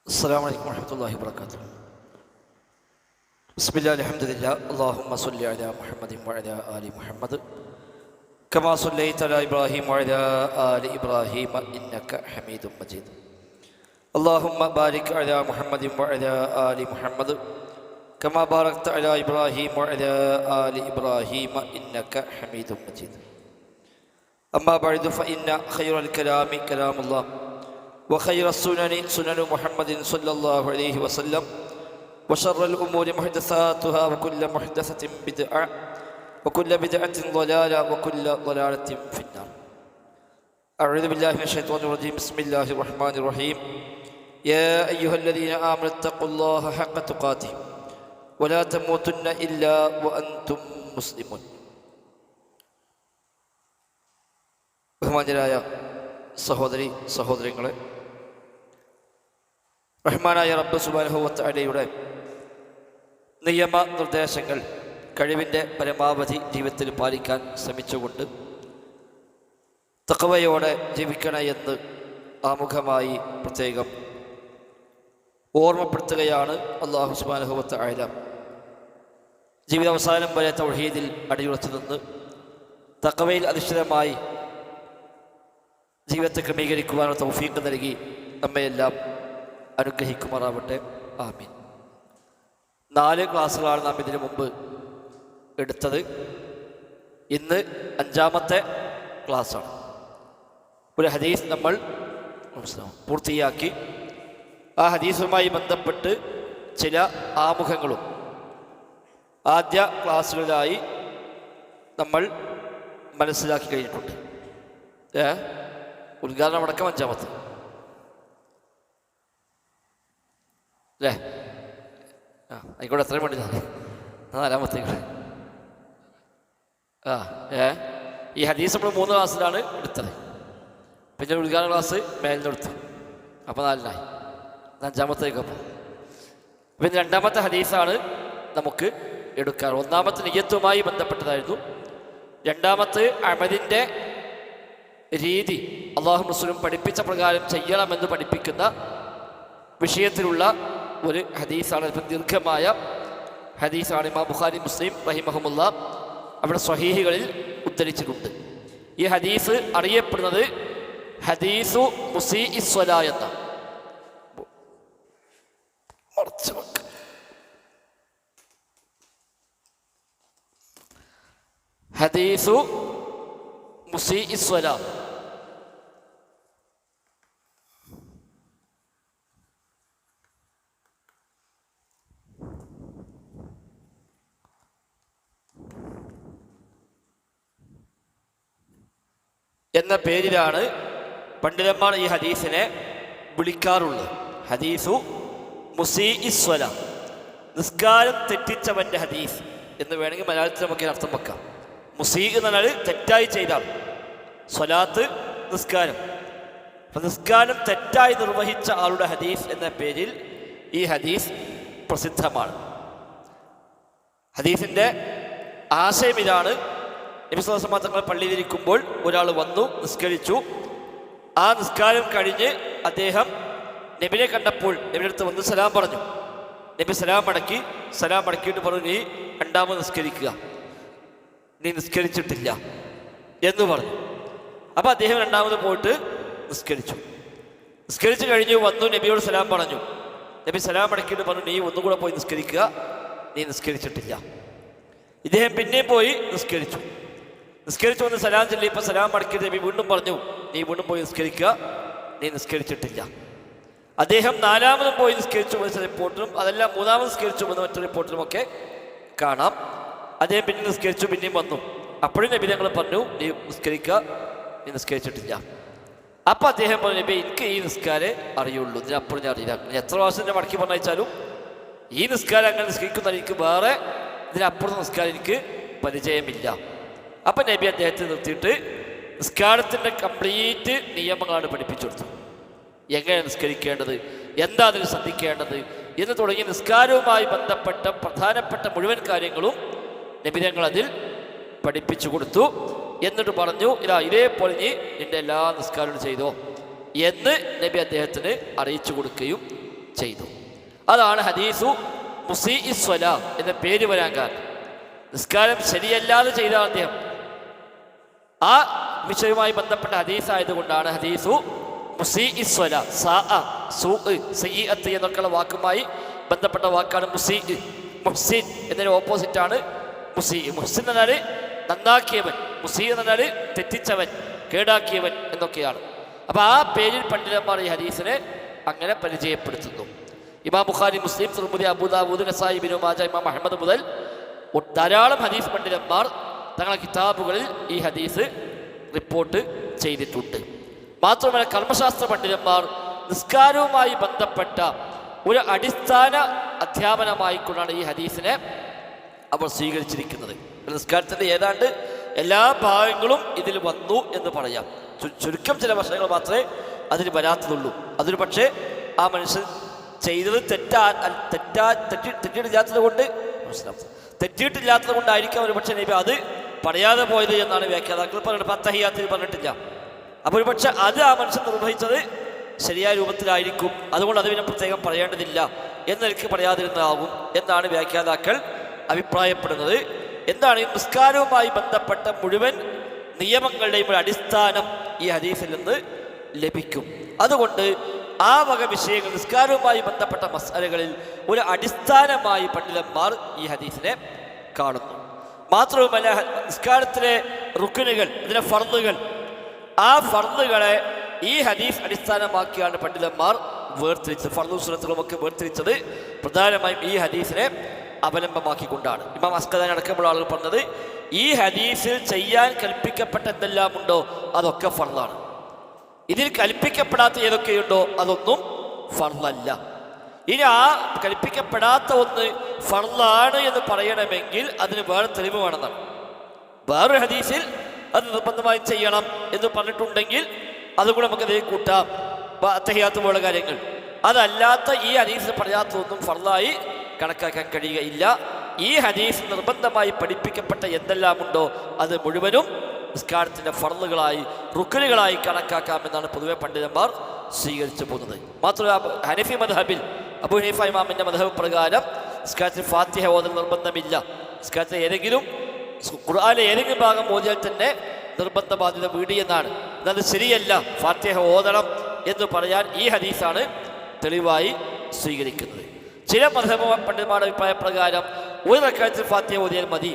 السلام عليكم ورحمة الله وبركاته. بسم الله الحمد لله. اللهم صل على محمد وعلى آل محمد كما صليت على إبراهيم وعلى آل إبراهيم إنك حميد مجيد. اللهم بارك على محمد وعلى آل محمد كما باركت على إبراهيم وعلى آل إبراهيم إنك حميد مجيد. أما بعد فإن خير الكلام كلام الله وخير السنن سنن محمد صلى الله عليه وسلم وشر الأمور محدثاتها وكل محدثة بدعة وكل بدعة ضلالة وكل ضلالة في النار. أعوذ بالله من الشيطان الرجيم. بسم الله الرحمن الرحيم. يا أيها الذين آمنوا اتقوا الله حق تقاته ولا تموتن إلا وأنتم مسلمون. ബഹുമാന്യരായ സഹോദരി സഹോദരങ്ങളെ, റഹ്മാനായ റബ്ബ് സുബ്ഹാനഹു വ തആലയുടെ നിയമ നിർദ്ദേശങ്ങൾ കഴിവിൻ്റെ പരമാവധി ജീവിതത്തിൽ പാലിക്കാൻ ശ്രമിച്ചുകൊണ്ട് തഖ്വയോടെ ജീവിക്കണേ എന്ന് ആമുഖമായി പ്രത്യേകം ഓർമ്മപ്പെടുത്തുകയാണ്. അല്ലാഹു സുബ്ഹാനഹു വ തആല ജീവിതാവസാനം വരെ തൗഹീദിൽ അടിയുറച്ചു നിന്ന് തഖ്വയിൽ അധിഷ്ഠിതമായി ജീവിതത്തെ ക്രമീകരിക്കുവാനുള്ള തൗഫീഖ് നൽകി നമ്മയെല്ലാം അനുഗ്രഹിക്കുമാറാവട്ടെ. ആമീൻ. 4 ക്ലാസ്സുകളാണ് നാം ഇതിനു മുമ്പ് എടുത്തത്. ഇന്ന് 5ാമത്തെ ക്ലാസ്സാണ്. ഒരു ഹദീസ് നമ്മൾ പൂർത്തിയാക്കി. ആ ഹദീസുമായി ബന്ധപ്പെട്ട് ചില ആമുഖങ്ങളും ആദ്യ ക്ലാസ്സുകളിലായി നമ്മൾ മനസ്സിലാക്കി കഴിഞ്ഞിട്ടുണ്ട്. ഉദ്ഘാടനം അടക്കം 5ാമത്തെ അല്ലേ? ആയിക്കോട്ടെ, എത്രയും വേണ്ടി 4ാമത്തേക്ക്. ഈ ഹദീസ് നമ്മൾ 3 ക്ലാസ്സിലാണ് എടുത്തത്. പിന്നെ ഉദ്ഘാടന ക്ലാസ് മേലിനെടുത്തു. അപ്പോൾ 4നായി. 5ാമത്തേക്കപ്പോൾ പിന്നെ 2ാമത്തെ ഹദീസാണ് നമുക്ക് എടുക്കാൻ. 1ാമത്തെ നിയ്യത്തുമായി ബന്ധപ്പെട്ടതായിരുന്നു. 2ാമത്തെ അമലിൻ്റെ രീതി അല്ലാഹു റസൂലും പഠിപ്പിച്ച പ്രകാരം ചെയ്യണമെന്ന് പഠിപ്പിക്കുന്ന വിഷയത്തിലുള്ള ഒരു ഹദീസാണ്. അല്പം ദീർഘമായ ഹദീസാണ്. ഇമാം ബുഖാരി മുസ്ലിം റഹിമഹുമുല്ലാ അവിടെ സ്വഹീഹുകളിൽ ഉദ്ധരിച്ചിട്ടുണ്ട്. ഈ ഹദീസ് അറിയപ്പെടുന്നത് ഹദീസു മുസീഇ സ്വലാ എന്ന. ഹദീസു മുസീഇ സ്വലാ. എന്ന പേരിലാണ് പണ്ഡിതന്മാർ ഈ ഹദീസിനെ വിളിക്കാറുള്ളത്. ഹദീസു മുസീഇ സ്വലാ, നിസ്കാരം തെറ്റിച്ചവൻ്റെ ഹദീസ് എന്ന് വേണമെങ്കിൽ മലയാളത്തിൽ നമുക്ക് അർത്ഥം വെക്കാം. മുസീ എന്ന് പറഞ്ഞാൽ തെറ്റായി ചെയ്താൽ, സ്വലാത്ത് നിസ്കാരം. അപ്പം നിസ്കാരം തെറ്റായി നിർവഹിച്ച ആളുടെ ഹദീസ് എന്ന പേരിൽ ഈ ഹദീസ് പ്രസിദ്ധമാണ്. ഹദീസിൻ്റെ ആശയം ഇതാണ്. നബി സ്വല്ലല്ലാഹു അലൈഹി വസല്ലം തങ്ങൾ പള്ളിയിലിരിക്കുമ്പോൾ ഒരാൾ വന്നു, നിസ്കരിച്ചു. ആ നിസ്കാരം കഴിഞ്ഞ് അദ്ദേഹം നബിനെ കണ്ടപ്പോൾ നബിയുടെ അടുത്ത് വന്ന് സലാം പറഞ്ഞു. നബി സലാം മടക്കിയിട്ട് പറഞ്ഞു, നീ 2ാമത് നിസ്കരിക്കുക, നീ നിസ്കരിച്ചിട്ടില്ല എന്ന് പറഞ്ഞു. അപ്പോൾ അദ്ദേഹം 2ാമത് പോയിട്ട് നിസ്കരിച്ചു കഴിഞ്ഞ് വന്നു, നബിയോട് സലാം പറഞ്ഞു. നബി സലാം മടക്കിയിട്ട് പറഞ്ഞു, നീ ഒന്നുകൂടെ പോയി നിസ്കരിക്കുക, നീ നിസ്കരിച്ചിട്ടില്ല. ഇദ്ദേഹം പിന്നെയും പോയി നിസ്കരിച്ചു വന്ന് സലാം ചൊല്ലി. ഇപ്പം സലാം മടക്കിയിട്ട് നബി വീണ്ടും പറഞ്ഞു, നീ വീണ്ടും പോയി നിസ്കരിക്കുക, നീ നിസ്കരിച്ചിട്ടില്ല. അദ്ദേഹം 4ാമതും പോയി നിസ്കരിച്ചു എന്ന റിപ്പോർട്ടിലും അതെല്ലാം 3ാമത് നിസ്കരിച്ചു എന്ന മറ്റൊരു റിപ്പോർട്ടിലുമൊക്കെ കാണാം. അദ്ദേഹം പിന്നെ നിസ്കരിച്ചു, പിന്നെയും വന്നു. അപ്പോഴും നബി ഞങ്ങൾ പറഞ്ഞു, നീ നിസ്കരിക്കുക, നീ നിസ്കരിച്ചിട്ടില്ല. അപ്പം അദ്ദേഹം പറഞ്ഞു, നബി എനിക്ക് ഈ നിസ്കാരം അറിയുള്ളൂ, ഇതിനപ്പുറം ഞാൻ അറിയില്ല. എത്ര പ്രാവശ്യം ഞാൻ മടക്കി പറഞ്ഞയച്ചാലും ഈ നിസ്കാരം അങ്ങനെ നിസ്കരിക്കുന്ന എനിക്ക് വേറെ ഇതിനപ്പുറത്തെ നിസ്കാരം എനിക്ക് പരിചയമില്ല. അപ്പം നബി അദ്ദേഹത്തെ നിർത്തിയിട്ട് നിസ്കാരത്തിൻ്റെ കംപ്ലീറ്റ് നിയമങ്ങളാണ് പഠിപ്പിച്ചു കൊടുത്തു. എങ്ങനെ നിസ്കരിക്കേണ്ടത്, എന്താ അതിൽ ശ്രദ്ധിക്കേണ്ടത് എന്ന് തുടങ്ങി നിസ്കാരവുമായി ബന്ധപ്പെട്ട പ്രധാനപ്പെട്ട മുഴുവൻ കാര്യങ്ങളും നബി ഞങ്ങൾ അതിൽ പഠിപ്പിച്ചു കൊടുത്തു. എന്നിട്ട് പറഞ്ഞു, ഇതേപോലെ നിന്റെ എല്ലാ നിസ്കാരവും ചെയ്തോ എന്ന് നബി അദ്ദേഹത്തിന് അറിയിച്ചു കൊടുക്കുകയും ചെയ്തു. അതാണ് ഹദീസു മുസീഇ സ്വലാ എന്ന പേര് വരാൻ കാരണം. നിസ്കാരം ശരിയല്ലാതെ ചെയ്ത അദ്ദേഹം ആ വിഷയവുമായി ബന്ധപ്പെട്ട ഹദീസ് ആയതുകൊണ്ടാണ് ഹദീസു മുസീഇ സ്വലാ. സയ്യിഅത്ത് എന്നൊക്കെയുള്ള വാക്കുമായി ബന്ധപ്പെട്ട വാക്കാണ് മുസീഇ. മുഹ്സിൻ എന്നതിന് ഓപ്പോസിറ്റാണ് മുസീഇ. മുഹ്സിൻ എന്ന് പറഞ്ഞാൽ നന്നാക്കിയവൻ, മുസീ എന്ന് പറഞ്ഞാൽ തെറ്റിച്ചവൻ, കേടാക്കിയവൻ എന്നൊക്കെയാണ്. അപ്പോൾ ആ പേരിൽ പണ്ഡിതന്മാർ ഈ ഹദീസിനെ അങ്ങനെ പരിചയപ്പെടുത്തുന്നു. ഇമാം ബുഖാരി, മുസ്ലിം, തിർമിദി, അബൂ ദാവൂദ്, നസായി, ഇബ്നു മാജ, ഇമാം അഹ്മദ് മുതൽ ധാരാളം ഹദീസ് പണ്ഡിതന്മാർ തങ്ങളുടെ കിതാബുകളിൽ ഈ ഹദീസ് റിപ്പോർട്ട് ചെയ്തിട്ടുണ്ട്. മാത്രമല്ല കർമ്മശാസ്ത്ര പണ്ഡിതന്മാർ നിസ്കാരവുമായി ബന്ധപ്പെട്ട ഒരു അടിസ്ഥാന അധ്യാപനമായിക്കൊണ്ടാണ് ഈ ഹദീസിനെ അവർ സ്വീകരിച്ചിരിക്കുന്നത്. നിസ്കാരത്തിൻ്റെ ഏതാണ്ട് എല്ലാ ഭാഗങ്ങളും ഇതിൽ വന്നു എന്ന് പറയാം. ചുരുക്കം ചില വശങ്ങൾ മാത്രമേ അതിന് വരാത്തതുള്ളൂ. അതിന് പക്ഷേ ആ മനുഷ്യൻ ചെയ്തത് തെറ്റിയിട്ടില്ലാത്തത് കൊണ്ടായിരിക്കാം ഒരു പക്ഷേ നബി അത് പറയാതെ പോയത് എന്നാണ് വ്യാഖ്യാതാക്കൾ പറയുന്നത്. പത്തഹിയാത്തിൽ പറഞ്ഞിട്ടില്ല. അപ്പോൾ ഒരു പക്ഷെ അത് ആ മനുഷ്യൻ നിർവഹിച്ചത് ശരിയായ രൂപത്തിലായിരിക്കും, അതുകൊണ്ട് അത് പിന്നെ പ്രത്യേകം പറയേണ്ടതില്ല എന്നെനിക്ക് പറയാതിരുന്നതാകും എന്നാണ് വ്യാഖ്യാതാക്കൾ അഭിപ്രായപ്പെടുന്നത്. എന്താണ് ഈ നിസ്കാരവുമായി ബന്ധപ്പെട്ട മുഴുവൻ നിയമങ്ങളുടെയും ഒരു അടിസ്ഥാനം ഈ ഹദീസിൽ നിന്ന് ലഭിക്കും. അതുകൊണ്ട് ആ വക വിഷയങ്ങൾ, നിസ്കാരവുമായി ബന്ധപ്പെട്ട മസ്അലകളിൽ ഒരു അടിസ്ഥാനമായി പണ്ഡിതന്മാർ ഈ ഹദീസിനെ കാണുന്നു. മാത്രവുമല്ല നിസ്കാരത്തിലെ റുക്നുകൾ, ഇതിലെ ഫർളുകൾ, ആ ഫർളുകളെ ഈ ഹദീസ് അടിസ്ഥാനമാക്കിയാണ് പണ്ഡിതന്മാർ വേർതിരിച്ചത്. ഫർളും സുന്നത്തുകളുമൊക്കെ വേർതിരിച്ചത് പ്രധാനമായും ഈ ഹദീസിനെ അവലംബമാക്കിക്കൊണ്ടാണ്. ഇമാം അസ്കലാനി അടക്കമുള്ള ആളുകൾ പറഞ്ഞത് ഈ ഹദീസിൽ ചെയ്യാൻ കൽപ്പിക്കപ്പെട്ട എന്തെല്ലാം ഉണ്ടോ അതൊക്കെ ഫർളാണ്. ഇതിൽ കൽപ്പിക്കപ്പെടാത്ത ഏതൊക്കെയുണ്ടോ അതൊന്നും ഫർളല്ല. ഇനി ആ കൽപ്പിക്കപ്പെടാത്ത ഒന്ന് ഫർളാണ് എന്ന് പറയണമെങ്കിൽ അതിന് വേറെ തെളിവ് വേണമെന്നാണ്. വേറൊരു ഹദീസിൽ അത് നിർബന്ധമായും ചെയ്യണം എന്ന് പറഞ്ഞിട്ടുണ്ടെങ്കിൽ അതുകൂടെ നമുക്ക് അതിൽ കൂട്ടാം, അത്തഹിയാത്ത് പോലുള്ള കാര്യങ്ങൾ. അതല്ലാത്ത ഈ ഹദീസിൽ പറയാത്തതൊന്നും ഫർളായി കണക്കാക്കാൻ കഴിയുകയില്ല. ഈ ഹദീസ് നിർബന്ധമായി പഠിപ്പിക്കപ്പെട്ട എന്തെല്ലാമുണ്ടോ അത് മുഴുവനും നിസ്കാരത്തിൻ്റെ ഫർളുകളായി, റുക്നുകളായി കണക്കാക്കാമെന്നാണ് പൊതുവെ പണ്ഡിതന്മാർ സ്വീകരിച്ചു പോകുന്നത്. മാത്രമല്ല ഹനഫി മദ്ഹബിൽ അബൂ ഹനീഫ ഇമാമിൻ്റെ മദ്ഹബ് പ്രകാരം നിസ്കാരത്തിൽ ഫാത്തിഹ ഓതൽ നിർബന്ധമില്ല. നിസ്കാരത്തിൽ ഏതെങ്കിലും ഖുർആനിലെ ഏതെങ്കിലും ഭാഗം ഓതിയാൽ തന്നെ നിർബന്ധ ബാധ്യത വീടിയെന്നാണ്. എന്നാൽ ശരിയല്ല, ഫാത്തിഹ ഓതണം എന്ന് പറയാൻ ഈ ഹദീസാണ് തെളിവായി സ്വീകരിക്കുന്നത്. ചില മദ്ഹബ് പണ്ഡിതന്മാരുടെ അഭിപ്രായ പ്രകാരം ഒരു റക്അത്തിൽ ഫാത്തിഹ ഓതിയാൽ മതി,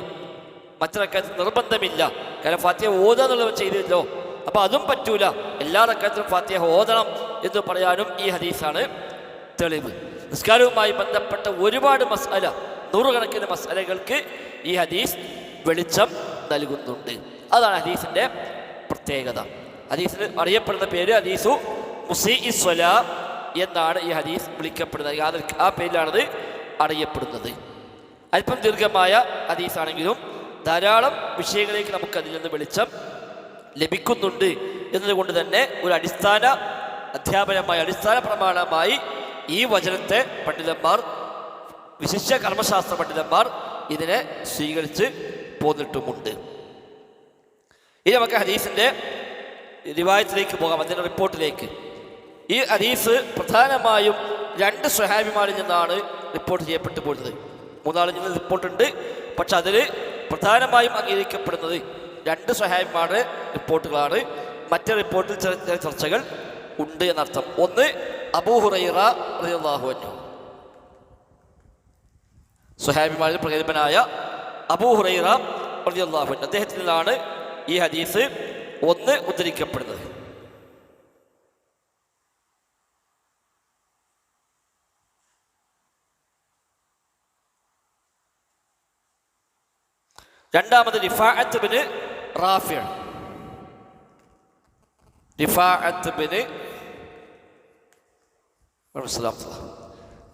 മറ്റു റക്അത്തിൽ നിർബന്ധമില്ല. കാരണം ഫാത്തിഹ ഓതുക എന്നുള്ളത് ചെയ്തില്ലോ, അപ്പോൾ അതും പറ്റൂല, എല്ലാ റക്അത്തിലും ഫാത്തിഹ ഓതണം എന്ന് പറയാനും ഈ ഹദീസാണ് തെളിവ്. നിസ്കാരവുമായി ബന്ധപ്പെട്ട ഒരുപാട് മസ്അല, നൂറുകണക്കിന് മസ്അലകൾക്ക് ഈ ഹദീസ് വെളിച്ചം നൽകുന്നുണ്ട്. അതാണ് ഹദീസിൻ്റെ പ്രത്യേകത. ഹദീസിന് അറിയപ്പെടുന്ന പേര് ഹദീസു മുസീഇ സ്വലാ എന്നാണ് ഈ ഹദീസ് വിളിക്കപ്പെടുന്നത്. ആ പേരിലാണത് അറിയപ്പെടുന്നത്. അല്പം ദീർഘമായ ഹദീസാണെങ്കിലും ധാരാളം വിഷയങ്ങളിലേക്ക് നമുക്ക് അതിൽ നിന്ന് വെളിച്ചം ലഭിക്കുന്നുണ്ട് എന്നതുകൊണ്ട് തന്നെ ഒരു അടിസ്ഥാന അധ്യാപനമായി, അടിസ്ഥാന പ്രമാണമായി ഈ വചനത്തെ പണ്ഡിതന്മാർ, വിശിഷ്ട കർമ്മശാസ്ത്ര പണ്ഡിതന്മാർ ഇതിനെ സ്വീകരിച്ച് പോന്നിട്ടുമുണ്ട്. ഇനി നമുക്ക് ഹദീസിൻ്റെ റിവായത്തിലേക്ക് പോകാം, അതിൻ്റെ റിപ്പോർട്ടിലേക്ക്. ഈ ഹദീസ് പ്രധാനമായും 2 സ്വഹാബിമാരിൽ നിന്നാണ് റിപ്പോർട്ട് ചെയ്യപ്പെട്ടു പോരുന്നത്. 3 ആളിൽ നിന്ന് റിപ്പോർട്ടുണ്ട്, പക്ഷെ അതിൽ പ്രധാനമായും അംഗീകരിക്കപ്പെടുന്നത് 2 സ്വഹാബിമാരുടെ റിപ്പോർട്ടുകളാണ്. മറ്റേ റിപ്പോർട്ടിൽ ചില ചർച്ചകൾ ഉണ്ട് എന്നർത്ഥം. ഒന്ന് അബൂ ഹുറൈറ റളിയല്ലാഹു അൻഹു, സ്വഹാബിമാരിൽ പ്രഗത്ഭനായ അബൂ ഹുറൈറ റളിയല്ലാഹു അൻഹു, അദ്ദേഹത്തിൽ നിന്നാണ് ഈ ഹദീസ് ഒന്ന് ഉദ്ധരിക്കപ്പെടുന്നത്. രണ്ടാമത് റിഫാഅത്ത് ബിൻ റാഫിഅ, റിഫാഅത്ത് ബിൻ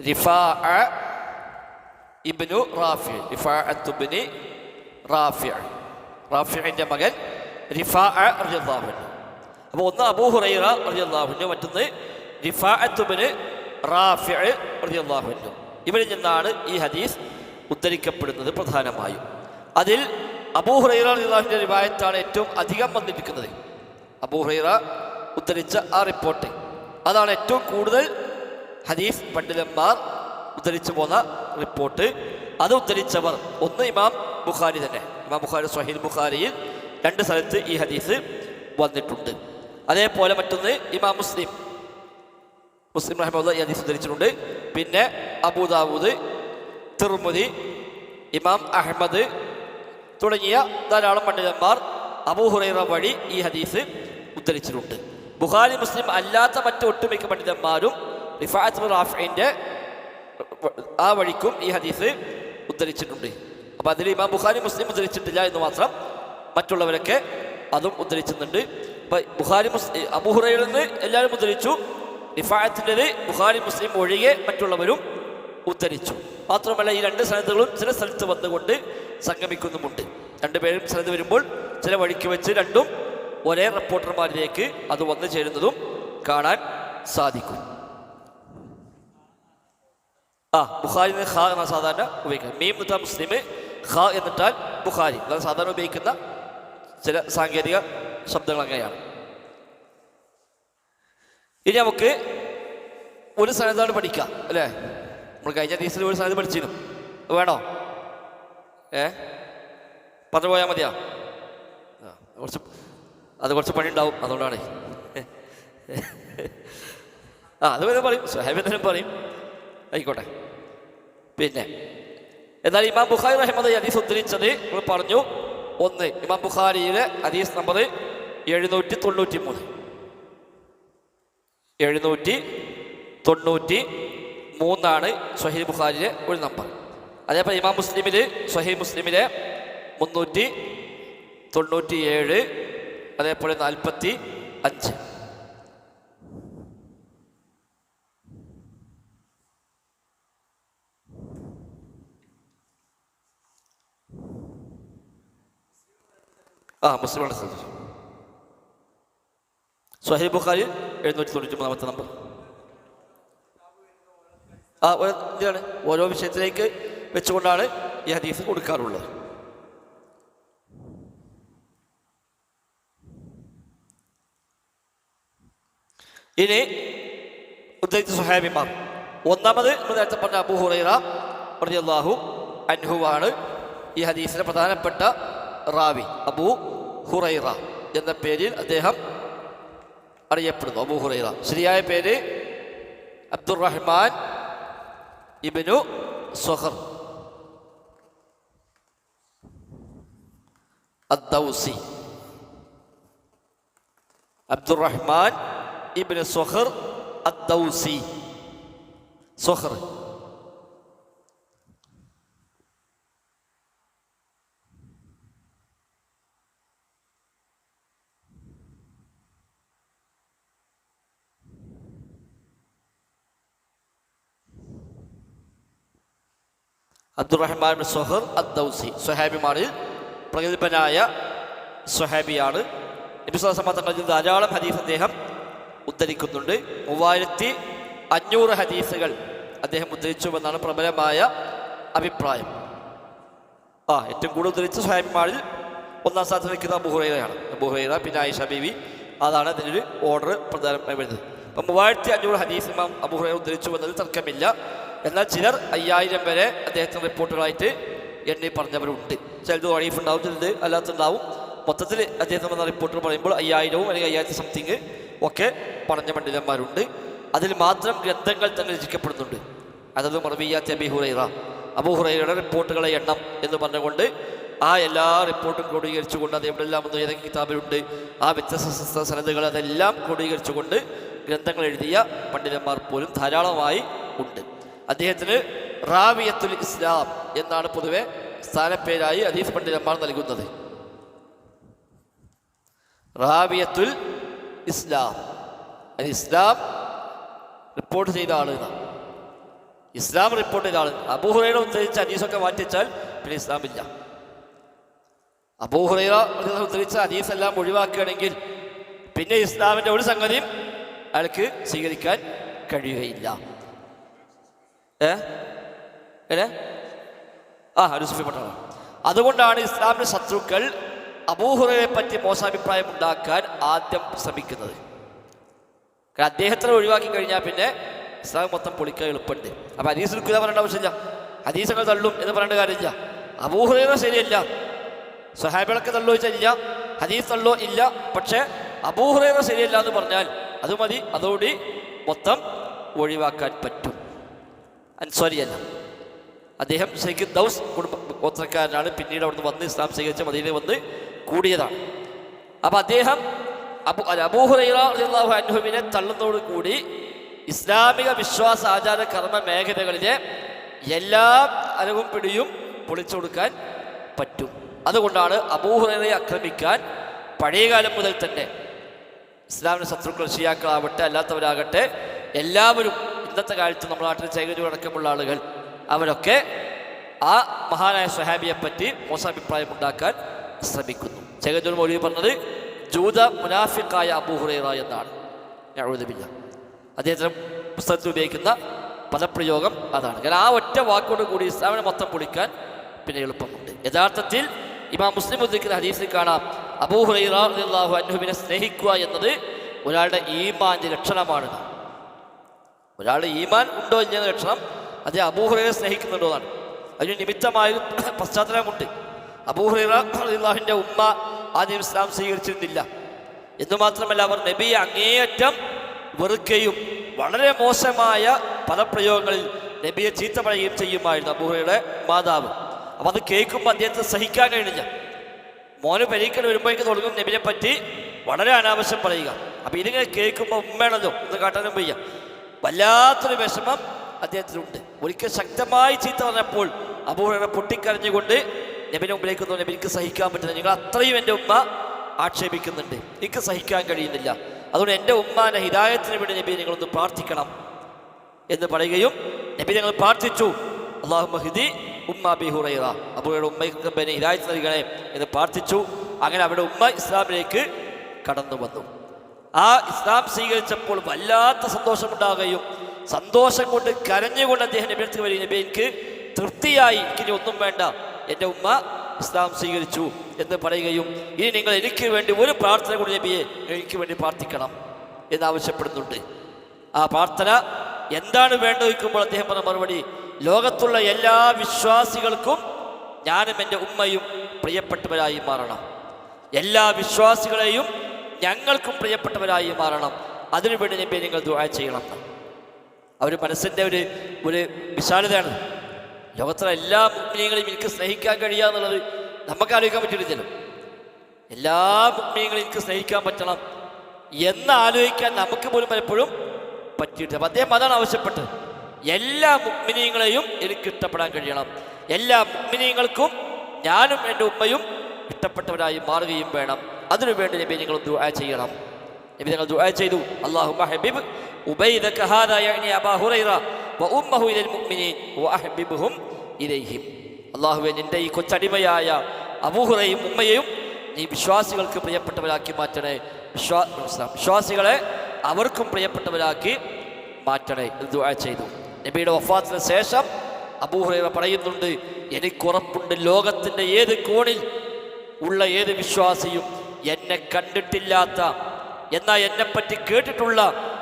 റിഫാഅ ഇബ്നു റാഫിഅ, റിഫാഅത്ത് ബിൻ റാഫിഅ, റാഫിഅന്റെ മകൻ റിഫാഅ റളിയല്ലാഹു അൻഹു. അപ്പോൾ ഒന്ന് അബൂ ഹുറൈറ റളിയല്ലാഹു അൻഹു, മറ്റൊന്ന് റിഫാഅത്ത് ബിൻ റാഫിഅ റളിയല്ലാഹു അൻഹു. ഇവരിൽ നിന്നാണ് ഈ ഹദീസ് ഉദ്ധരിക്കപ്പെടുന്നത് പ്രധാനമായും. അതിൽ അബൂ ഹുറൈറ റളിയല്ലാഹുവിന്റെ റിവായത്താണ് ഏറ്റവും അധികം വന്നിരിക്കുന്നത്. അബൂ ഹുറൈറ ഉദ്ധരിച്ച ആ റിപ്പോർട്ട് അതാണ് ഏറ്റവും കൂടുതൽ ഹദീസ് പണ്ഡിതന്മാർ ഉദ്ധരിച്ചു പോന്ന റിപ്പോർട്ട്. അത് ഉദ്ധരിച്ചവർ ഒന്ന് ഇമാം ബുഖാരി തന്നെ. ഇമാം ബുഖാരി സ്വഹീഹ് ബുഖാരിയിൽ 2 സ്ഥലത്ത് ഈ ഹദീസ് വന്നിട്ടുണ്ട്. അതേപോലെ മറ്റൊന്ന് ഇമാം മുസ്ലിം റഹിമഹുല്ലാഹ് ഈ ഹദീസ് ഉദ്ധരിച്ചിട്ടുണ്ട്. പിന്നെ അബൂദാവൂദ്, തിർമിദി, ഇമാം അഹ്മദ് തുടങ്ങിയ ധാരാളം പണ്ഡിതന്മാർ അബൂ ഹുറൈറ വഴി ഈ ഹദീസ് ഉദ്ധരിച്ചിട്ടുണ്ട്. ബുഖാരി മുസ്ലിം അല്ലാത്ത മറ്റ് ഒട്ടുമിക്ക പണ്ഡിതന്മാരും റിഫാഅത്ത് ബിൻ റാഫിഇന്റെ ആ വഴിക്കും ഈ ഹദീസ് ഉദ്ധരിച്ചിട്ടുണ്ട്. അപ്പോൾ അതിൽ ഇമാം ബുഖാരി മുസ്ലിം ഉദ്ധരിച്ചിട്ടില്ല എന്ന് മാത്രം, മറ്റുള്ളവരൊക്കെ അതും ഉദ്ധരിച്ചിട്ടുണ്ട്. അപ്പം ബുഖാരി അബൂ ഹുറൈറയിൽ നിന്ന് എല്ലാവരും ഉദ്ധരിച്ചു. റിഫാഅത്തിൻ്റെത് ബുഖാരി മുസ്ലിം ഒഴികെ മറ്റുള്ളവരും ഉദ്ധരിച്ചു. മാത്രമല്ല ഈ 2 സനദുകളും ചില സ്ഥലത്ത് വന്നുകൊണ്ട് സംഗമിക്കുന്നുമുണ്ട്. 2 പേരും സനദ് വരുമ്പോൾ ചില വഴിക്ക് വെച്ച് രണ്ടും ഒരേ റിപ്പോർട്ടർമാരിലേക്ക് അത് വന്നു ചേരുന്നതും കാണാൻ സാധിക്കും. ബുഖാരി ഖ എന്ന സാധാരണ ഉപയോഗിക്കുന്നത്. മീം എന്നിട്ടാൽ മുസ്ലിം, ഖ എന്നിട്ടാൽ ബുഖാരി. അതാണ് സാധാരണ ഉപയോഗിക്കുന്ന ചില സാങ്കേതിക ശബ്ദങ്ങൾ അങ്ങനെയാണ്. ഇനി നമുക്ക് ഒരു സനദാണ് പഠിക്കാം അല്ലേ? നമ്മൾ കഴിഞ്ഞ ദിവസത്തിൽ ഒരു സനദ് പഠിച്ചിരുന്നു. വേണോ? പറഞ്ഞു പോയാൽ മതിയാ? കുറച്ച് പണി ഉണ്ടാവും, അതുകൊണ്ടാണ്. അത് വരെ പറയും, സ്വഹാബിയും പറയും, ആയിക്കോട്ടെ. പിന്നെ എന്നാൽ ഇമാം ബുഖാരി റഹിമഹുല്ലാഹി ഹദീസ് ഉദ്ധരിച്ചത് നമ്മൾ പറഞ്ഞു. ഒന്ന്, ഇമാം ബുഖാരിയിലെ ഹദീസ് നമ്പർ 793. 793 സ്വഹീഹ് ബുഖാരിയിലെ ഒരു നമ്പർ. അതേപോലെ ഇമാം മുസ്ലിമിൽ സ്വഹീഹ് മുസ്ലിമിലെ 397, അതേപോലെ 45. മുസ്ലിമാണ് ശ്രദ്ധിച്ചു. സ്വഹീഹ് ബുഖാരി 793 നമ്പർ. ഇതിലാണ് ഓരോ വിഷയത്തിലേക്ക് വെച്ചുകൊണ്ടാണ് ഈ ഹദീസ് കൊടുക്കാറുള്ളത്. ഇനി ഉദ്ധരിച്ച സ്വഹാബിമാർ. ഒന്നാമത് നേരത്തെ പറഞ്ഞ അബൂ ഹുറൈറ റളിയല്ലാഹു അൻഹു ആണ് ഈ ഹദീസിലെ പ്രധാനപ്പെട്ട റാവി. അബൂ ഹുറൈറ എന്ന പേരിൽ അദ്ദേഹം അറിയപ്പെടുന്നു. അബൂ ഹുറൈറ ശരിയായ പേര് Abdurrahman ibn Sakhr Addawsi. Abdurrahman ibn Sakhr Addawsi. Sakhr Abdurrahman ibn Sakhr Addawsi സ്വഹാബിമാരിൽ പ്രഗത്ഭനായ സ്വഹാബിയാണ്. നബി സ്വല്ലല്ലാഹു അലൈഹി വസല്ലം തങ്ങളിൽ ധാരാളം ഹദീസ് അദ്ദേഹം ഉദ്ധരിക്കുന്നുണ്ട്. 3500 ഹദീസുകൾ അദ്ദേഹം ഉദ്ധരിച്ചുവെന്നാണ് പ്രബലമായ അഭിപ്രായം. ഏറ്റവും കൂടുതൽ ഉദ്ധരിച്ച സ്വഹാബിമാരിൽ ഒന്നാം സ്ഥാനത്ത് നിൽക്കുന്ന അബൂ ഹുറൈറയാണ്. അബൂ ഹുറൈറ, പിന്നെ ആയിഷ ബീവി. അതാണ് അതിനൊരു ഓർഡർ പ്രധാനമായി വരുന്നത്. അപ്പം 3500 ഹദീസ് ഇമാം അബൂ ഹുറൈറ ഉദ്ധരിച്ചു എന്നതിൽ തർക്കമില്ല. എന്നാൽ ചിലർ 5000 വരെ അദ്ദേഹത്തിന് റിപ്പോർട്ടുകളായിട്ട് എണ്ണി പറഞ്ഞവരുണ്ട്. ചിലത് വഴീഫ് ഉണ്ടാവും, ചിലത് അല്ലാത്തുണ്ടാവും. മൊത്തത്തിൽ അദ്ദേഹത്തിന് വന്ന റിപ്പോർട്ടുകൾ പറയുമ്പോൾ 5000 അല്ലെങ്കിൽ 5000 സംതിങ് ഒക്കെ പറഞ്ഞ പണ്ഡിതന്മാരുണ്ട്. അതിൽ മാത്രം ഗ്രന്ഥങ്ങൾ തന്നെ രചിക്കപ്പെടുന്നുണ്ട്. അതത് മർവിയാത്ത് അബീ ഹുറൈറ, അബൂ ഹുറൈറയുടെ റിപ്പോർട്ടുകളെ എണ്ണം എന്ന് പറഞ്ഞുകൊണ്ട് എല്ലാ റിപ്പോർട്ടും ക്രോഡീകരിച്ചുകൊണ്ട് അത് എവിടെല്ലാം ഒന്ന് ഏതൊക്കെ കിതാബിലുണ്ട് ആ വ്യത്യസ്ത സനദുകൾ അതെല്ലാം ക്രോഡീകരിച്ചുകൊണ്ട് ഗ്രന്ഥങ്ങൾ എഴുതിയ പണ്ഡിതന്മാർ പോലും ധാരാളമായി ഉണ്ട്. അദ്ദേഹത്തിന് റാവിയത്തുൽ ഇസ്ലാം എന്നാണ് പൊതുവെ സ്ഥാനപ്പേരായി ഹദീസ് പണ്ഡിതന്മാർ നൽകുന്നത്. റാവിയത്തുൽ ഇസ്ലാം, ഇസ്ലാം റിപ്പോർട്ട് ചെയ്ത ആൾ. ഇസ്ലാം റിപ്പോർട്ട് ചെയ്ത ആൾ. അബൂ ഹുറൈറ ഉദ്ധരിച്ച ഹദീസൊക്കെ മാറ്റിവെച്ചാൽ പിന്നെ ഇസ്ലാമില്ല. അബൂ ഹുറൈറ ഉദ്ധരിച്ച ഹദീസ് എല്ലാം ഒഴിവാക്കുകയാണെങ്കിൽ പിന്നെ ഇസ്ലാമിൻ്റെ ഒരു സംഗതിയും അയാൾക്ക് സ്വീകരിക്കാൻ കഴിയുകയില്ല. അനുസരിക്കപ്പെട്ടതാണ്. അതുകൊണ്ടാണ് ഇസ്ലാമിന്റെ ശത്രുക്കൾ അബൂ ഹുറൈറയെ പറ്റി മോശാഭിപ്രായം ഉണ്ടാക്കാൻ ആദ്യം ശ്രമിക്കുന്നത്. അദ്ദേഹത്തിനെ ഒഴിവാക്കി കഴിഞ്ഞാൽ പിന്നെ ഇസ്ലാം മൊത്തം പൊളിക്കാൻ എളുപ്പമുണ്ട്. അപ്പോൾ ഹദീസ് എടുക്കുക പറയേണ്ട ആവശ്യമില്ല, ഹദീസുകൾ തള്ളും എന്ന് പറയേണ്ട കാര്യമില്ല. അബൂ ഹുറൈറ ശരിയല്ല, സ്വഹാബികളൊക്കെ തള്ളോ ചോദിച്ചാൽ ഇല്ല, ഹദീസ് തള്ളോ ഇല്ല. പക്ഷേ അബൂ ഹുറൈറ ശരിയല്ല എന്ന് പറഞ്ഞാൽ അത് മതി, അതോടെ മൊത്തം ഒഴിവാക്കാൻ പറ്റും. അൻസ്വാരിയല്ല, അദ്ദേഹം ശരിക്കും ദൗസ് കുടുംബ ഗോത്രക്കാരനാണ്. പിന്നീട് അവിടുന്ന് വന്ന് ഇസ്ലാം സ്വീകരിച്ച് മദീനയിൽ വന്ന് കൂടിയതാണ്. അപ്പം അദ്ദേഹം അബൂ ഹുറൈറ റളിയല്ലാഹു അൻഹുവിനെ തള്ളുന്നതോടുകൂടി ഇസ്ലാമിക വിശ്വാസ ആചാര കർമ്മ മേഖലകളിലെ എല്ലാ അലവും പിടിയും പൊളിച്ചു കൊടുക്കാൻ പറ്റും. അതുകൊണ്ടാണ് അബൂ ഹുറൈറയെ ആക്രമിക്കാൻ പഴയകാലം മുതൽ തന്നെ ഇസ്ലാമിൻ്റെ ശത്രുക്കൾ ഷിയാക്കളാവട്ടെ അല്ലാത്തവരാകട്ടെ എല്ലാവരും ഇന്നത്തെ കാലത്ത് നമ്മുടെ നാട്ടിൽ ചേകരൂർ അടക്കമുള്ള ആളുകൾ അവരൊക്കെ ആ മഹാനായ സ്വഹാബിയെ പറ്റി മോശാഭിപ്രായം ഉണ്ടാക്കാൻ ശ്രമിക്കുന്നു. ചേകരൂർ മൗലവി പറഞ്ഞത് ജൂത മുനാഫിക്കായ അബൂ ഹുറൈറ എന്നാണ്. നഊദുബില്ലാ. അദ്ദേഹത്തിന് പുസ്തകത്തിൽ ഉപയോഗിക്കുന്ന പദപ്രയോഗം അതാണ്. കാരണം ആ ഒറ്റ വാക്കോട് കൂടി ഇസ്ലാമിനെ മൊത്തം പൊളിക്കാൻ പിന്നെ എളുപ്പമുണ്ട്. യഥാർത്ഥത്തിൽ ഇമാം മുസ്ലിം ഉദ്ധരിക്കുന്ന ഹദീസിൽ കാണാം, അബൂ ഹുറൈറ റളിയല്ലാഹു അൻഹുവിനെ സ്നേഹിക്കുക എന്നത് ഒരാളുടെ ഈമാന്റെ ലക്ഷണമാണ്. ഒരാളുടെ ഈമാൻ ഉണ്ടോ ഇല്ലെന്ന ലക്ഷണം അത് അബൂ ഹുറൈറയെ സ്നേഹിക്കുന്നുണ്ടോ എന്നാണ്. അതിന് നിമിത്തമായൊരു പശ്ചാത്തലമുണ്ട്. അബൂ ഹുറൈറ റളിയല്ലാഹുവിൻ്റെ ഉമ്മ ആദ്യം ഇസ്ലാം സ്വീകരിച്ചിരുന്നില്ല. എന്നുമാത്രമല്ല അവർ നബിയെ അങ്ങേയറ്റം വെറുക്കുകയും വളരെ മോശമായ പദപ്രയോഗങ്ങളിൽ നബിയെ ചീത്ത പറയുകയും ചെയ്യുമായിരുന്നു അബൂ ഹുറൈറയുടെ മാതാവ്. അപ്പം അത് കേൾക്കുമ്പോൾ അദ്ദേഹത്തെ സഹിക്കാൻ കഴിഞ്ഞില്ല. മോന് പരീക്ഷ വരുമ്പോഴേക്ക് തുടങ്ങും നബിനെ പറ്റി വളരെ അനാവശ്യം പറയുക. അപ്പം ഇതിങ്ങനെ കേൾക്കുമ്പോൾ ഉമ്മയാണല്ലോ ഒന്ന് കാട്ടാനും വയ്യ. വല്ലാത്തൊരു വിഷമം അദ്ദേഹത്തിനുണ്ട്. ഒരിക്കൽ ശക്തമായി ചീത്ത പറഞ്ഞപ്പോൾ അബൂ ഹുറൈറ പൊട്ടിക്കരഞ്ഞുകൊണ്ട് നബിനെ മുമ്പിലേക്ക് വന്നു, നബിക്ക് സഹിക്കാൻ പറ്റുന്നില്ല, നിങ്ങൾ അത്രയും എൻ്റെ ഉമ്മ ആക്ഷേപിക്കുന്നുണ്ട്, എനിക്ക് സഹിക്കാൻ കഴിയുന്നില്ല, അതുകൊണ്ട് എൻ്റെ ഉമ്മാനെ ഹിദായത്തിന് വേണ്ടി നബി നിങ്ങളൊന്ന് പ്രാർത്ഥിക്കണം എന്ന് പറയുകയും നബി ഞങ്ങൾ പ്രാർത്ഥിച്ചു, അല്ലാഹുമ്മ ഹിദി ഉമ്മ അബീ ഹുറൈറ, അബൂ ഹുറൈറയുടെ ഉമ്മയ്ക്ക് ഹിദായത്ത് നൽകണേ എന്ന് പ്രാർത്ഥിച്ചു. അങ്ങനെ അവിടെ ഉമ്മ ഇസ്ലാമിലേക്ക് കടന്നു വന്നു. ആ ഇസ്ലാം സ്വീകരിച്ചപ്പോൾ വല്ലാത്ത സന്തോഷമുണ്ടാകുകയും സന്തോഷം കൊണ്ട് കരഞ്ഞുകൊണ്ട് അദ്ദേഹം നബി അടുത്ത് വരികയും, നബി എനിക്ക് തൃപ്തിയായി, എനിക്കിനി ഒന്നും വേണ്ട, എൻ്റെ ഉമ്മ ഇസ്ലാം സ്വീകരിച്ചു എന്ന് പറയുകയും ഇനി നിങ്ങൾ എനിക്ക് വേണ്ടി ഒരു പ്രാർത്ഥന കൂടി നബിയെ എനിക്ക് വേണ്ടി പ്രാർത്ഥിക്കണം എന്നാവശ്യപ്പെടുന്നുണ്ട്. ആ പ്രാർത്ഥന എന്താണ് വേണ്ടത് ചോദിക്കുമ്പോൾ അദ്ദേഹം പറഞ്ഞ മറുപടി, ലോകത്തുള്ള എല്ലാ വിശ്വാസികൾക്കും ഞാനും എൻ്റെ ഉമ്മയും പ്രിയപ്പെട്ടവരായി മാറണം, എല്ലാ വിശ്വാസികളെയും ഞങ്ങൾക്കും പ്രിയപ്പെട്ടവരായി മാറണം, അതിനുവേണ്ടി നബിയെ നിങ്ങൾ ദുആ ചെയ്യണം. അവർ മനസ്സിൻ്റെ ഒരു വിശാലതയാണ്. ലോകത്തിലെ എല്ലാ മുഅ്മിനീങ്ങളെയും എനിക്ക് സ്നേഹിക്കാൻ കഴിയുക എന്നുള്ളത് നമുക്ക് ആലോചിക്കാൻ പറ്റിയിട്ടില്ലല്ലോ. എല്ലാ മുഅ്മിനീങ്ങളെയും എനിക്ക് സ്നേഹിക്കാൻ പറ്റണം എന്ന് ആലോചിക്കാൻ നമുക്ക് പോലും പലപ്പോഴും പറ്റിയിട്ടില്ല. അപ്പം അദ്ദേഹം അതാണ് ആവശ്യപ്പെട്ടത്, എല്ലാ മുഅ്മിനീങ്ങളെയും എനിക്ക് ഇഷ്ടപ്പെടാൻ കഴിയണം, എല്ലാ മുഅ്മിനീങ്ങൾക്കും ഞാനും എൻ്റെ ഉമ്മയും ഇഷ്ടപ്പെട്ടവരായി മാറുകയും വേണം, അതിനുവേണ്ടി നബി നിങ്ങൾ ദുആ ചെയ്യണം. നബി നിങ്ങൾ ദുആ ചെയ്തു, അല്ലാഹുമ്മ ഹബീബ് ഉബൈദക ഹാദാ യഅനി അബാ ഹുറൈറ വ ഉമ്മഹു ഇലൽ മുഅ്മിനീൻ വ അഹ്ബിബ്ഹും ഇലൈഹിം. അല്ലാഹുവേ, നിന്റെ ഈ കൊച്ചടിമയായ അബൂ ഹുറൈറയും ഉമ്മയെയും നീ വിശ്വാസികൾക്ക് പ്രിയപ്പെട്ടവരാക്കി മാറ്റണേ, വിശ്വാസികളെ അവർക്കും പ്രിയപ്പെട്ടവരാക്കി മാറ്റണേ എന്ന് ദുആ ചെയ്തു. നബിയുടെ വഫാത്തിന് ശേഷം അബൂ ഹുറൈറ പറയുന്നുണ്ട്, എനിക്കുറപ്പുണ്ട് ലോകത്തിൻ്റെ ഏത് കോണിൽ ഉള്ള ഏത് വിശ്വാസിയും എന്നെ കണ്ടിട്ടില്ലാത്ത എന്നാൽ എന്നെപ്പറ്റി കേട്ടിട്ടുള്ള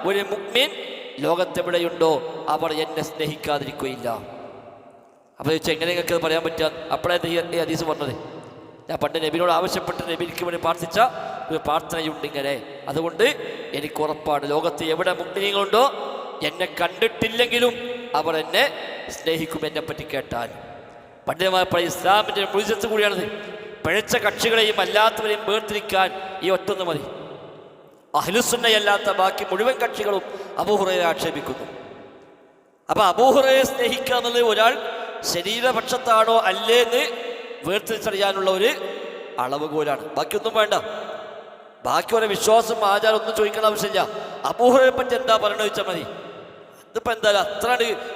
ഒരു മുഅ്മിൻ ലോകത്തെവിടെയുണ്ടോ അവർ എന്നെ സ്നേഹിക്കാതിരിക്കുകയില്ല. അപ്പോൾ ചോദിച്ചാൽ എങ്ങനെ നിങ്ങൾക്ക് അത് പറയാൻ പറ്റുക? അപ്പോഴാണ് ഈ ഹദീസ് പറഞ്ഞത്. ഞാൻ പണ്ട് നബിനോട് ആവശ്യപ്പെട്ട് നബിക്ക് വേണ്ടി പ്രാർത്ഥിച്ച ഒരു പ്രാർത്ഥനയുണ്ട് ഇങ്ങനെ. അതുകൊണ്ട് എനിക്ക് ഉറപ്പാണ് ലോകത്ത് എവിടെ മുഅ്മിനീങ്ങളുണ്ടോ എന്നെ കണ്ടിട്ടില്ലെങ്കിലും അവർ എന്നെ സ്നേഹിക്കും എന്നെപ്പറ്റി കേട്ടാൽ. പണ്ഡിതന്മാർ പറയും ഇസ്ലാമിൻ്റെ മുഴുവൻ കൂടിയാണത്. പിഴച്ച കക്ഷികളെയും അല്ലാത്തവരെയും വേർതിരിക്കാൻ ഈ ഒറ്റൊന്ന് മതി. അഹ്ലുസുന്നയല്ലാത്ത ബാക്കി മുഴുവൻ കക്ഷികളും അബൂ ഹുറൈറയെ ആക്ഷേപിക്കുന്നു. അപ്പം അബൂ ഹുറൈറയെ സ്നേഹിക്കുക എന്നുള്ളത് ഒരാൾ ശരീരപക്ഷത്താണോ അല്ലേന്ന് വേർതിരിച്ചറിയാനുള്ള ഒരു അളവുകോലാണ്. ബാക്കിയൊന്നും വേണ്ട, ബാക്കി ഒരു വിശ്വാസം ആചാരം ഒന്നും ചോദിക്കേണ്ട ആവശ്യമില്ല. അബൂ ഹുറൈറയെ പറ്റി എന്താ പറയണമെന്ന് ചോദിച്ചാൽ മതി. ഇതിപ്പോൾ എന്തായാലും അത്ര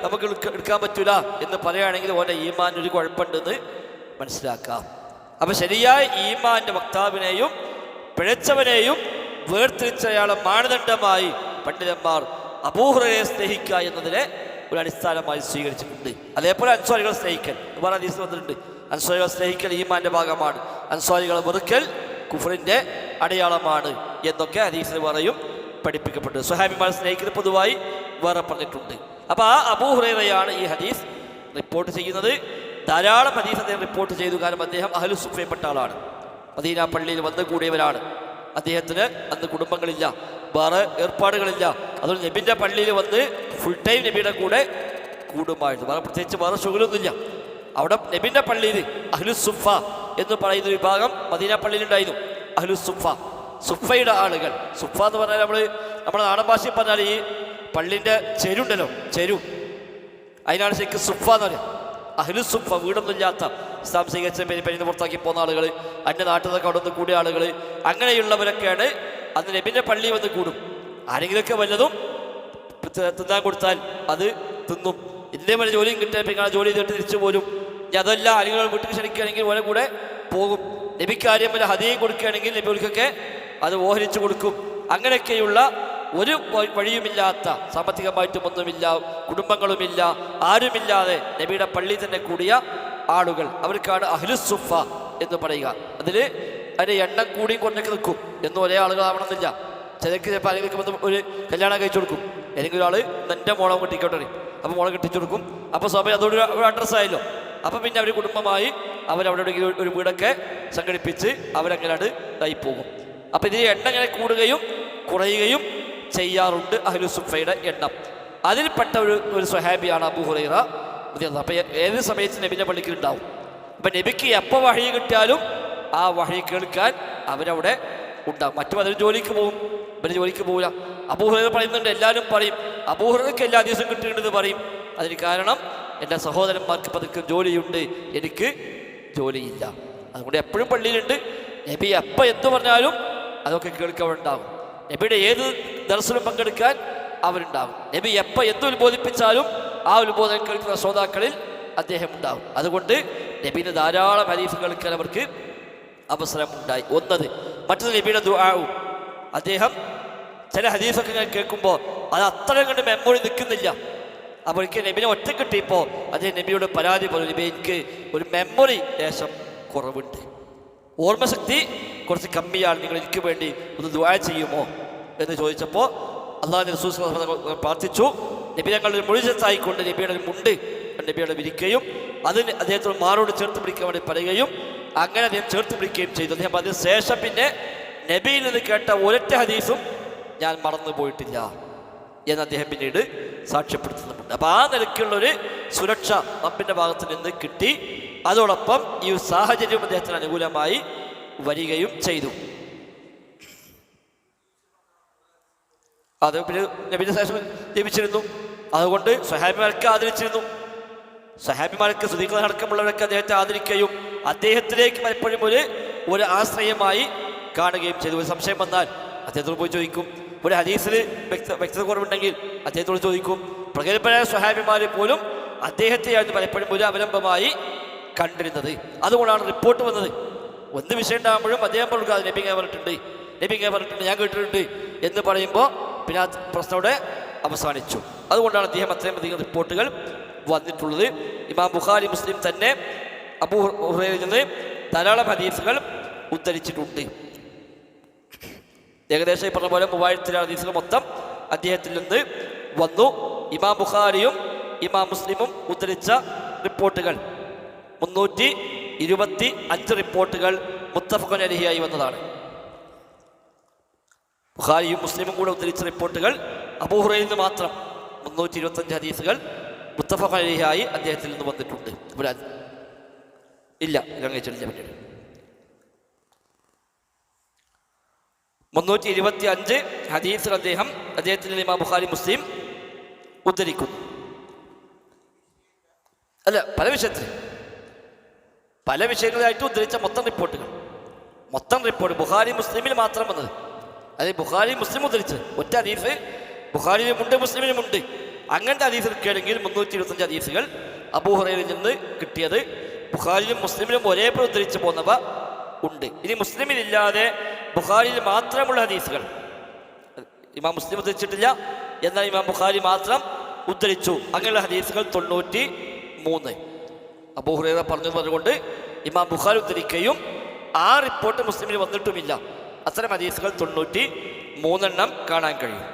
നമുക്ക് എടുക്കാൻ പറ്റൂല എന്ന് പറയുകയാണെങ്കിൽ ഓൻ്റെ ഈമാൻ ഒരു കുഴപ്പമുണ്ടെന്ന് മനസ്സിലാക്കാം. അപ്പം ശരിയായ ഈമാൻ്റെ വക്താവിനെയും പിഴച്ചവനെയും വേർതിരിച്ചയാളെ മാനദണ്ഡമായി പണ്ഡിതന്മാർ അബൂ ഹുറൈറയെ സ്നേഹിക്കുക എന്നതിനെ ഒരു അടിസ്ഥാനമായി സ്വീകരിച്ചിട്ടുണ്ട്. അതേപോലെ അൻസ്വാരികളെ സ്നേഹിക്കൽ വേറെ ഹദീസ് വന്നിട്ടുണ്ട്. അൻസ്വാരികളെ സ്നേഹിക്കൽ ഈമാൻ്റെ ഭാഗമാണ്, അൻസ്വാരികളെ വെറുക്കൽ കുഫറിൻ്റെ അടയാളമാണ് എന്നൊക്കെ ഹദീസിൽ പറയും പഠിപ്പിക്കപ്പെട്ടു. സ്വഹാബിമാരെ സ്നേഹിക്കുന്നത് പൊതുവായി വേറെ പറഞ്ഞിട്ടുണ്ട്. അപ്പോൾ ആ അബൂ ഹുറൈറയാണ് ഈ ഹദീസ് റിപ്പോർട്ട് ചെയ്യുന്നത്. ധാരാളം ഹദീസ് അദ്ദേഹം റിപ്പോർട്ട് ചെയ്തു. കാരണം അദ്ദേഹം അഹ്ലു സുഫയിൽപ്പെട്ട ആളാണ്, മദീന പള്ളിയിൽ വന്ന് കൂടിയവരാണ്. അദ്ദേഹത്തിന് അന്ന് കുടുംബങ്ങളില്ല, വേറെ ഏർപ്പാടുകളില്ല. അതുകൊണ്ട് നബിൻ്റെ പള്ളിയിൽ വന്ന് ഫുൾ ടൈം നബിയുടെ കൂടെ കൂടുമായിരുന്നു. വേറെ പ്രത്യേകിച്ച് വേറെ ഷുഗലൊന്നുമില്ല. അവിടെ നബിൻ്റെ പള്ളിയിൽ അഹ്ലു സുഫ എന്ന് പറയുന്ന വിഭാഗം മദീന പള്ളിയിലുണ്ടായിരുന്നു. അഹ്ലു സുഫ, സുഫയുടെ ആളുകൾ. സുഫ എന്ന് പറഞ്ഞാൽ നമ്മുടെ നാടൻ ഭാഷയിൽ പറഞ്ഞാൽ ഈ പള്ളിൻ്റെ ചെരുണ്ടല്ലോ, ചെരു, അതിനാണ് ശരിക്കും സുഫ എന്ന് പറയുക. അഹ്ലു സുഫ, വീടൊന്നുമില്ലാത്ത, ഇസ്ലാം സ്വീകരിച്ച പെരിന്ന് പുറത്താക്കി പോകുന്ന ആളുകൾ, അന്യ നാട്ടിൽ നിന്നൊക്കെ അവിടെ നിന്ന് കൂടിയ ആളുകൾ, അങ്ങനെയുള്ളവരൊക്കെയാണ് അന്ന് നബിൻ്റെ പള്ളി വന്ന് കൂടും. ആരെങ്കിലുമൊക്കെ വല്ലതും തിന്നാൻ കൊടുത്താൽ അത് തിന്നും. ഇതേപോലെ ജോലിയും കിട്ടിയാൽ പിന്നെ ജോലി ചെയ്തിട്ട് തിരിച്ചു പോരും. ഇനി അതല്ല ആളുകൾ വീട്ടിൽ ക്ഷണിക്കുകയാണെങ്കിൽ ഓരോ കൂടെ പോകും. നബിക്ക് ആര്യം വല്ല ഹദിയും കൊടുക്കുകയാണെങ്കിൽ നബികൾക്കൊക്കെ അത് ഓഹരിച്ചു കൊടുക്കും. അങ്ങനെയൊക്കെയുള്ള ഒരു വഴിയുമില്ലാത്ത, സാമ്പത്തികമായിട്ടും ഒന്നുമില്ല, കുടുംബങ്ങളുമില്ല, ആരുമില്ലാതെ നബിയുടെ പള്ളി തന്നെ കൂടിയ ആളുകൾ, അവർക്കാണ് അഹ്ലു സുഫ എന്ന് പറയുക. അതിൻ്റെ എണ്ണം കൂടിയും കൊണ്ടൊക്കെ നിൽക്കും. എന്നും ഒരേ ആളുകളാവണമെന്നില്ല. ചിലർക്ക് ചിലപ്പോൾ ആരെങ്കിലും വന്ന് ഒരു കല്യാണം കഴിച്ചു കൊടുക്കും. ഏതെങ്കിലും ഒരാൾ എൻ്റെ മോളെ കെട്ടിക്കോട്ടെ, അപ്പോൾ മോളെ കെട്ടിച്ചു കൊടുക്കും. അപ്പോൾ സ്വാഭാവികം അതോട് ഒരു അഡ്രസ്സായല്ലോ. അപ്പം പിന്നെ അവർ കുടുംബമായി അവരവിടെ ഒരു വീടൊക്കെ സംഘടിപ്പിച്ച് അവരങ്ങനെ ആയി പോകും. അപ്പം ഇതിന് എണ്ണം ഇങ്ങനെ കൂടുകയും കുറയുകയും ചെയ്യാറുണ്ട് അഹ്ലു സുഫയുടെ എണ്ണം. അതിൽപ്പെട്ട ഒരു സ്വഹാബിയാണ് അബൂ ഹുറൈറ. അപ്പം ഏത് സമയത്ത് നബിൻ്റെ പള്ളിക്ക് ഉണ്ടാവും. അപ്പം നബിക്ക് എപ്പോൾ വഹി കിട്ടിയാലും ആ വഹി കേൾക്കാൻ അവരവിടെ ഉണ്ടാകും. മറ്റു പലരും ജോലിക്ക് പോകും, ഇവര് ജോലിക്ക് പോകില്ല. അബൂ ഹുറൈറ പറയുന്നുണ്ട്, എല്ലാവരും പറയും അബൂ ഹുറൈറയ്ക്ക് എല്ലാ ദിവസവും കിട്ടിയിട്ടുണ്ടെന്ന് പറയും. അതിന് കാരണം എൻ്റെ സഹോദരന്മാർക്ക് പതുക്കെ ജോലിയുണ്ട്, എനിക്ക് ജോലിയില്ല. അതുകൊണ്ട് എപ്പോഴും പള്ളിയിലുണ്ട്. നബി എപ്പോൾ എന്തു പറഞ്ഞാലും അതൊക്കെ കേൾക്കവരുണ്ടാകും. നബിയുടെ ഏത് ദർശനം പങ്കെടുക്കാൻ അവരുണ്ടാകും. നബി എപ്പോൾ എന്ത് ഉത്ബോധിപ്പിച്ചാലും ആ ഉത്ബോധനം കേൾക്കുന്ന ശ്രോതാക്കളിൽ അദ്ദേഹം ഉണ്ടാകും. അതുകൊണ്ട് നബിയുടെ ധാരാളം ഹദീസ് കേൾക്കാൻ അവർക്ക് അവസരമുണ്ടായി. ഒന്നത്. മറ്റൊന്ന് നബിയുടെ ദുആവും. അദ്ദേഹം ചില ഹദീസൊക്കെ ഞാൻ കേൾക്കുമ്പോൾ അത് അത്രയും കണ്ട് മെമ്മറി നിൽക്കുന്നില്ല. അപ്പോൾ എനിക്ക് നബിനെ ഒറ്റ കിട്ടിയപ്പോൾ അദ്ദേഹം നബിയോട് പരാതി പറഞ്ഞു, നബി എനിക്ക് ഒരു മെമ്മറി ലേശം കുറവുണ്ട്, ഓർമ്മശക്തി കുറച്ച് കമ്മിയാണ്, നിങ്ങൾ എനിക്ക് വേണ്ടി ഒന്ന് ദുആ ചെയ്യുമോ എന്ന് ചോദിച്ചപ്പോൾ അള്ളാഹുവിന്റെ റസൂൽ പ്രാർത്ഥിച്ചു. നബി ഞങ്ങളുടെ മുഴുവത്തായിക്കൊണ്ട് നബിയുടെ മുണ്ട് നബിയുടെ വിരിക്കുകയും അതിന് അദ്ദേഹത്തോട് മാറോട് ചേർത്ത് പിടിക്കാൻ വേണ്ടി പറയുകയും അങ്ങനെ അദ്ദേഹം ചേർത്ത് പിടിക്കുകയും ചെയ്തു. അദ്ദേഹം അതിന് ശേഷം പിന്നെ നബിയിൽ നിന്ന് കേട്ട ഒരൊറ്റ ഹദീസും ഞാൻ മറന്നു പോയിട്ടില്ല എന്ന് അദ്ദേഹം പിന്നീട് സാക്ഷ്യപ്പെടുത്തുന്നുണ്ട്. അപ്പം ആ നിലയ്ക്കുള്ളൊരു സുരക്ഷ റബ്ബിൻ്റെ ഭാഗത്ത് നിന്ന് കിട്ടി. അതോടൊപ്പം ഈ സാഹചര്യം അദ്ദേഹത്തിന് അനുകൂലമായി വരികയും ചെയ്തു. അത് പിന്നെ നബിയുടെ ശേഷം ലഭിച്ചിരുന്നു. അതുകൊണ്ട് സ്വഹാബിമാരൊക്കെ ആദരിച്ചിരുന്നു. സ്വഹാബിമാരൊക്കെ സുദീഖ് അടക്കമുള്ളവരൊക്കെ അദ്ദേഹത്തെ ആദരിക്കുകയും അദ്ദേഹത്തിലേക്ക് പലപ്പോഴും ഒരു ആശ്രയമായി കാണുകയും ചെയ്തു. ഒരു സംശയം വന്നാൽ അദ്ദേഹത്തോട് പോയി ചോദിക്കും. ഒരു ഹദീസിൽ വ്യക്തത കുറവുണ്ടെങ്കിൽ അദ്ദേഹത്തോട് ചോദിക്കും. പ്രഗത്ഭരായ സ്വഹാബിമാർ പോലും അദ്ദേഹത്തെയായിരുന്നു പലപ്പോഴും ഒരു അവലംബമായി കണ്ടിരുന്നത്. അതുകൊണ്ടാണ് റിപ്പോർട്ട് വന്നത്. എന്ത് വിഷയം ഉണ്ടാകുമ്പോഴും അദ്ദേഹം കൊടുക്കാതെ നബി ഇങ്ങനെ പറഞ്ഞിട്ടുണ്ട്, നബി ഇങ്ങനെ പറഞ്ഞിട്ടുണ്ട്, ഞാൻ കേട്ടിട്ടുണ്ട് എന്ന് പറയുമ്പോൾ പിന്നെ ആ പ്രശ്നത്തോടെ അവസാനിച്ചു. അതുകൊണ്ടാണ് അദ്ദേഹം അത്രയും അധികം റിപ്പോർട്ടുകൾ വന്നിട്ടുള്ളത്. ഇമാം ബുഖാരി, മുസ്ലിം തന്നെ അബൂ ഹുറൈറയിൽ നിന്ന് ധാരാളം ഹദീസുകൾ ഉദ്ധരിച്ചിട്ടുണ്ട്. ഏകദേശം ഈ പറഞ്ഞ പോലെ 3000 ഹദീസുകൾ മൊത്തം അദ്ദേഹത്തിൽ നിന്ന് വന്നു. ഇമാം ബുഖാരിയും ഇമാം മുസ്ലിമും ഉദ്ധരിച്ച റിപ്പോർട്ടുകൾ 325 റിപ്പോർട്ടുകൾ മുത്തഫഖുൻ അലൈഹിയായി വന്നതാണ്. ബുഖാരിയും മുസ്ലിമും കൂടെ ഉദ്ധരിച്ച റിപ്പോർട്ടുകൾ അബൂ ഹുറൈറയിൽ നിന്ന് മാത്രം 325 ഹദീസുകൾ മുത്തഫഖുൻ അലൈഹിയായി അദ്ദേഹത്തിൽ നിന്ന് വന്നിട്ടുണ്ട്. ഇല്ല കഴിച്ചിട്ടില്ല. പിന്നീട് 325 ഹദീസുകൾ അദ്ദേഹത്തിൽ ഇമാം ബുഖാരി, മുസ്ലിം ഉദ്ധരിക്കുന്നു. അല്ല, പല വിഷയങ്ങളായിട്ട് ഉദ്ധരിച്ച മൊത്തം റിപ്പോർട്ട് ബുഖാരി, മുസ്ലിമിൽ മാത്രം വന്നത്. അതായത് ബുഖാരി, മുസ്ലിം ഉദ്ധരിച്ച് ഒറ്റ ഹദീസ് ബുഖാരിയിലുമുണ്ട് മുസ്ലിമിലുമുണ്ട്. അങ്ങനത്തെ ഹദീസ് എടുക്കുകയാണെങ്കിൽ 325 ഹദീസുകൾ അബൂ ഹുറൈറയിൽ നിന്ന് കിട്ടിയത് ബുഖാരിയിലും മുസ്ലിമിലും ഒരേപോലെ ഉദ്ധരിച്ച് പോകുന്നവ ഉണ്ട്. ഇനി മുസ്ലിമിലില്ലാതെ ബുഖാരിയിൽ മാത്രമുള്ള ഹദീസുകൾ ഇമാം മുസ്ലിം ഉദ്ധരിച്ചിട്ടില്ല, എന്നാൽ ഇമാം ബുഖാരി മാത്രം ഉദ്ധരിച്ചു. അങ്ങനെയുള്ള ഹദീസുകൾ 93. അബൂ ഹുറൈറ പറഞ്ഞതുകൊണ്ട് ഇമാം ബുഖാരി ഉദ്ധരിക്കുകയും ആ റിപ്പോർട്ട് മുസ്ലിമിൽ വന്നിട്ടുമില്ല. അത്തരം ഹദീസുകൾ 93 കാണാൻ കഴിയും.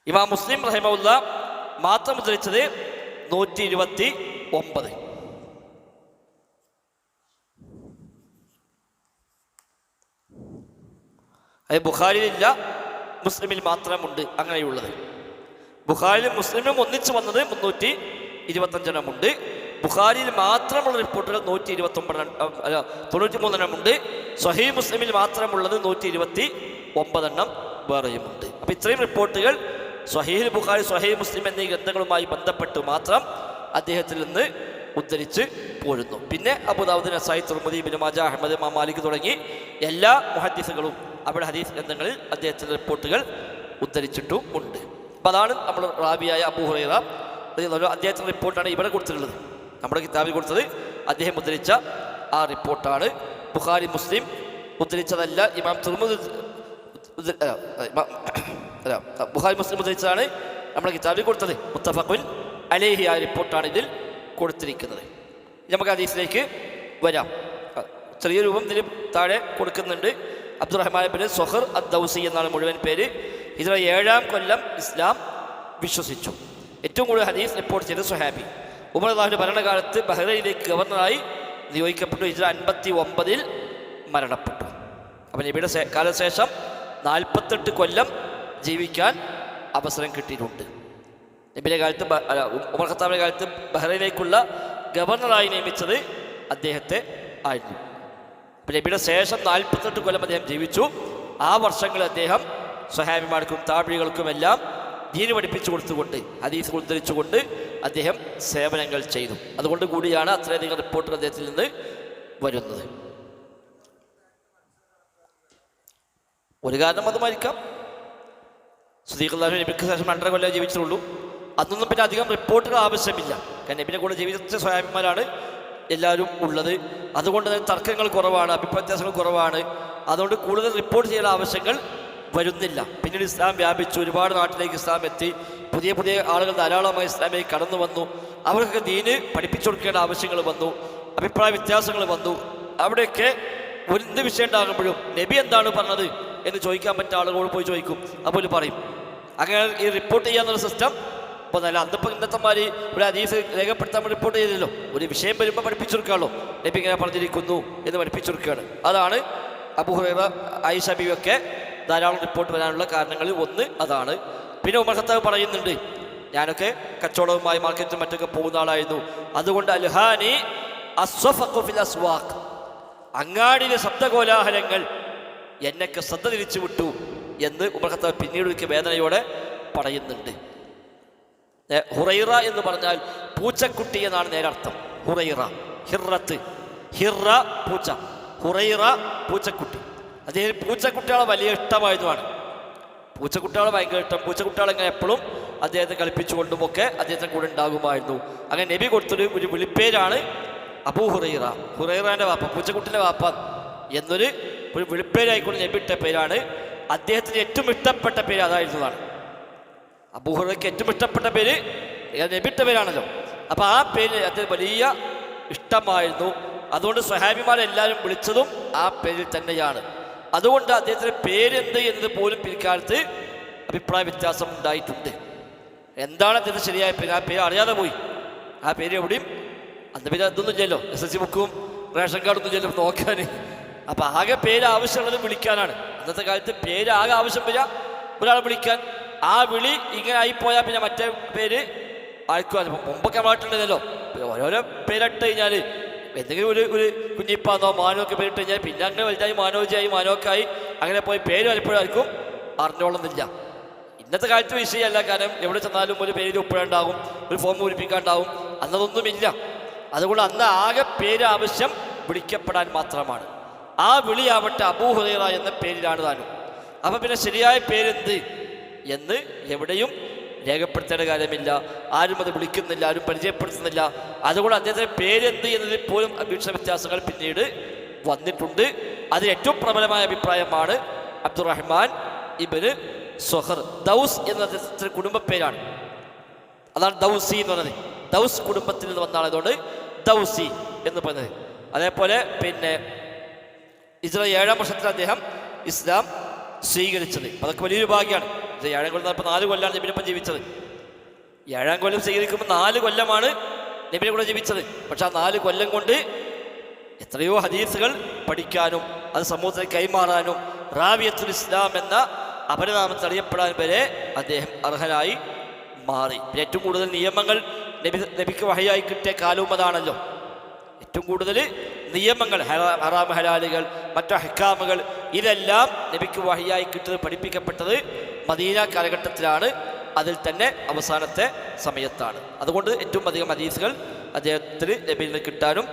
ഇമാം മുസ്ലിം റഹിമഹുല്ല മാത്രം ഉദ്ധരിച്ചത് 129. അത് ബുഖാരിയിലില്ല, മുസ്ലിമിൽ മാത്രമുണ്ട് അങ്ങനെയുള്ളത്. ബുഖാരിയിലും മുസ്ലിമിലും ഒന്നിച്ച് വന്നത് 325 ബുഖാരിയിൽ മാത്രമുള്ള റിപ്പോർട്ടുകൾ 93 ഉണ്ട്. സ്വഹീഹ് മുസ്ലിമിൽ മാത്രമുള്ളത് 129 വേറെയുമുണ്ട്. അപ്പം ഇത്രയും റിപ്പോർട്ടുകൾ സ്വഹീഹ് ബുഖാരി, സ്വഹീഹ് മുസ്ലിം എന്നീ ഗ്രന്ഥങ്ങളുമായി ബന്ധപ്പെട്ട് മാത്രം അദ്ദേഹത്തിൽ നിന്ന് ഉദ്ധരിച്ച് പോരുന്നു. പിന്നെ അബൂദാവൂദ്, നസായി, തിർമിദി, ഇബ്നു മാജ, അഹ്മദ്, ഇമാം മാലിക് തുടങ്ങി എല്ലാ മുഹദ്ദിസുകളും അവിടെ ഹദീസ് ഗ്രന്ഥങ്ങളിൽ അദ്ദേഹത്തിൻ്റെ റിപ്പോർട്ടുകൾ ഉദ്ധരിച്ചിട്ടും ഉണ്ട്. അപ്പം അതാണ് നമ്മൾ റാബിയായ അബൂ ഹുറൈറ അദ്ദേഹത്തിൻ്റെ റിപ്പോർട്ടാണ് ഇവിടെ കൊടുത്തിട്ടുള്ളത്. നമ്മുടെ കിതാബിൽ കൊടുത്തത് അദ്ദേഹം ഉദ്ധരിച്ച ആ റിപ്പോർട്ടാണ്. ബുഖാരി, മുസ്ലിം ഉദ്ധരിച്ചതല്ല. ഇമാം തിർമിദി ബുഖാരി, മുസ്ലിം ഉദ്ധരിച്ചതാണ് നമ്മുടെ കിതാബിൽ കൊടുത്തത്. മുത്തഫഖുൻ അലൈഹി ആ റിപ്പോർട്ടാണ് ഇതിൽ കൊടുത്തിരിക്കുന്നത്. നമുക്ക് ഹദീസിലേക്ക് വരാം. ചെറിയ രൂപം ഇതിന് താഴെ കൊടുക്കുന്നുണ്ട്. അബ്ദുറഹ്മാൻ ഇബ്നു സുഖർ അദ്ദൗസി എന്നാണ് മുഴുവൻ പേര്. ഹിജ്റ 7-ാം കൊല്ലം ഇസ്ലാം വിശ്വസിച്ചു. ഏറ്റവും കൂടുതൽ ഹദീസ് റിപ്പോർട്ട് ചെയ്ത സ്വഹാബി. ഉമർ റളിയല്ലാഹുവിന്റെ ഭരണകാലത്ത് ബഹ്റൈനിലേക്ക് ഗവർണറായി നിയോഗിക്കപ്പെട്ടു. ഹിജ്റ 59 മരണപ്പെട്ടു. അപ്പം നബിയുടെ കാലശേഷം 48 കൊല്ലം ജീവിക്കാൻ അവസരം കിട്ടിയിട്ടുണ്ട്. നബിയുടെ കാലത്ത് ഉമർ ഖത്താബിന്റെ കാലത്ത് ബഹ്റൈനിലേക്കുള്ള ഗവർണറായി നിയമിച്ചത് അദ്ദേഹത്തെ ആയിരുന്നു. അപ്പം നബിയുടെ ശേഷം 48 കൊല്ലം അദ്ദേഹം ജീവിച്ചു. ആ വർഷങ്ങളിൽ അദ്ദേഹം സ്വഹാബിമാർക്കും താബിഈകൾക്കുമെല്ലാം ദീന് പഠിപ്പിച്ചു കൊടുത്തുകൊണ്ട്, ഹദീസ് ഉദ്ധരിച്ചുകൊണ്ട് അദ്ദേഹം സേവനങ്ങൾ ചെയ്തു. അതുകൊണ്ട് കൂടിയാണ് അത്രയധികം റിപ്പോർട്ടുകൾ അദ്ദേഹത്തിൽ നിന്ന് വരുന്നത്. ഒരു കാരണം അതുമായിരിക്കാം. സുദീഖുല്ലാഹു നബിക്ക് ശേഷം 2.5 കൊല്ലം ജീവിച്ചിട്ടുള്ളൂ. അന്നൊന്നും പിന്നെ അധികം റിപ്പോർട്ടുകൾ ആവശ്യമില്ല. കാരണം നബിനെ കൂടെ ജീവിച്ച സ്വഹാബിമാരാണ് എല്ലാവരും ഉള്ളത്. അതുകൊണ്ട് തന്നെ തർക്കങ്ങൾ കുറവാണ്, അഭിപ്രായ വ്യത്യാസങ്ങൾ കുറവാണ്. അതുകൊണ്ട് കൂടുതൽ റിപ്പോർട്ട് ചെയ്യേണ്ട ആവശ്യങ്ങൾ വരുന്നില്ല. പിന്നീട് ഇസ്ലാം വ്യാപിച്ചു, ഒരുപാട് നാട്ടിലേക്ക് ഇസ്ലാം എത്തി, പുതിയ പുതിയ ആളുകൾ ധാരാളമായി ഇസ്ലാമിലേക്ക് കടന്നു വന്നു. അവർക്കൊക്കെ ദീന് പഠിപ്പിച്ചു കൊടുക്കേണ്ട ആവശ്യങ്ങൾ വന്നു, അഭിപ്രായ വ്യത്യാസങ്ങൾ വന്നു. അവിടെയൊക്കെ എന്ത് വിഷയം ഉണ്ടാകുമ്പോഴും നബി എന്താണ് പറഞ്ഞത് എന്ന് ചോദിക്കാൻ പറ്റുന്ന ആളുകളോട് പോയി ചോദിക്കും, അതുപോലെ പറയും. അങ്ങനെ ഈ റിപ്പോർട്ട് ചെയ്യാന്നുള്ള സിസ്റ്റം ഇപ്പോൾ നല്ല അന്നിപ്പോൾ ഇന്നത്തെമാര് ഒരു ഹദീസ് രേഖപ്പെടുത്താൻ റിപ്പോർട്ട് ചെയ്തില്ലല്ലോ. ഒരു വിഷയം വരുമ്പോൾ പഠിപ്പിച്ചു കൊടുക്കുകയാണല്ലോ, നബി ഇങ്ങനെ പറഞ്ഞിരിക്കുന്നു എന്ന് പഠിപ്പിച്ചു കൊടുക്കുകയാണ്. അതാണ് അബൂ ഹുറൈറ, ആയിഷ ബീവിയൊക്കെ ധാരാളം റിപ്പോർട്ട് വരാനുള്ള കാരണങ്ങളിൽ ഒന്ന് അതാണ്. പിന്നെ ഉമർ ഖത്താബ് പറയുന്നുണ്ട്, ഞാനൊക്കെ കച്ചവടവുമായി മാർക്കറ്റും മറ്റൊക്കെ പോകുന്ന ആളായിരുന്നു. അതുകൊണ്ട് അൽഹാനി അസ്വഫഖു ഫിൽ അസ്വാഖ്, അങ്ങാടിയിലെ ശബ്ദകോലാഹലങ്ങൾ എന്നൊക്കെ ശ്രദ്ധ തിരിച്ചു വിട്ടു എന്ന് ഉമർ ഖത്താബ് പിന്നീട് ഒരിക്കൽ വേദനയോടെ പറയുന്നുണ്ട്. ഹുറൈറ എന്ന് പറഞ്ഞാൽ പൂച്ചക്കുട്ടി എന്നാണ് നേരർത്ഥം. ഹുറൈറ, ഹിറത്ത്, ഹിറ പൂച്ച, ഹുറൈറ പൂച്ചക്കുട്ടി. അദ്ദേഹം പൂച്ചക്കുട്ടികളെ വലിയ ഇഷ്ടമായതുമാണ്. പൂച്ചക്കുട്ടികളെ ഭയങ്കര ഇഷ്ടം. പൂച്ചക്കുട്ടികളെ ഇങ്ങനെ എപ്പോഴും അദ്ദേഹത്തെ കളിപ്പിച്ചുകൊണ്ടുമൊക്കെ അദ്ദേഹത്തിന് കൂടെ ഉണ്ടാകുമായിരുന്നു. അങ്ങനെ നബി കൊടുത്തൊരു വിളിപ്പേരാണ് അബൂ ഹുറൈറ, ഹുറൈറാൻ്റെ വാപ്പ, പൂച്ചക്കുട്ടിൻ്റെ വാപ്പ എന്നൊരു വിളിപ്പേരായിക്കൊണ്ട് നബി ഇട്ട പേരാണ്. അദ്ദേഹത്തിന് ഏറ്റവും ഇഷ്ടപ്പെട്ട പേര് അതായിരുന്നതാണ്. അബൂ ഹുറൈറയ്ക്ക് ഏറ്റവും ഇഷ്ടപ്പെട്ട പേര് നബി ഇട്ട പേരാണല്ലോ. അപ്പോൾ ആ പേര് അദ്ദേഹം വലിയ ഇഷ്ടമായിരുന്നു. അതുകൊണ്ട് സ്വഹാബിമാരെല്ലാവരും വിളിച്ചതും ആ പേരിൽ തന്നെയാണ്. അതുകൊണ്ട് അദ്ദേഹത്തിൻ്റെ പേരെന്ത് എന്നത് പോലും പിൽക്കാലത്ത് അഭിപ്രായ വ്യത്യാസം ഉണ്ടായിട്ടുണ്ട്. എന്താണ് അദ്ദേഹത്തിന് ശരിയായ പേര്? ആ പേര് അറിയാതെ പോയി. ആ പേര് എവിടെയും അന്ന് പേര് അതൊന്നും ഇല്ലല്ലോ, SSLC ബുക്കും റേഷൻ കാർഡൊന്നും ഇല്ലല്ലോ നോക്കാൻ. അപ്പം ആകെ പേര് ആവശ്യമുള്ളത് വിളിക്കാനാണ്. അന്നത്തെ കാലത്ത് പേര് ആകെ ആവശ്യം വരിക ഒരാളെ വിളിക്കാൻ. ആ വിളി ഇങ്ങനെ ആയിപ്പോയാൽ പിന്നെ മറ്റേ പേര് ആർക്കും മുമ്പൊക്കെ മാറ്റുണ്ടല്ലോ. ഓരോരോ പേരിട്ട് കഴിഞ്ഞാൽ എന്തെങ്കിലും ഒരു കുഞ്ഞിപ്പാന്നോ മാനോ ഒക്കെ പേരിട്ട് കഴിഞ്ഞാൽ പിന്നെ അങ്ങനെ വലുതായി മാനോജിയായി മാനോക്കായി അങ്ങനെ പോയി പേര് പലപ്പോഴും ആർക്കും അറിഞ്ഞോളുന്നില്ല. ഇന്നത്തെ കാലത്ത് വിഷയമല്ല. കാരണം എവിടെ ചെന്നാലും ഒരു പേര് ഒപ്പിടാണ്ടാവും, ഒരു ഫോം പൂരിപ്പിക്കാണ്ടാവും. അന്നതൊന്നുമില്ല. അതുകൊണ്ട് അന്ന് ആകെ പേര് ആവശ്യം വിളിക്കപ്പെടാൻ മാത്രമാണ്. ആ വിളിയാവട്ടെ അബൂ ഹുറൈറ എന്ന പേരിലാണ് താനും. അപ്പം പിന്നെ ശരിയായ പേരെന്ത് എന്ന് എവിടെയും രേഖപ്പെടുത്തേണ്ട കാര്യമില്ല. ആരും അത് വിളിക്കുന്നില്ല, ആരും പരിചയപ്പെടുത്തുന്നില്ല. അതുകൊണ്ട് അദ്ദേഹത്തിൻ്റെ പേരെന്ത് എന്നതിൽ പോലും അഭിപ്രായ വ്യത്യാസങ്ങൾ പിന്നീട് വന്നിട്ടുണ്ട്. അതിൽ ഏറ്റവും പ്രബലമായ അഭിപ്രായമാണ് അബ്ദുറഹ്മാൻ ഇബ്നു സുഖർ. ദൗസ് എന്ന അദ്ദേഹത്തിൻ്റെ കുടുംബ പേരാണ്. അതാണ് ദൗസി എന്ന് പറയുന്നത്. ദൗസ് കുടുംബത്തിൽ നിന്ന് വന്നാണ്. അതുകൊണ്ട് ദൗസി എന്ന് പറയുന്നത്. അതേപോലെ പിന്നെ ഹിജ്റ 7-ാം വർഷത്തിൽ അദ്ദേഹം ഇസ്ലാം സ്വീകരിച്ചത്. അതൊക്കെ വലിയൊരു ഭാഗ്യമാണ്. ഏഴാം കൊല്ലം ഇപ്പോൾ 4 കൊല്ലമാണ് നബിനൊപ്പം ജീവിച്ചത്. 7-ാം കൊല്ലം സ്വീകരിക്കുമ്പോൾ 4 കൊല്ലമാണ് നബിനെ കൂടെ ജീവിച്ചത്. പക്ഷെ ആ 4 കൊല്ലം കൊണ്ട് എത്രയോ ഹദീസുകൾ പഠിക്കാനും അത് സമൂഹത്തിൽ കൈമാറാനും റാവിയത്തുൽ ഇസ്ലാം എന്ന അപരനാമത്തിൽ അറിയപ്പെടാൻ വരെ അദ്ദേഹം അർഹനായി മാറി. ഏറ്റവും കൂടുതൽ നിയമങ്ങൾ നബിക്ക് വഹയായി കിട്ടിയ കാലവും അതാണല്ലോ. ഏറ്റവും കൂടുതൽ നിയമങ്ങൾ, ഹറാം ഹലാലുകൾ, മറ്റു ഹക്കാമുകൾ, ഇതെല്ലാം നബിക്ക് വഹയായി കിട്ടിയത് പഠിപ്പിക്കപ്പെട്ടത് മദീന കാലഘട്ടത്തിലാണ്. അതിൽ തന്നെ അവസാനത്തെ സമയത്താണ്. അതുകൊണ്ട് ഏറ്റവും അധികം ഹദീസുകൾ അദ്ദേഹത്തിന് നബിയിൽ നിന്ന് കിട്ടാനും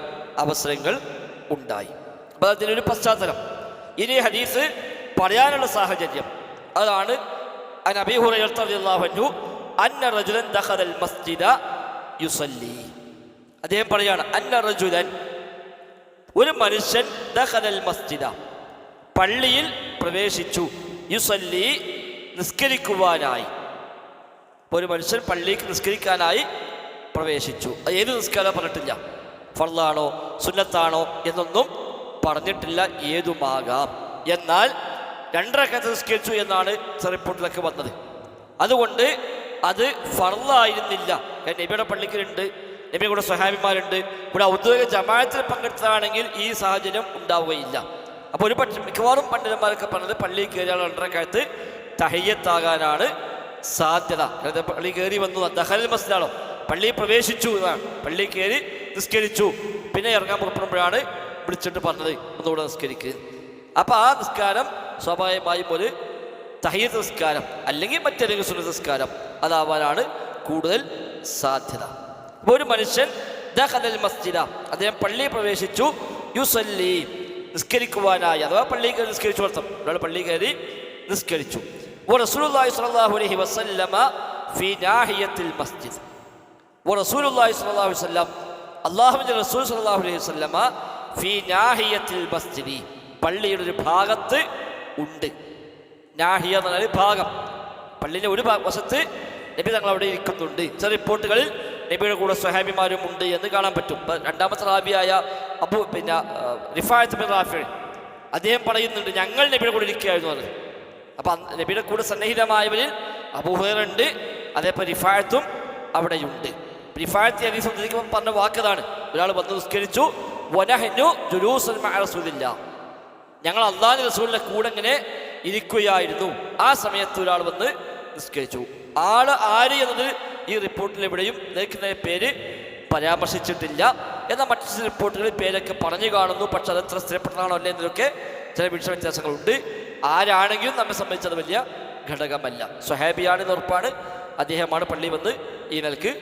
അവസരങ്ങൾ ഉണ്ടായി. അപ്പോൾ അതിനൊരു പശ്ചാത്തലം. ഇനി ഹദീസ് പറയാനുള്ള സാഹചര്യം അതാണ്. അൻ അബീ ഹുറൈറ റളിയല്ലാഹു അൻഹു അന്ന റജുലൻ ദഖലൽ മസ്ജിദ യുസല്ലി. അദ്ദേഹം പറയാണ്, അന്ന റജുലൻ, ഒരു മനുഷ്യൻ, ദഖലൽ മസ്ജിദ, പള്ളിയിൽ പ്രവേശിച്ചു, യുസല്ലി, നിസ്കരിക്കുവാനായി. ഒരു മനുഷ്യൻ പള്ളിക്ക് നിസ്കരിക്കാനായി പ്രവേശിച്ചു. ഏത് നിസ്കാരം പറഞ്ഞിട്ടില്ല, ഫർളാണോ സുന്നത്താണോ എന്നൊന്നും പറഞ്ഞിട്ടില്ല, ഏതുമാകാം. എന്നാൽ 2 റക്അത്ത് നിസ്കരിച്ചു എന്നാണ് റിപ്പോർട്ടിലൊക്കെ വന്നത്. അതുകൊണ്ട് അത് ഫർളായിരുന്നില്ല. നബിയുടെ പള്ളിക്കലുണ്ട്, നബിയുടെ കൂടെ സ്വഹാബിമാരുണ്ട്, ഇവിടെ ഔദ്യോഗിക ജമാഅത്തിൽ പങ്കെടുത്തതാണെങ്കിൽ ഈ സാഹചര്യം ഉണ്ടാവുകയില്ല. അപ്പോൾ ഒരു മിക്കവാറും പണ്ഡിതന്മാരൊക്കെ പറഞ്ഞത് പള്ളിയിൽ കയറിയാൽ 2 റക്അത്ത് തഹിയ്യത്താകാനാണ് സാധ്യത. പള്ളി കയറി വന്നു, ദഖലൽ മസ്ജിദാണോ, പള്ളിയിൽ പ്രവേശിച്ചു എന്നാണ്. പള്ളിയിൽ കയറി നിസ്കരിച്ചു, പിന്നെ ഇറങ്ങാൻ പുറപ്പെടുമ്പോഴാണ് വിളിച്ചിട്ട് പറഞ്ഞത് ഒന്നുകൂടെ നിസ്കരിക്കുക. അപ്പം ആ നിസ്കാരം സ്വാഭാവികമായും ഒരു തഹിയ്യത്ത് നിസ്കാരം അല്ലെങ്കിൽ മറ്റേതെങ്കിലും സുന്നത്ത് നിസ്കാരം അതാവാനാണ് കൂടുതൽ സാധ്യത. അപ്പോൾ ഒരു മനുഷ്യൻ ദഖലൽ മസ്ജിദ, അദ്ദേഹം പള്ളിയിൽ പ്രവേശിച്ചു, യുസല്ലി, നിസ്കരിക്കുവാനായി, അഥവാ പള്ളിയിൽ കയറി നിസ്കരിച്ചു അർത്ഥം. ഒരാൾ പള്ളിയിൽ കയറി നിസ്കരിച്ചു. റസൂലുള്ളാഹി സ്വല്ലല്ലാഹു അലൈഹി വസല്ലമ ഫീ നാഹിയത്തിൽ മസ്ജിദ്. റസൂലുള്ളാഹി സ്വല്ലല്ലാഹു അലൈഹി വസല്ലം, അല്ലാഹുവിൻ്റെ റസൂൽ സ്വല്ലല്ലാഹു അലൈഹി വസല്ലമ ഫീ നാഹിയത്തിൽ മസ്ജിദി, പള്ളിയുടെ ഒരു ഭാഗത്ത് ഉണ്ട്. നാഹിയ എന്ന് പറഞ്ഞാൽ ഭാഗം. പള്ളിയുടെ ഒരു വശത്ത് നബി തങ്ങൾ അവിടെ ഇരിക്കുന്നുണ്ട്. ചില റിപ്പോർട്ടുകളിൽ നബിയുടെ കൂടെ സ്വഹാബിമാരും ഉണ്ട് എന്ന് കാണാൻ പറ്റും. രണ്ടാമത്തെ റാബിയായ റിഫാഅത്ത് ബിൻ റാഫി, അദ്ദേഹം പറയുന്നുണ്ട്, ഞങ്ങൾ നബിയുടെ കൂടെ ഇരിക്കുകയായിരുന്നു അത്. അപ്പം നബിയുടെ കൂടെ സന്നിഹിതമായവരിൽ അബൂ ഹുറൈറ ഉണ്ട്, അതേപോലെ റിഫാഅത്തും അവിടെയുണ്ട്. റിഫാഅത്ത് ഹദീസ് ഉദ്ധരിക്കുമ്പോൾ പറഞ്ഞ വാക്കതാണ്, ഒരാൾ വന്ന് നിസ്കരിച്ചു, വനഹ്നു ജുലൂസൻ മഅ റസൂലില്ലാഹ്, ഞങ്ങൾ അല്ലാഹുവിന്റെ റസൂലിന്റെ കൂടെ ഇങ്ങനെ ഇരിക്കുകയായിരുന്നു. ആ സമയത്ത് ഒരാൾ വന്ന് നിസ്കരിച്ചു. ആള് ആര് എന്നത് ഈ റിപ്പോർട്ടിൽ എവിടെയും നേക്കുന്ന പേര് പരാമർശിച്ചിട്ടില്ല. എന്നാൽ മറ്റു റിപ്പോർട്ടുകളിൽ പേരൊക്കെ പറഞ്ഞു കാണുന്നു. പക്ഷെ അത് എത്ര സ്ഥിരപ്പെട്ടതാണോ അല്ലേ എന്നതൊക്കെ ചില വീഴ്ച വ്യത്യാസങ്ങളുണ്ട്. ആരാണെങ്കിലും നമ്മെ സംബന്ധിച്ചത് വലിയ ഘടകമല്ല. സ്വഹാബിയാണെന്ന് ഉറപ്പാണ്. അദ്ദേഹമാണ് പള്ളി വന്ന് ഈ നിലക്ക്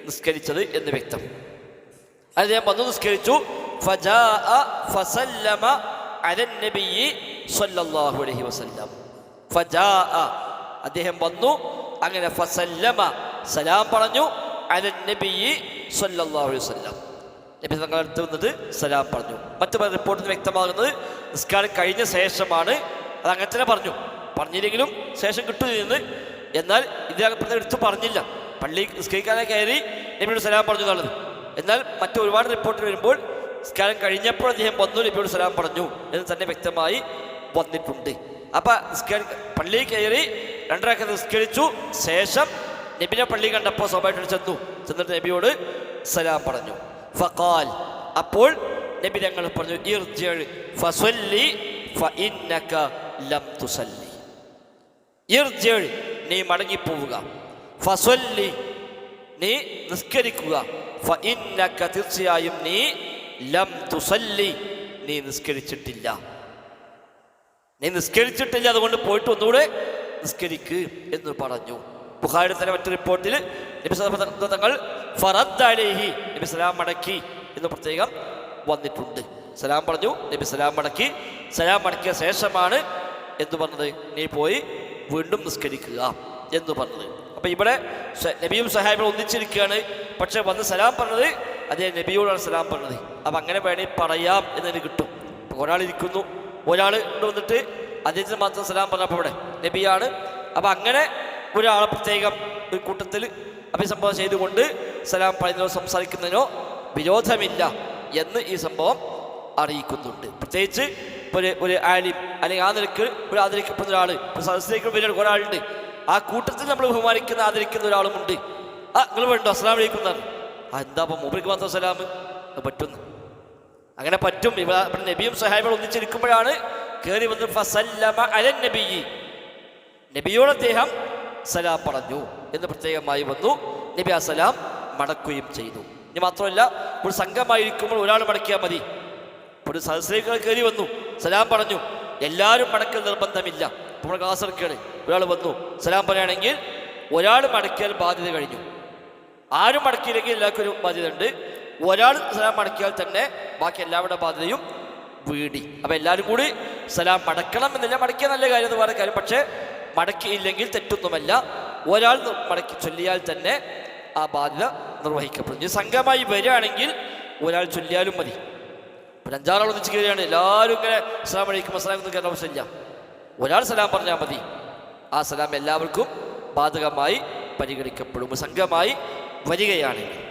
നിസ്കരിച്ചത് എന്ന് വ്യക്തം. അദ്ദേഹം വന്നു നിസ്കരിച്ചു. ഫജാഅ ഫസല്ലമ അലൻ നബിയ്യി സ്വല്ലല്ലാഹു അലൈഹി വസല്ലം. ഫജാഅ, അദ്ദേഹം വന്നു, അങ്ങനെ ഫസല്ലമ, സലാം പറഞ്ഞു, അലൻ നബിയ്യി സ്വല്ലല്ലാഹു അലൈഹി വസല്ലം, നബി തങ്ങളുടെ അടുത്ത് വന്നിട്ട് സലാം പറഞ്ഞു. മറ്റു പല റിപ്പോർട്ടിൽ വ്യക്തമാകുന്നത് നിസ്കാരം കഴിഞ്ഞ ശേഷമാണ്. അത് അങ്ങനെ തന്നെ പറഞ്ഞില്ലെങ്കിലും ശേഷം കിട്ടുമെന്ന്. എന്നാൽ ഇതിനകത്ത് എടുത്തു പറഞ്ഞില്ല, പള്ളി നിസ്കരിക്കാനായി കയറി നബിയോട് സലാം പറഞ്ഞു എന്നുള്ളത്. എന്നാൽ മറ്റു ഒരുപാട് റിപ്പോർട്ട് വരുമ്പോൾ നിസ്കാരം കഴിഞ്ഞപ്പോൾ അദ്ദേഹം വന്നു, നബിയോട് സലാം പറഞ്ഞു എന്ന് തന്നെ വ്യക്തമായി വന്നിട്ടുണ്ട്. അപ്പം പള്ളിയിൽ കയറി 2 റക്അത്ത് നിസ്കരിച്ചു. ശേഷം നബിനെ പള്ളി കണ്ടപ്പോൾ സ്വാഭാവികമായിട്ട് ചെന്നിട്ട് നബിയോട് സലാം പറഞ്ഞു. ഫഖാൽ, അപ്പോൾ നബി ഞങ്ങൾ പറഞ്ഞു, ഇർജിഅ് ഫസല്ലി ഫഇന്നക ലം തുസല്ലി. ഇർജിഅ്, നീ മടങ്ങിപ്പോവുക, ഫസല്ലി, നീ നിസ്കരിക്കുക, ഫഇന്നക, തീർച്ചയായും നീ, ലം തുസല്ലി, നീ നിസ്കരിച്ചിട്ടില്ല, അതുകൊണ്ട് പോയിട്ട് ഒന്നുകൂടെ നിസ്കരിക്ക് എന്ന് പറഞ്ഞു. ബുഖാരിയുടെ തന്നെ മറ്റു റിപ്പോർട്ടിൽ നബി തങ്ങൾ ഫറദ്ദ അലൈഹി, നബി സലാം മടക്കി എന്ന് പ്രത്യേകം വന്നിട്ടുണ്ട്. സലാം പറഞ്ഞു, നബി സലാം മടക്കി. സലാം മടക്കിയ ശേഷമാണ് എന്ന് പറഞ്ഞത്, നീ പോയി വീണ്ടും നിസ്കരിക്കുക എന്ന് പറഞ്ഞത്. അപ്പം ഇവിടെ നബിയും സഹാബിയും ഒന്നിച്ചിരിക്കുകയാണ്. പക്ഷെ വന്ന് സലാം പറഞ്ഞത് അതേ നബിയോടാണ് സലാം പറഞ്ഞത്. അപ്പം അങ്ങനെ വേണമെങ്കിൽ പറയാം എന്നതിന് കിട്ടും. ഒരാളിരിക്കുന്നു, ഒരാൾ വന്നിട്ട് അദ്ദേഹത്തിന് മാത്രം സലാം പറഞ്ഞപ്പോൾ ഇവിടെ നബിയാണ്. അപ്പം അങ്ങനെ ഒരാളെ പ്രത്യേകം ഒരു കൂട്ടത്തിൽ അഭിസംബോധന ചെയ്തുകൊണ്ട് സലാം പറയുന്നതിനോ സംസാരിക്കുന്നതിനോ വിരോധമില്ല എന്ന് ഈ സംഭവം അറിയിക്കുന്നുണ്ട്. പ്രത്യേകിച്ച് ഒരു ആലിം അല്ലെങ്കിൽ ആ നിലക്ക് ഒരു ആദരിക്കപ്പെടുന്ന ഒരാൾ, സദസ്സിലേക്ക് വലിയ ഒരാളുണ്ട്, ആ കൂട്ടത്തിൽ നമ്മൾ ബഹുമാനിക്കുന്ന ആദരിക്കുന്ന ഒരാളുമുണ്ട്. നിങ്ങൾ വേണ്ടോ അസ്സലാമു അലൈക്കും എന്നാണ്. എന്താ അപ്പം മൂപ്പർക്ക് മാത്രം സലാം അത് പറ്റുന്നു? അങ്ങനെ പറ്റും. ഇവിടെ നബിയും സഹാബികളും ഒന്നിച്ചിരിക്കുമ്പോഴാണ് കയറി വന്ന് ഫസല്ലമ അലൻ നബിയ്യി, നബിയോട് അദ്ദേഹം സലാം പറഞ്ഞു എന്ന് പ്രത്യേകമായി വന്നു. നബി ആ സലാം മടക്കുകയും ചെയ്തു. ഇനി മാത്രമല്ല, ഒരു സംഘമായിരിക്കുമ്പോൾ ഒരാൾ മടക്കിയാൽ മതി. ഒരു സദസ്സിലേക്ക് കയറി വന്നു, സലാം പറഞ്ഞു. എല്ലാവരും മടക്കൽ നിർബന്ധമില്ല. നമ്മുടെ ക്ലാസ്സർക്കാണ് ഒരാൾ വന്നു സലാം പറയുകയാണെങ്കിൽ ഒരാൾ മടക്കിയാൽ ബാധ്യത കഴിഞ്ഞു. ആരും മടക്കിയില്ലെങ്കിൽ എല്ലാവർക്കും ഒരു ബാധ്യത ഉണ്ട്. ഒരാൾ സലാം മടക്കിയാൽ തന്നെ ബാക്കി എല്ലാവരുടെ ബാധ്യതയും വീടി. അപ്പം എല്ലാവരും കൂടി സലാം മടക്കണം എന്നില്ല, മടക്കിയ നല്ല കാര്യം എന്ന് പറയുന്ന കാര്യം. പക്ഷേ മടക്കിയില്ലെങ്കിൽ തെറ്റൊന്നുമല്ല. ഒരാൾ മടക്കി ചൊല്ലിയാൽ തന്നെ ആ ബാധ്യത നിർവഹിക്കപ്പെടും. ഈ സംഘമായി വരികയാണെങ്കിൽ ഒരാൾ ചൊല്ലിയാലും മതി. പിന്നെ 5-6 ആൾ ഒന്നിച്ച് കയറിയാണ്, എല്ലാവരും ഇങ്ങനെ സലാം അലൈക്കും അസ്സലാം ഒന്നും കയറേണ്ട ആവശ്യമില്ല. ഒരാൾ സലാം പറഞ്ഞാൽ മതി. ആ സലാം എല്ലാവർക്കും ബാധകമായി പരിഗണിക്കപ്പെടും സംഘമായി വരികയാണെങ്കിൽ.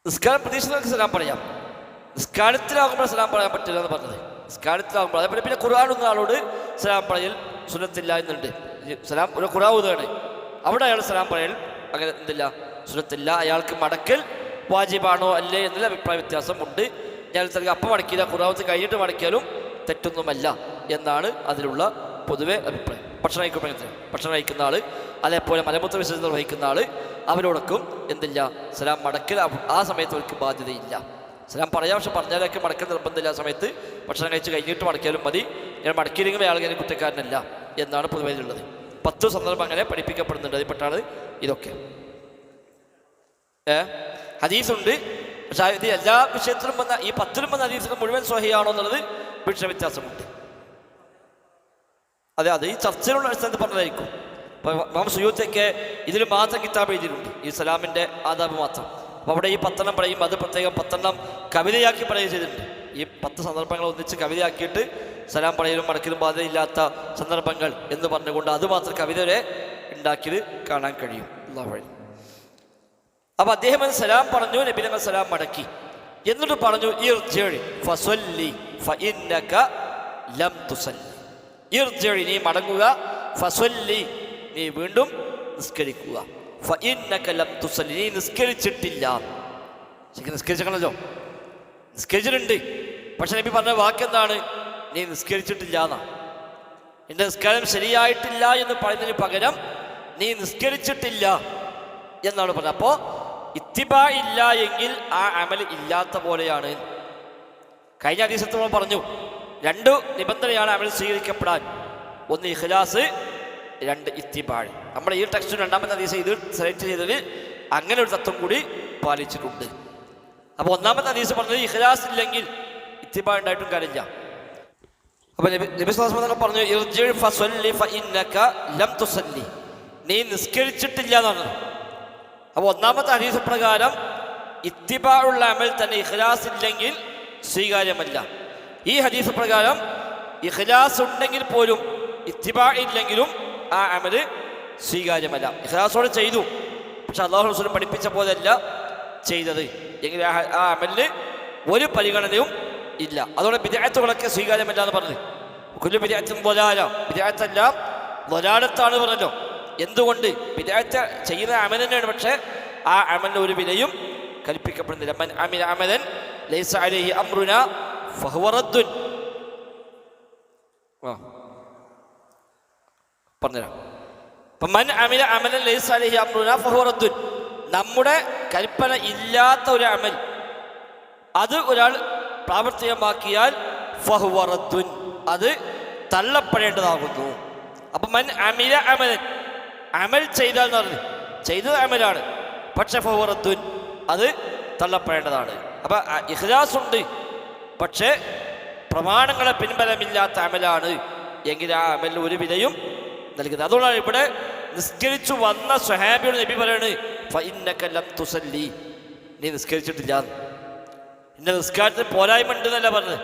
നിസ്കാരം പ്രതീക്ഷിച്ചവർക്ക് സലാം പറയാം. നിസ്കാരത്തിലാകുമ്പോൾ സലാം പറയാൻ പറ്റില്ല എന്ന് പറഞ്ഞത്. നിസ്കാരത്തിലാകുമ്പോൾ അതേപോലെ പിന്നെ ഖുർആനൊന്നും ആളോട് സലാം പറയൽ സുന്നത്തില്ല എന്നുണ്ട്. സലാം ഒരു ഖുർആൻ ഓതുകയാണ്, അവിടെ അയാൾ സലാം പറയൽ അങ്ങനെ എന്തില്ല, സുന്നത്തില്ല. അയാൾക്ക് മടക്കൽ വാജിബാണോ അല്ലേ എന്നുള്ള അഭിപ്രായ വ്യത്യാസം ഉണ്ട്. ഞാൻ അപ്പം മടക്കിയില്ല, ഖുർആൻ കഴിഞ്ഞിട്ട് മടക്കിയാലും തെറ്റൊന്നുമല്ല എന്നാണ് അതിലുള്ള പൊതുവെ അഭിപ്രായം. ഭക്ഷണം കഴിക്കുന്ന ആൾ, അതേപോലെ മലമൂത്ര വിസർജനം നിർവഹിക്കുന്ന ആൾ, അവരോടൊക്കും എന്തില്ല, സലാം മടക്കൽ ആ സമയത്ത് അവർക്ക് ബാധ്യതയില്ല. സലാം പറയാം, പക്ഷെ പറഞ്ഞാലൊക്കെ മടക്കൽ നിർബന്ധമില്ല. ആ സമയത്ത് ഭക്ഷണം കഴിച്ച് കഴിഞ്ഞിട്ട് മടക്കിയാലും മതി. ഞാൻ മടക്കിയില്ലെങ്കിൽ അയാൾ ഞാൻ കുറ്റക്കാരനല്ല എന്നാണ് പൊതുവെയുള്ളത്. 10 സന്ദർഭം അങ്ങനെ പഠിപ്പിക്കപ്പെടുന്നുണ്ട്. അതിൽപ്പെട്ടാണ് ഇതൊക്കെ. ഹദീസുണ്ട്, പക്ഷെ ഇത് എല്ലാ വിഷയത്തിലും വന്ന ഈ 10ലും വന്ന ഹദീസുകൾ മുഴുവൻ സ്വഹിയാണോ എന്നുള്ളത് വിഷയ വ്യത്യാസമുണ്ട്. അതെ, ഈ ചർച്ചയിലുള്ള അടിസ്ഥാനത്തിൽ പറഞ്ഞതായിരിക്കും. ഇമാം സുയൂത്തൊക്കെ ഇതിൽ മാത്രം കിതാബ് എഴുതിയിട്ടുണ്ട്, ഈ സലാമിൻ്റെ ആദാബ് മാത്രം. അപ്പോൾ അവിടെ ഈ 10 പറയും, അത് പ്രത്യേകം 10 കവിതയാക്കി പറയുകയും ചെയ്തിട്ടുണ്ട്. ഈ 10 സന്ദർഭങ്ങൾ ഒന്നിച്ച് കവിതയാക്കിയിട്ട് സലാം പറയലും മടക്കലും ബാധയില്ലാത്ത സന്ദർഭങ്ങൾ എന്ന് പറഞ്ഞുകൊണ്ട് അത് മാത്രം കവിത വരെ ഉണ്ടാക്കിയത് കാണാൻ കഴിയും. അല്ലാഹു. അപ്പോൾ അദ്ദേഹം സലാം പറഞ്ഞു, നബി തങ്ങൾ സലാം മടക്കി. എന്നിട്ട് പറഞ്ഞു ഇർജിഇ ഫസല്ലി ഫഇന്നക ലം തുസല്ലി. ഇർജിഇ, നീ മടങ്ങുക, ഫസല്ലി, നീ വീണ്ടും നിസ്കരിക്കുക, ഫഇന്നക ലം തുസല്ലി, നീ നിസ്കരിച്ചിട്ടില്ല. ശരിക്കും നിസ്കരിച്ചോ? നിസ്കരിച്ചിട്ടുണ്ട്. പക്ഷെ നബി പറഞ്ഞ വാക്കെന്താണ്? നീ നിസ്കരിച്ചിട്ടില്ല എന്നാണ്. എൻ്റെ നിസ്കാരം ശരിയായിട്ടില്ല എന്ന് പറയുന്നതിന് പകരം നീ നിസ്കരിച്ചിട്ടില്ല എന്നാണ് പറഞ്ഞത്. അപ്പോൾ ഇത്തിബാ ഇല്ല എങ്കിൽ ആ അമൽ ഇല്ലാത്ത പോലെയാണ്. കഴിഞ്ഞ ഹദീസിൽ നമ്മൾ പറഞ്ഞു 2 നിബന്ധനയാണ് അമൽ സ്വീകരിക്കപ്പെടാൻ. 1 ഇഖ്ലാസ്, 2 ഇത്തിബാ. നമ്മുടെ ഈ ടെക്സ്റ്റ് 2ാമത്തെ ഹദീസ് ഇത് സെലക്ട് ചെയ്തത് അങ്ങനെ ഒരു തത്വം കൂടി പാലിച്ചിട്ടുണ്ട്. അപ്പോൾ 1ാമത്തെ ഹദീസ് പറഞ്ഞത് ഇഖ്ലാസ് ഇല്ലെങ്കിൽ ഇത്തിബാ ഉണ്ടായിട്ടും കാര്യമില്ല. അപ്പോൾ നബി സ്വല്ലല്ലാഹു അലൈഹി വസല്ലം പറഞ്ഞു ഇർജിഇ ഫസല്ലി ഫഇന്നക ലം തുസല്ലി, നീ നിസ്കരിച്ചിട്ടില്ല എന്നാണ്. അപ്പോൾ 1ാമത്തെ ഹദീസ് പ്രകാരം ഇത്തിബാ ഉള്ള അമൽ തന്നെ ഇഖ്ലാസ് ഇല്ലെങ്കിൽ സ്വീകാര്യമല്ല. ഈ ഹദീസ് പ്രകാരം ഇഖ്ലാസ് ഉണ്ടെങ്കിൽ പോലും ഇത്തിബാ ഇല്ലെങ്കിലും ആ അമൽ സ്വീകാര്യമല്ല. ഇഖ്ലാസോടെ ചെയ്തു, പക്ഷെ അല്ലാഹു റസൂൽ പഠിപ്പിച്ച പോലെയല്ല ചെയ്തത് എങ്കിൽ ആ അമലിന് ഒരു പരിഗണനയും ഇല്ല. അതോടെ ബിദ്അത്തുകളൊക്കെ സ്വീകാര്യമല്ല എന്ന് പറഞ്ഞു. കുല്ലു ബിദ്അത്തിൻ ളലാല, ബിദ്അത്തെല്ലാം ളലാലത്താണ് പറഞ്ഞല്ലോ. എന്തുകൊണ്ട്? ബിദ്അത്ത് ചെയ്യുന്ന അമൽ തന്നെയാണ്, പക്ഷേ ആ അമലിന് ഒരു വിലയും കൽപ്പിക്കപ്പെടുന്നില്ല. മൻ അമില അമലൻ ലൈസ അലൈഹി അംറുനാ ഫഹുവ റദ്ദുൻ. പറഞ്ഞുതരാം. അപ്പം മൻ അമില അമലൻ ലൈസ അലൈഹി അംറുനാ ഫഹുവ റദ്ദുൻ, നമ്മുടെ കൽപ്പന ഇല്ലാത്ത ഒരു അമൽ അത് ഒരാൾ പ്രാവർത്തികമാക്കിയാൽ ഫഹുവ റദ്ദുൻ, അത് തള്ളപ്പെടേണ്ടതാകുന്നു. അപ്പം മൻ അമില അമലൻ, അമൽ ചെയ്താൽ എന്ന് പറഞ്ഞു, ചെയ്തത് അമലാണ്, പക്ഷെ ഫഹുവ റദ്ദുൻ, അത് തള്ളപ്പെടേണ്ടതാണ്. അപ്പം ഇഖ്ലാസ് ഉണ്ട്, പക്ഷേ പ്രമാണങ്ങളെ പിൻബലമില്ലാത്ത അമലാണ് എങ്കിൽ ആ അമലിന് ഒരു വിലയും നൽകുന്നത്. അതുകൊണ്ടാണ് ഇവിടെ നിസ്കരിച്ചു വന്ന സ്വഹാബിയോട് നബി പറയാണ് ഫഇന്നക ലം തുസല്ലി, നീ നിസ്കരിച്ചിട്ടില്ല. എൻ്റെ നിസ്കാരത്തിന് പോരായ്മ ഉണ്ടെന്നല്ല പറഞ്ഞത്,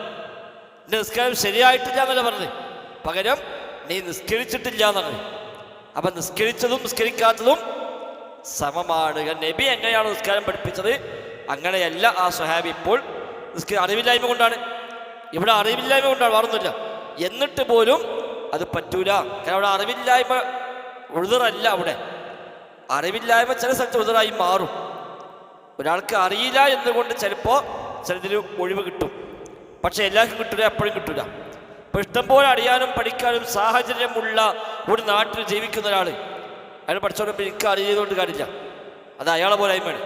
എൻ്റെ നിസ്കാരം ശരിയായിട്ടില്ല എന്നല്ല പറഞ്ഞത്, പകരം നീ നിസ്കരിച്ചിട്ടില്ല എന്നാണ്. അപ്പം നിസ്കരിച്ചതും നിസ്കരിക്കാത്തതും സമമാണ്. നബി എങ്ങനെയാണ് നിസ്കാരം പഠിപ്പിച്ചത് അങ്ങനെയല്ല ആ സ്വഹാബി ഇപ്പോൾ അറിവില്ലായ്മ കൊണ്ടാണ്. ഇവിടെ അറിവില്ലായ്മ കൊണ്ടാണ്, വേറൊന്നുമില്ല. എന്നിട്ട് പോലും അത് പറ്റൂല. കാരണം അവിടെ അറിവില്ലായ്മ ഉഴുതറല്ല. അവിടെ അറിവില്ലായ്മ ചില സ്ഥലത്ത് ഉഴുതറായി മാറും. ഒരാൾക്ക് അറിയില്ല എന്നുകൊണ്ട് ചിലപ്പോൾ ചിലതിൽ ഒഴിവ് കിട്ടും, പക്ഷെ എല്ലാവർക്കും കിട്ടില്ല, എപ്പോഴും കിട്ടില്ല. ഇപ്പം ഇഷ്ടംപോലെ അറിയാനും പഠിക്കാനും സാഹചര്യമുള്ള ഒരു നാട്ടിൽ ജീവിക്കുന്ന ഒരാൾ അയാൾ പഠിച്ചോളപ്പോൾ എനിക്ക് അറിയുന്നതുകൊണ്ട് കാര്യമില്ല, അത് അയാളെ പോലായ്മയാണ്.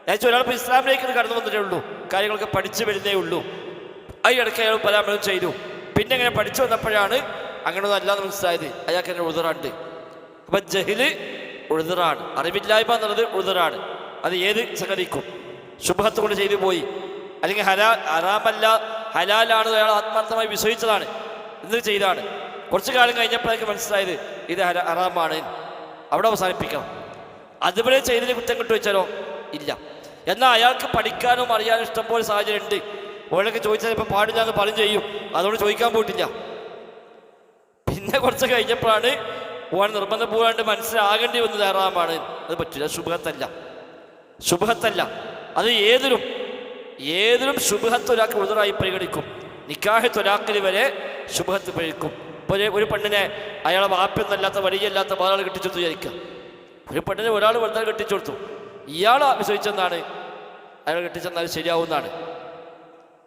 ഞാൻ ഒരാളിപ്പോൾ ഇസ്ലാമിലേക്ക് കടന്നു വന്നിട്ടേ ഉള്ളൂ, കാര്യങ്ങളൊക്കെ പഠിച്ചു വരുന്നേ ഉള്ളൂ. അതിനിടയ്ക്ക് അയാൾ പല അമലും ചെയ്തു. പിന്നെ ഇങ്ങനെ പഠിച്ചു വന്നപ്പോഴാണ് അങ്ങനെയൊന്നും അല്ലാന്ന് മനസ്സിലായത്, അയാൾക്ക് തന്നെ ഉഴുതറാണ്ട്. അപ്പം ജഹില് ഉഴുതറാണ്, അറിവില്ലായ്മ എന്നുള്ളത് ഉഴുതറാണ്. അത് ഏത് സംഗതിക്കും ശുഭത്ത് കൊണ്ട് ചെയ്തു പോയി, അല്ലെങ്കിൽ ഹറാമല്ല ഹലാലാണ് അയാൾ ആത്മാർത്ഥമായി വിശ്വസിച്ചതാണ്, എന്നിട്ട് ചെയ്താണ്. കുറച്ചു കാലം കഴിഞ്ഞപ്പോഴേക്ക് മനസ്സിലായത് ഇത് ഹറാമാണ്, അവിടെ അവസാനിപ്പിക്കണം. അതുപോലെ ചെയ്തതിന് കുറ്റം കിട്ടു വെച്ചാലോ ഇല്ല. എന്നാൽ അയാൾക്ക് പഠിക്കാനും അറിയാനും ഇഷ്ടംപോലെ സാഹചര്യം ഉണ്ട്. ഓരൊക്കെ ചോദിച്ചാൽ ഇപ്പം പാടില്ല എന്ന് പറയും ചെയ്യും, അതുകൊണ്ട് ചോദിക്കാൻ പോയിട്ടില്ല. പിന്നെ കുറച്ച് കഴിഞ്ഞപ്പോഴാണ് ഓൻ നിർബന്ധം പോകാണ്ട് മനസ്സിലാകേണ്ടി വന്നത് ഹറാമാണ്, അത് പറ്റില്ല, ശുഭത്തല്ല, ശുഭത്തല്ല. അത് ഏതിലും ശുഭത്ത് ഒരാൾക്ക് ഉദറായി പരിഗണിക്കും. നിക്കാഹ് തൊലാക്കൽ വരെ ശുഭത്ത് പരിഗണിക്കും. ഇപ്പോൾ ഒരു പെണ്ണിനെ അയാളെ വാപ്പൊന്നല്ലാത്ത വഴിയല്ലാത്ത ഒരാൾ കെട്ടിച്ചെടുത്തു വിചാരിക്കുക. ഒരു പെണ്ണിനെ ഒരാൾ വെറുതെ കെട്ടിച്ചു കൊടുത്തു, ഇയാൾ വിശ്വസിച്ചെന്നാണ് അയാൾ കെട്ടിച്ചെന്നാൽ ശരിയാവുന്നതാണ്.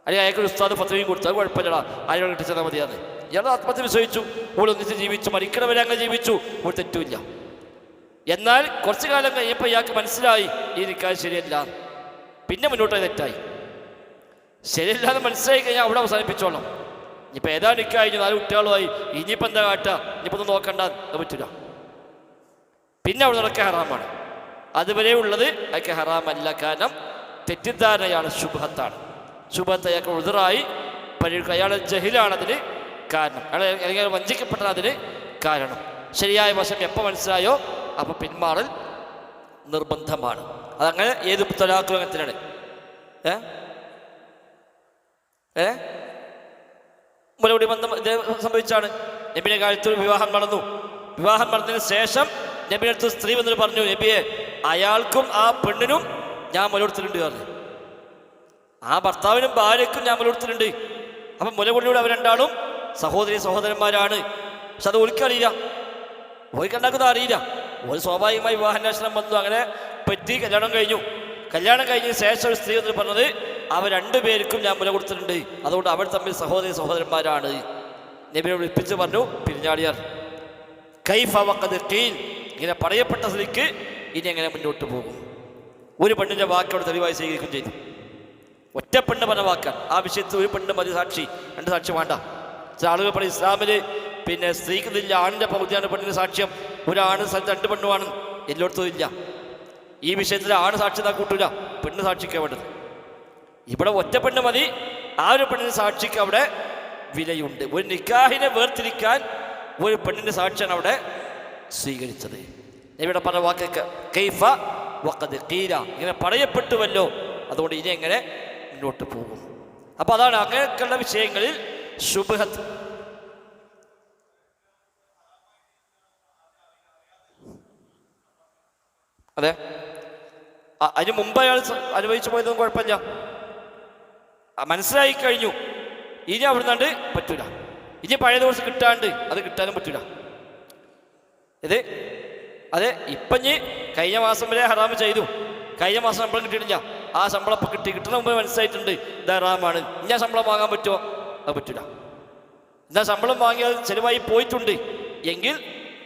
അല്ലെങ്കിൽ അയാൾക്കൊരു ഉസ്താദ് ഫത്വയും കൊടുത്തു, അത് കുഴപ്പമില്ലടാ, അയാൾ കെട്ടിച്ചെന്നാൽ മതിയാന്ന്. ഇയാൾ ആത്മഹത്യ വിശ്വസിച്ചു, ഓൾ ഒന്നിച്ച് ജീവിച്ചു, മരിക്കണവരെ അങ്ങനെ ജീവിച്ചു, ഒരു തെറ്റുമില്ല. എന്നാൽ കുറച്ചു കാലം കഴിഞ്ഞപ്പോൾ ഇയാൾക്ക് മനസ്സിലായി ഈ നിക്കാഹ് ശരിയല്ല, പിന്നെ മുന്നോട്ട് തെറ്റായി. ശരിയല്ലാതെ മനസ്സിലായി കഴിഞ്ഞാൽ അവിടെ അവസാനിപ്പിച്ചോളാം. ഇനിയിപ്പോൾ ഏതാ നിക്കാഹ് 4 കുട്ടികളുമായി, ഇനിയിപ്പോൾ എന്താ കാട്ടുക, ഇനിയിപ്പോൾ ഒന്നും നോക്കണ്ട, അത് പറ്റില്ല. പിന്നെ അവിടെ നടക്കുക ഹറാമാണ്. അതുവരെ ഉള്ളത് അയാൾക്ക് ഹറാമല്ല, കാരണം തെറ്റിദ്ധാരണയാണ്, ശുഭത്താണ്. ശുഭത്ത് അയാൾക്ക് ഉദറായി പരിഗണിക്കുക. അയാളെ ജഹിലാണതിന് കാരണം, അയാൾ വഞ്ചിക്കപ്പെട്ടത് അതിന് കാരണം. ശരിയായ വശം എപ്പോൾ മനസ്സിലായോ അപ്പോൾ പിന്മാറൽ നിർബന്ധമാണ്. അതങ്ങനെ ഏത് തലാഖും അങ്ങനെ തന്നെയാണ്. മുലകുടി ബന്ധം സംഭവിച്ചാണ്. നബിയുടെ കാലത്ത് വിവാഹം നടന്നു. വിവാഹം നടന്നതിന് ശേഷം നബിയുടെ അടുത്ത് സ്ത്രീ വന്നിട്ട് പറഞ്ഞു, നബിയെ അയാൾക്കും ആ പെണ്ണിനും ഞാൻ മുലകൊടുത്തിട്ടുണ്ട് പറഞ്ഞു. ആ ഭർത്താവിനും ഭാര്യയ്ക്കും ഞാൻ മുലകൊടുത്തിട്ടുണ്ട്. അപ്പം മുലകുടിയുടെ അവർ രണ്ടാളും സഹോദരന്മാരാണ്. പക്ഷെ അത് ഒളിക്കറിയില്ല, ഒളിക്കണ്ടാക്കുന്നത് അറിയില്ല. ഒരു സ്വാഭാവികമായി വിവാഹാന്വേഷണം വന്നു, അങ്ങനെ പറ്റി കല്യാണം കഴിഞ്ഞു. കല്യാണം കഴിഞ്ഞതിന് ശേഷം ഒരു സ്ത്രീ വന്നിട്ട് പറഞ്ഞത് അവർ 2 പേർക്കും ഞാൻ മുല കൊടുത്തിട്ടുണ്ട്, അതുകൊണ്ട് അവർ തമ്മിൽ സഹോദരന്മാരാണ്. നബിയെ വിളിപ്പിച്ച് പറഞ്ഞു, പിരിഞ്ഞാടിയാർ കൈഫ വഖദ് ഖീൽ, ഇങ്ങനെ പറയപ്പെട്ട സ്ഥിതിക്ക് ഇനി എങ്ങനെ മുന്നോട്ട് പോകും? ഒരു പെണ്ണിൻ്റെ വാക്കോട് തെളിവായി സ്വീകരിക്കുകയും ചെയ്തു. ഒറ്റ പെണ്ണ് പറഞ്ഞ വാക്കാൻ ആ വിഷയത്തിൽ ഒരു പെണ്ണ് മതി സാക്ഷി, 2 സാക്ഷി വേണ്ട. ചില ആളുകൾ പറയും ഇസ്ലാമിൽ പിന്നെ സ്ത്രീക്കുന്നില്ല, ആണിൻ്റെ പകുതിയാണ് പെണ്ണിന് സാക്ഷ്യം, ഒരാണ് സ്ഥലത്ത് 2 പെണ്ണുമാണ്. എല്ലായിടത്തും ഇല്ല. ഈ വിഷയത്തിൽ ആണ് സാക്ഷി കൂട്ടില്ല, പെണ്ണ് സാക്ഷിക്കാൻ വേണ്ടത്. ഇവിടെ ഒറ്റ പെണ്ണ് മതി, ആ ഒരു പെണ്ണിന് സാക്ഷിക്ക് അവിടെ വിലയുണ്ട്. ഒരു നിക്കാഹിനെ വേർതിരിക്കാൻ ഒരു പെണ്ണിൻ്റെ സാക്ഷിയാണ് അവിടെ സ്വീകരിച്ചത്. ഇവിടെ പറഞ്ഞ വാക്ക് കൈഫ വഖദ് ഖീല, ഇങ്ങനെ പറയപ്പെട്ടുവല്ലോ, അതുകൊണ്ട് ഇനി എങ്ങനെ മുന്നോട്ട് പോകും? അപ്പം അതാണ് അങ്ങനെയൊക്കെയുള്ള വിഷയങ്ങളിൽ ശുബ്ഹത്ത്. അതെ, അതിന് മുമ്പ് അയാൾ അനുഭവിച്ചു പോയതൊന്നും കുഴപ്പമില്ല, മനസ്സിലായി കഴിഞ്ഞു. ഇനി അവിടുന്നാണ്ട് പറ്റൂല, ഇനി പഴയ ദിവസം കിട്ടാണ്ട് അത് കിട്ടാനും പറ്റൂല. അതെ ഇപ്പം ഇനി കഴിഞ്ഞ മാസം വരെ ഹറാമ് ചെയ്തു, കഴിഞ്ഞ മാസം ശമ്പളം കിട്ടിയിട്ടില്ല, ആ ശമ്പളം ഇപ്പം കിട്ടുന്ന മുമ്പ് മനസ്സിലായിട്ടുണ്ട് ഇത് ഹറാമാണ്. ഇനി ആ ശമ്പളം വാങ്ങാൻ പറ്റുമോ? അത് പറ്റൂല. എന്നാൽ ശമ്പളം വാങ്ങിയാൽ ചിലവായി പോയിട്ടുണ്ട് എങ്കിൽ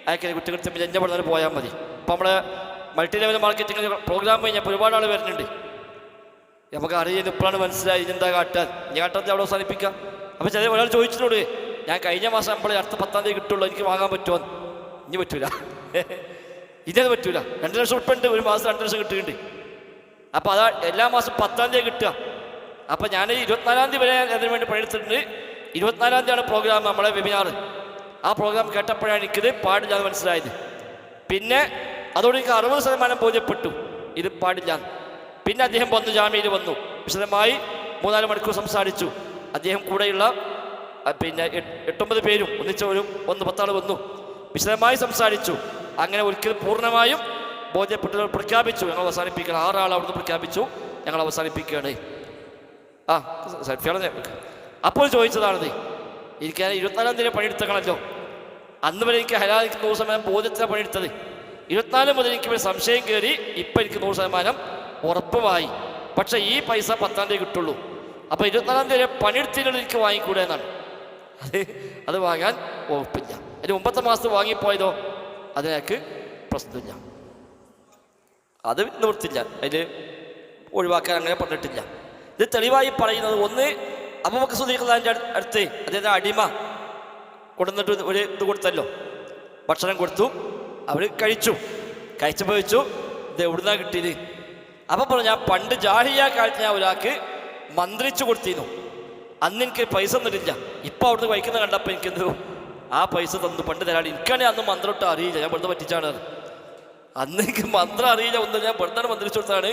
അയാൾക്ക് കുറ്റകൃത്യം എൻ്റെ പറഞ്ഞാൽ പോയാൽ മതി. ഇപ്പം നമ്മുടെ മൾട്ടി ലെവൽ മാർക്കറ്റിംഗ് പ്രോഗ്രാം കഴിഞ്ഞപ്പോൾ ഒരുപാട് ആൾ വരുന്നുണ്ട്. നമുക്ക് അറിയുന്നത് ഇപ്പോഴാണ് മനസ്സിലായി ഇതെന്താ കാട്ടാൻ, ഇനി കാട്ടാൻ അവിടെ അവസാനിപ്പിക്കാം. അപ്പം ചില ഒരാൾ ചോദിച്ചിട്ടുണ്ട്, ഞാൻ കഴിഞ്ഞ മാസം ശമ്പളം അടുത്ത 10-ാം തീയതി കിട്ടുള്ളൂ, എനിക്ക് വാങ്ങാൻ പറ്റുമോ? ഇനി പറ്റൂല, ഇതത് പറ്റൂല. 2 ലക്ഷം ഉൾപ്പെട്ട് ഒരു മാസം 2 ലക്ഷം കിട്ടുന്നുണ്ട്. അപ്പോൾ അതാ എല്ലാ മാസം 10-ാം തീയതി കിട്ടുക. അപ്പം ഞാൻ 24-ാം തീയതി വരെ അതിന് വേണ്ടി പണിയെടുത്തിട്ടുണ്ട്. 24-ാം തീയതിയാണ് പ്രോഗ്രാം, നമ്മളെ വെബിനാർ. ആ പ്രോഗ്രാം കേട്ടപ്പോഴാണ് എനിക്കിത് പാടില്ലാന്ന് മനസ്സിലായത്. പിന്നെ അതോടെ എനിക്ക് 60% ബോധ്യപ്പെട്ടു ഇത് പാടില്ല. പിന്നെ അദ്ദേഹം വന്നു, ജാമ്യയിൽ വന്നു, വിശദമായി 3-4 മണിക്കൂർ സംസാരിച്ചു. അദ്ദേഹം കൂടെയുള്ള പിന്നെ 8-9 പേരും ഒന്നിച്ച് 10 ആൾ വന്നു, വിശദമായി സംസാരിച്ചു. അങ്ങനെ ഒരിക്കലും പൂർണ്ണമായും ബോധ്യപ്പെട്ടവർ പ്രഖ്യാപിച്ചു, ഞങ്ങൾ അവസാനിപ്പിക്കണം. 6 ആൾ അവിടുന്ന് പ്രഖ്യാപിച്ചു, ഞങ്ങൾ അവസാനിപ്പിക്കുകയാണ്. സെൽഫിയാണ്. അപ്പോൾ ചോദിച്ചതാണിത്, എനിക്ക് 24-ാം തീയതി പണിയെടുത്തണമല്ലോ. അന്ന് വരെ എനിക്ക് ഹലാലിക്ക് 100% ബോധ്യത്തിലാണ് പണിയെടുത്തത്. 24 മുതൽ എനിക്ക് സംശയം കയറി. ഇപ്പം എനിക്ക് 100% ഉറപ്പുമായി. പക്ഷേ ഈ പൈസ 10-ാം തീയതി കിട്ടുള്ളൂ. അപ്പോൾ 24-ാം തീയതി പണിയെടുത്തിട്ട് എനിക്ക് വാങ്ങിക്കൂടെ എന്നാണ്. അത് വാങ്ങാൻ ഉറപ്പില്ല. അതിന് മുമ്പത്തെ മാസത്ത് വാങ്ങിപ്പോയതോ അതിനൊക്കെ പ്രശ്നമില്ല, അത് നിവൃത്തില്ല, അതിൽ ഒഴിവാക്കാൻ അങ്ങനെ പറഞ്ഞിട്ടില്ല. ഇത് തെളിവായി പറയുന്നത് ഒന്ന്, അബൂബക്കർ സിദ്ദീഖ് അടുത്ത് അദ്ദേഹത്തെ അടിമ കൊടുന്നിട്ട് ഒരു ഇത് കൊടുത്തല്ലോ, ഭക്ഷണം കൊടുത്തു. അവർ കഴിച്ചപ്പോൾ വെച്ചു ഇത് എവിടുന്നാ കിട്ടിയത്? അപ്പം പറഞ്ഞു, ഞാൻ പണ്ട് ജാഹിലിയ്യ കാലത്ത് ഞാൻ ഒരാൾക്ക് മന്ത്രിച്ചു കൊടുത്തിരുന്നു, അന്ന് എനിക്ക് പൈസ തന്നിട്ടില്ല. ഇപ്പം അവിടുന്ന് കഴിക്കുന്ന കണ്ടപ്പോൾ എനിക്കെന്തോ ആ പൈസ തന്നു, പണ്ട് തരാണ്. എനിക്കാണെങ്കിൽ അന്ന് മന്ത്രം ഇട്ട് അറിയില്ല, ഞാൻ വെറുതെ പറ്റിച്ചാണ്. അന്ന് എനിക്ക് മന്ത്രം അറിയില്ല, ഒന്നും ഞാൻ വെറുതെ മന്ത്രിച്ചു കൊടുത്താണ്.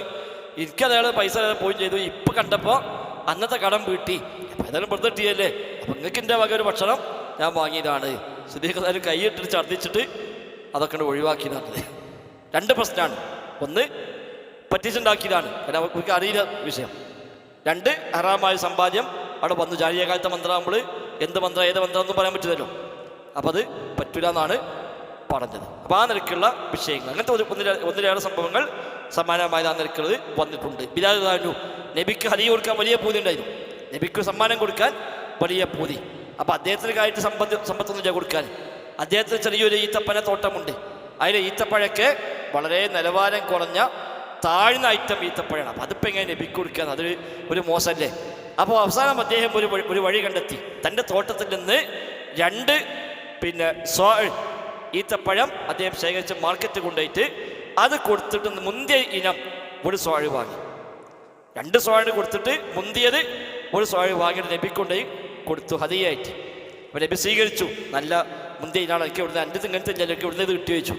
എനിക്കത് അയാൾ പൈസ പോയി ചെയ്തു. ഇപ്പം കണ്ടപ്പോൾ അന്നത്തെ കടം വീട്ടി. അപ്പം ഏതായാലും വെറുതെ കിട്ടിയല്ലേ, അപ്പം നിങ്ങൾക്ക് എൻ്റെ വക ഒരു ഭക്ഷണം ഞാൻ വാങ്ങിയതാണ്. സിദ്ദീഖ് കൈയിട്ടിട്ട് ഛർദ്ദിച്ചിട്ട് അതൊക്കെ ഒഴിവാക്കിയതാണ്. 2 പ്രശ്നമാണ്. ഒന്ന്, പറ്റിച്ചുണ്ടാക്കിയതാണ്, കാരണം അവർക്ക് അറിയില്ല വിഷയം. 2, ഹറാമായ സമ്പാദ്യം അവിടെ വന്നു. ജാഹിലിയ്യ കാലത്തെ മന്ത്രമാകുമ്പോൾ എന്ത് മന്ത്രം ഏത് മന്ത്രം ഒന്നും പറയാൻ പറ്റില്ലല്ലോ. അപ്പം അത് പറ്റില്ല എന്നാണ് പറഞ്ഞത്. അപ്പോൾ ആ നിരക്കുള്ള വിഷയങ്ങൾ, അങ്ങനത്തെ ഒന്നിലേറെ സംഭവങ്ങൾ സമാനമായ ആ നിരക്കുള്ളത് വന്നിട്ടുണ്ട്. ബിലാൽ പറഞ്ഞു, നബിക്ക് ഹദിയ കൊടുക്കാൻ വലിയ പൂതി ഉണ്ടായിരുന്നു, നബിക്ക് സമ്മാനം കൊടുക്കാൻ വലിയ പൂതി. അപ്പം അദ്ദേഹത്തിന് കാര്യമായിട്ട് സമ്പത്തൊന്നുമില്ല കൊടുക്കാൻ. അദ്ദേഹത്തിന് ചെറിയൊരു ഈത്തപ്പന തോട്ടമുണ്ട്. അതിൽ ഈത്തപ്പഴമൊക്കെ വളരെ നിലവാരം കുറഞ്ഞ താഴ്ന്ന ഐറ്റം ഈത്തപ്പഴമാണ്. അപ്പം അതിപ്പോൾ എങ്ങനെ നബിക്ക് കൊടുക്കാൻ? അതൊരു മോശമല്ലേ? അപ്പോൾ അവസാനം അദ്ദേഹം ഒരു വഴി കണ്ടെത്തി. തൻ്റെ തോട്ടത്തിൽ നിന്ന് 2 ഈത്തപ്പഴം അദ്ദേഹം ശേഖരിച്ച് മാർക്കറ്റ് കൊണ്ടുപോയിട്ട് അത് കൊടുത്തിട്ട് മുന്തിയ ഇനം ഒരു സ്വാഴ് വാങ്ങി. 2 സ്വാഴ് കൊടുത്തിട്ട് മുന്തിയത് ഒരു സ്വാഴ് വാങ്ങിയിട്ട് നബിക്ക് കൊണ്ടുപോയി കൊടുത്തു ഹദിയായിട്ട്. അപ്പോൾ നബി സ്വീകരിച്ചു. നല്ല മുന്തിയ ഇനാണ്, എനിക്ക് ഇവിടുന്ന് എൻ്റെ ഇങ്ങനത്തെ ഇല്ല, എനിക്ക് ഇവിടുന്ന് ഇത് കിട്ടി വെച്ചു.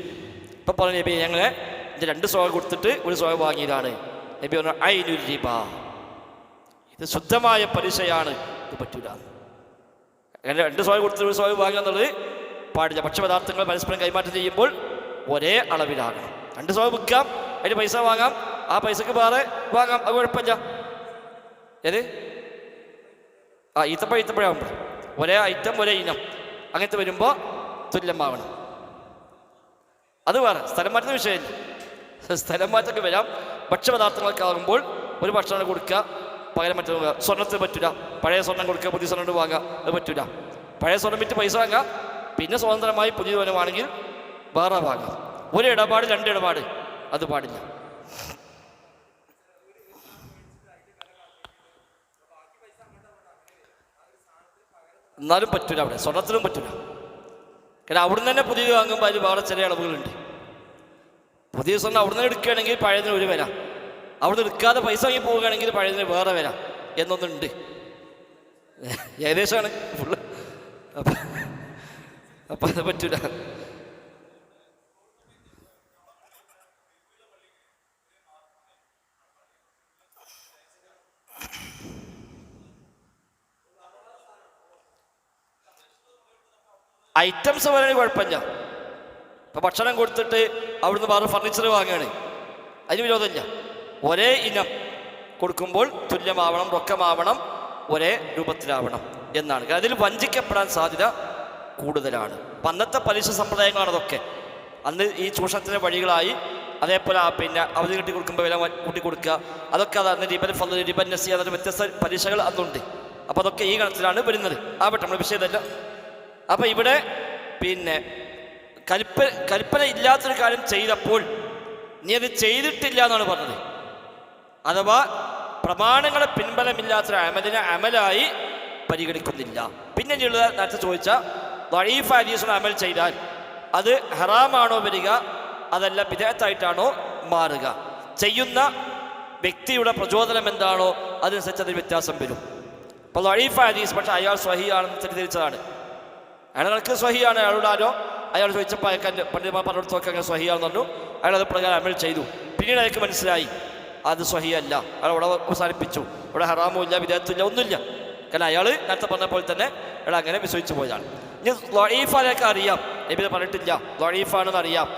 ഇപ്പം പറഞ്ഞു, നബി ഞങ്ങൾ എൻ്റെ 2 സ്വാഴ് കൊടുത്തിട്ട് ഒരു സ്വാഴ് വാങ്ങിയതാണ്. നബി പറഞ്ഞു, ഐനുൽ റിബ, ഇത് ശുദ്ധമായ പലിശയാണ്, ഇത് പറ്റൂല. അങ്ങനെ 2 സ്വാഴ് കൊടുത്തിട്ട് ഒരു സ്വാഴ് വാങ്ങുക എന്നുള്ളത് പാടില്ല. ഭക്ഷ്യപദാർത്ഥങ്ങൾ പരസ്പരം കൈമാറ്റം ചെയ്യുമ്പോൾ ഒരേ അളവിലാകണം. 2 സ്വാഴ് വിൽക്കാം, അതിന് പൈസ വാങ്ങാം, ആ പൈസക്ക് വേറെ വാങ്ങാം, അത് കുഴപ്പമില്ല. ഏത് ഈത്തപ്പഴാകുമ്പോൾ ഒരേ ഐറ്റം ഒരേ ഇനം അങ്ങനത്തെ വരുമ്പോൾ തുല്യമാവണം. അത് വേറെ. സ്ഥലം മാറ്റുന്ന വിഷയമില്ല, സ്ഥലം മാറ്റമൊക്കെ വരാം. ഭക്ഷ്യപദാർത്ഥങ്ങളൊക്കെ ആകുമ്പോൾ ഒരു ഭക്ഷണം കൊടുക്കുക, പകരം മറ്റൊരു സ്വർണ്ണത്തിന് പറ്റില്ല. പഴയ സ്വർണ്ണം കൊടുക്കുക, പുതിയ സ്വർണ്ണം വാങ്ങുക, അത് പറ്റില്ല. പഴയ സ്വർണ്ണം വിറ്റ് പൈസ വാങ്ങാം, പിന്നെ സ്വതന്ത്രമായി പുതിയ വനമാണെങ്കിൽ വേറെ വാങ്ങാം. ഒരു ഇടപാട് 2 ഇടപാട് അത് പാടില്ല. എന്നാലും പറ്റില്ല, അവിടെ സ്വർണ്ണത്തിനും പറ്റില്ല. കാരണം അവിടുന്ന് തന്നെ പുതിയത് വാങ്ങുമ്പോൾ അതിൽ വേറെ ചില അളവുകളുണ്ട്. പുതിയ സ്വർണ്ണം അവിടുന്ന് എടുക്കുകയാണെങ്കിൽ പഴയതിന് ഒരു വില, അവിടുന്ന് എടുക്കാതെ പൈസ വാങ്ങി പോവുകയാണെങ്കിൽ പഴയതിന് വേറെ വില എന്നൊന്നുണ്ട്. ഏകദേശമാണ് ഫുള്ള്. അപ്പം അത് പറ്റില്ല. ഐറ്റംസ് വരെ കുഴപ്പമില്ല. ഇപ്പം ഭക്ഷണം കൊടുത്തിട്ട് അവിടുന്ന് വേറെ ഫർണിച്ചർ വാങ്ങുകയാണ്, അതിന് വിരോധമില്ല. ഒരേ ഇനം കൊടുക്കുമ്പോൾ തുല്യമാവണം, റൊക്കമാവണം, ഒരേ രൂപത്തിലാവണം എന്നാണ്. കാരണം അതിൽ വഞ്ചിക്കപ്പെടാൻ സാധ്യത കൂടുതലാണ്. അപ്പം അന്നത്തെ പലിശ സമ്പ്രദായങ്ങളാണ് അതൊക്കെ. അന്ന് ഈ ചൂഷണത്തിൻ്റെ വഴികളായി. അതേപോലെ പിന്നെ അവധി കിട്ടി കൊടുക്കുമ്പോൾ വില കൂട്ടി കൊടുക്കുക, അതൊക്കെ അന്ന് റിബൻ ഫള്, റിബൻ നസി, അതൊരു വ്യത്യസ്ത പലിശകൾ അന്നുണ്ട്. അപ്പോൾ അതൊക്കെ ഈ ഗണത്തിലാണ് വരുന്നത്. ആവട്ടെ, നമ്മൾ വിഷയമല്ല. അപ്പം ഇവിടെ പിന്നെ കൽപ്പന ഇല്ലാത്തൊരു കാര്യം ചെയ്തപ്പോൾ നീ അത് ചെയ്തിട്ടില്ല എന്നാണ് പറഞ്ഞത്. അഥവാ പ്രമാണങ്ങളെ പിൻബലമില്ലാത്തൊരു അമലിനെ അമലായി പരിഗണിക്കുന്നില്ല. പിന്നെ നേരത്തെ ചോദിച്ച ദഈഫ് ഹദീസുകൾ അമൽ ചെയ്താൽ അത് ഹറാമാണോ വരിക, അതല്ല ബിദ്അത്തായിട്ടാണോ മാറുക? ചെയ്യുന്ന വ്യക്തിയുടെ പ്രചോദനം എന്താണോ അതനുസരിച്ച് അതിൽ വ്യത്യാസം വരും. അപ്പോൾ ദഈഫ് ഹദീസ്, പക്ഷേ അയാൾ സ്വഹീഹാണെന്ന് തെറ്റിദ്ധരിച്ചതാണ്. അയാൾ കണക്ക് സ്വഹീഹാണ്, അയാളോട് അയാൾ ചോദിച്ചപ്പോൾ അയാൾക്ക് പണ്ഡിതന്മാർ പറഞ്ഞിടത്തൊക്കെ അങ്ങനെ സ്വഹീഹാണെന്ന് പറഞ്ഞു. അയാൾ അത് പ്രകാരം അമൽ ചെയ്തു. പിന്നീട് അയാൾക്ക് മനസ്സിലായി അത് സ്വഹീഹല്ല, അയാൾ അവിടെ അവസാനിപ്പിച്ചു. ഇവിടെ ഹറാമും ഇല്ല, ബിദ്അത്തും ഇല്ല, ഒന്നുമില്ല. കാരണം അയാൾ നേരത്തെ പറഞ്ഞ പോലെ തന്നെ അയാൾ അങ്ങനെ വിശ്വസിച്ചു പോയതാണ്. ഇനി ദഈഫ് അയാൾക്ക് അറിയാം, നബി പറഞ്ഞിട്ടില്ല ദഈഫാണെന്ന് അറിയാം,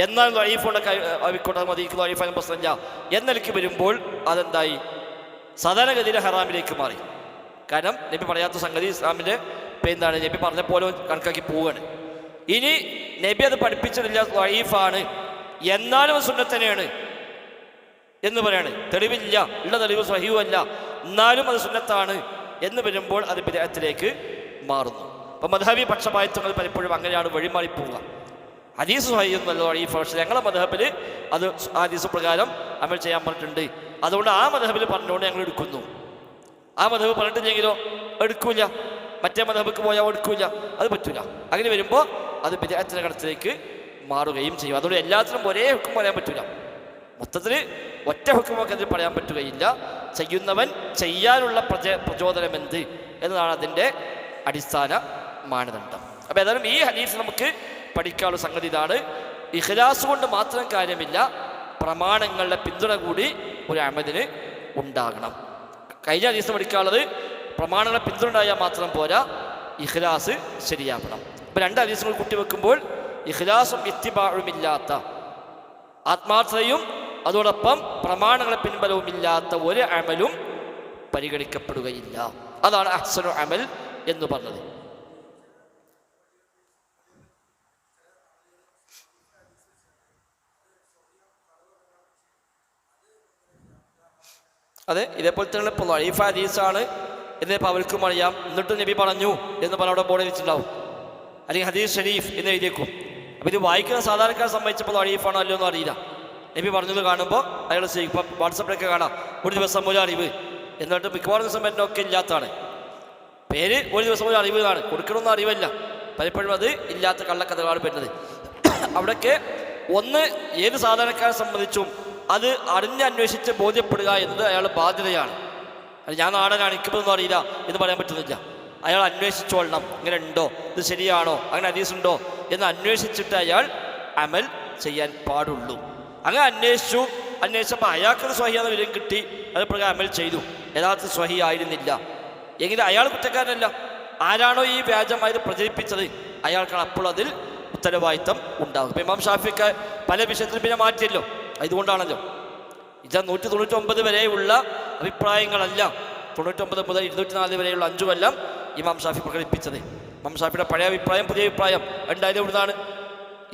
എന്നാൽ ദഈഫുണ്ടൊക്കെ ആയിക്കോട്ടെ മതി, ദഈഫാനും പ്രശ്നമില്ല എന്നെനിക്ക് വരുമ്പോൾ അതെന്തായി? സാധാരണഗതിയിലെ ഹറാമിലേക്ക് മാറി. കാരണം നബി പറയാത്ത സംഗതി ഇസ്ലാമിൻ്റെ ഇപ്പം എന്താണ് നബി പറഞ്ഞ പോലെ കണക്കാക്കി പോവുകയാണ്. ഇനി നബി അത് പഠിപ്പിച്ചിട്ടില്ല, ദഈഫാണ്, എന്നാലും സുന്നത്ത് തന്നെയാണ് എന്ന് പറയാണ്. തെളിവില്ല, ഉള്ള തെളിവ് സ്വഹീഹുമല്ല, എന്നാലും അത് സുന്നത്താണ് എന്ന് വരുമ്പോൾ അത് ബിദ്അത്തിലേക്ക് മാറുന്നു. അപ്പം മദ്ഹബി പക്ഷപാതിത്വങ്ങൾ പലപ്പോഴും അങ്ങനെയാണ് വഴിമാറിപ്പോവുക. ഹദീസ് സ്വഹീഹൊന്നുമല്ല ദഈഫ്, പക്ഷേ ഞങ്ങളുടെ മദ്ഹബിൽ അത് ഹദീസ് പ്രകാരം അമൽ ചെയ്യാൻ പറഞ്ഞിട്ടുണ്ട്, അതുകൊണ്ട് ആ മദ്ഹബിൽ പറഞ്ഞുകൊണ്ട് ഞങ്ങൾ എടുക്കുന്നു. ആ മദ്ഹബ് പറഞ്ഞിട്ടില്ലെങ്കിലോ എടുക്കൂല, മറ്റേ മദ്ഹബിക്ക് പോയാൽ എടുക്കൂല, അത് പറ്റൂല. അങ്ങനെ വരുമ്പോൾ അത് ബിദ്അത്തിന്റെ കടത്തിലേക്ക് മാറുകയും ചെയ്യും. അതുകൊണ്ട് എല്ലാത്തിനും ഒരേ ഹുക്കം പറയാൻ പറ്റൂല, മൊത്തത്തിൽ ഒറ്റ ഹുക്കുമൊക്കെ അതിൽ പറയാൻ പറ്റുകയില്ല. ചെയ്യുന്നവൻ ചെയ്യാനുള്ള പ്രചോദനം എന്ത് എന്നതാണ് അതിൻ്റെ അടിസ്ഥാന മാനദണ്ഡം. അപ്പോൾ ഏതായാലും ഈ ഹദീസ് നമുക്ക് പഠിക്കാനുള്ള സംഗതി ഇതാണ്. ഇഖ്ലാസ് കൊണ്ട് മാത്രം കാര്യമില്ല, പ്രമാണങ്ങളുടെ പിന്തുണ കൂടി ഒരു അമലിന് ഉണ്ടാകണം. കഴിഞ്ഞ ഹദീസ് പഠിക്കാനുള്ളത് പ്രമാണങ്ങളെ പിന്തുണ ഉണ്ടായാൽ മാത്രം പോരാ, ഇഖ്ലാസ് ശരിയാക്കണം. അപ്പോൾ രണ്ട് ഹദീസുകൾ കൂട്ടിവെക്കുമ്പോൾ ഇഖ്ലാസും ഇത്തിബാഉമില്ലാത്ത, ആത്മാർത്ഥതയും അതോടൊപ്പം പ്രമാണങ്ങളെ പിൻബലവുമില്ലാത്ത ഒരു അമലും പരിഗണിക്കപ്പെടുകയില്ല. അതാണ് അഹ്സനു അമൽ എന്ന് പറഞ്ഞത്. അതെ, ഇതേപോലെ തന്നെ ഇപ്പോൾ ദഈഫ് ഹദീസാണ് എന്നിപ്പോൾ അവർക്കും അറിയാം, എന്നിട്ടും നബി പറഞ്ഞു എന്ന് പറഞ്ഞ അവിടെ ബോർഡ് വെച്ചിട്ടുണ്ടാവും, അല്ലെങ്കിൽ ഹദീസ് ഷരീഫ് എന്ന് എഴുതിയേക്കും. അപ്പോൾ ഇത് വായിക്കുന്ന സാധാരണക്കാരെ സംബന്ധിച്ചപ്പോൾ ദഈഫാണോ അല്ലയോ ഒന്നും അറിയില്ല. നബി പറഞ്ഞത് കാണുമ്പോൾ അയാൾ ഇപ്പം വാട്സപ്പിലൊക്കെ കാണാം ഒരു ദിവസം ഒരു അറിവ്, എന്നിട്ട് മിക്കവാറും ദിവസം ഒക്കെ ഇല്ലാത്തതാണ് പേര്. ഒരു ദിവസം ഒരു അറിവ് ആണ്, കൊടുക്കണമെന്ന അറിവല്ല, പലപ്പോഴും അത് ഇല്ലാത്ത കള്ളക്കഥകളാണ് വരുന്നത്. അവിടെയൊക്കെ ഒന്ന് ഏത് സാധാരണക്കാരെ സംബന്ധിച്ചും അത് അറിഞ്ഞന്വേഷിച്ച് ബോധ്യപ്പെടുക എന്നത് അയാളുടെ ബാധ്യതയാണ്. ഞാൻ നാടനാണ്, എനിക്കിതൊന്നും അറിയില്ല എന്ന് പറയാൻ പറ്റുന്നില്ല. അയാൾ അന്വേഷിച്ചോളണം, ഇങ്ങനെ ഉണ്ടോ, ഇത് ശരിയാണോ, അങ്ങനെ ഹദീസുണ്ടോ എന്ന് അന്വേഷിച്ചിട്ട് അയാൾ അമൽ ചെയ്യാൻ പാടുള്ളൂ. അങ്ങനെ അന്വേഷിച്ചപ്പോൾ അയാൾക്കൊരു സ്വഹിയാന്ന് വിവരം കിട്ടി, അത് പ്രകാരം അമൽ ചെയ്തു, യഥാർത്ഥ സ്വഹി ആയിരുന്നില്ല എങ്കിലും അയാൾ കുറ്റക്കാരനല്ല. ആരാണോ ഈ വ്യാജമായത് പ്രചരിപ്പിച്ചത് അയാൾക്കാണ് അപ്പോൾ അതിൽ ഉത്തരവാദിത്തം ഉണ്ടാകും. ഇപ്പം ഇമാം ഷാഫിക്ക് പല വിഷയത്തിലും പിന്നെ മാറ്റിയല്ലോ, ഇതുകൊണ്ടാണല്ലോ. ഇത് 199 വരെയുള്ള അഭിപ്രായങ്ങളല്ല, 99 മുതൽ 204 വരെയുള്ള 5 കൊല്ലം ഇമാം ഷാഫി പ്രകടിപ്പിച്ചത്. ഇമാം ഷാഫിയുടെ പഴയ അഭിപ്രായം പുതിയ അഭിപ്രായം ഉണ്ടായത് എവിടുന്നാണ്?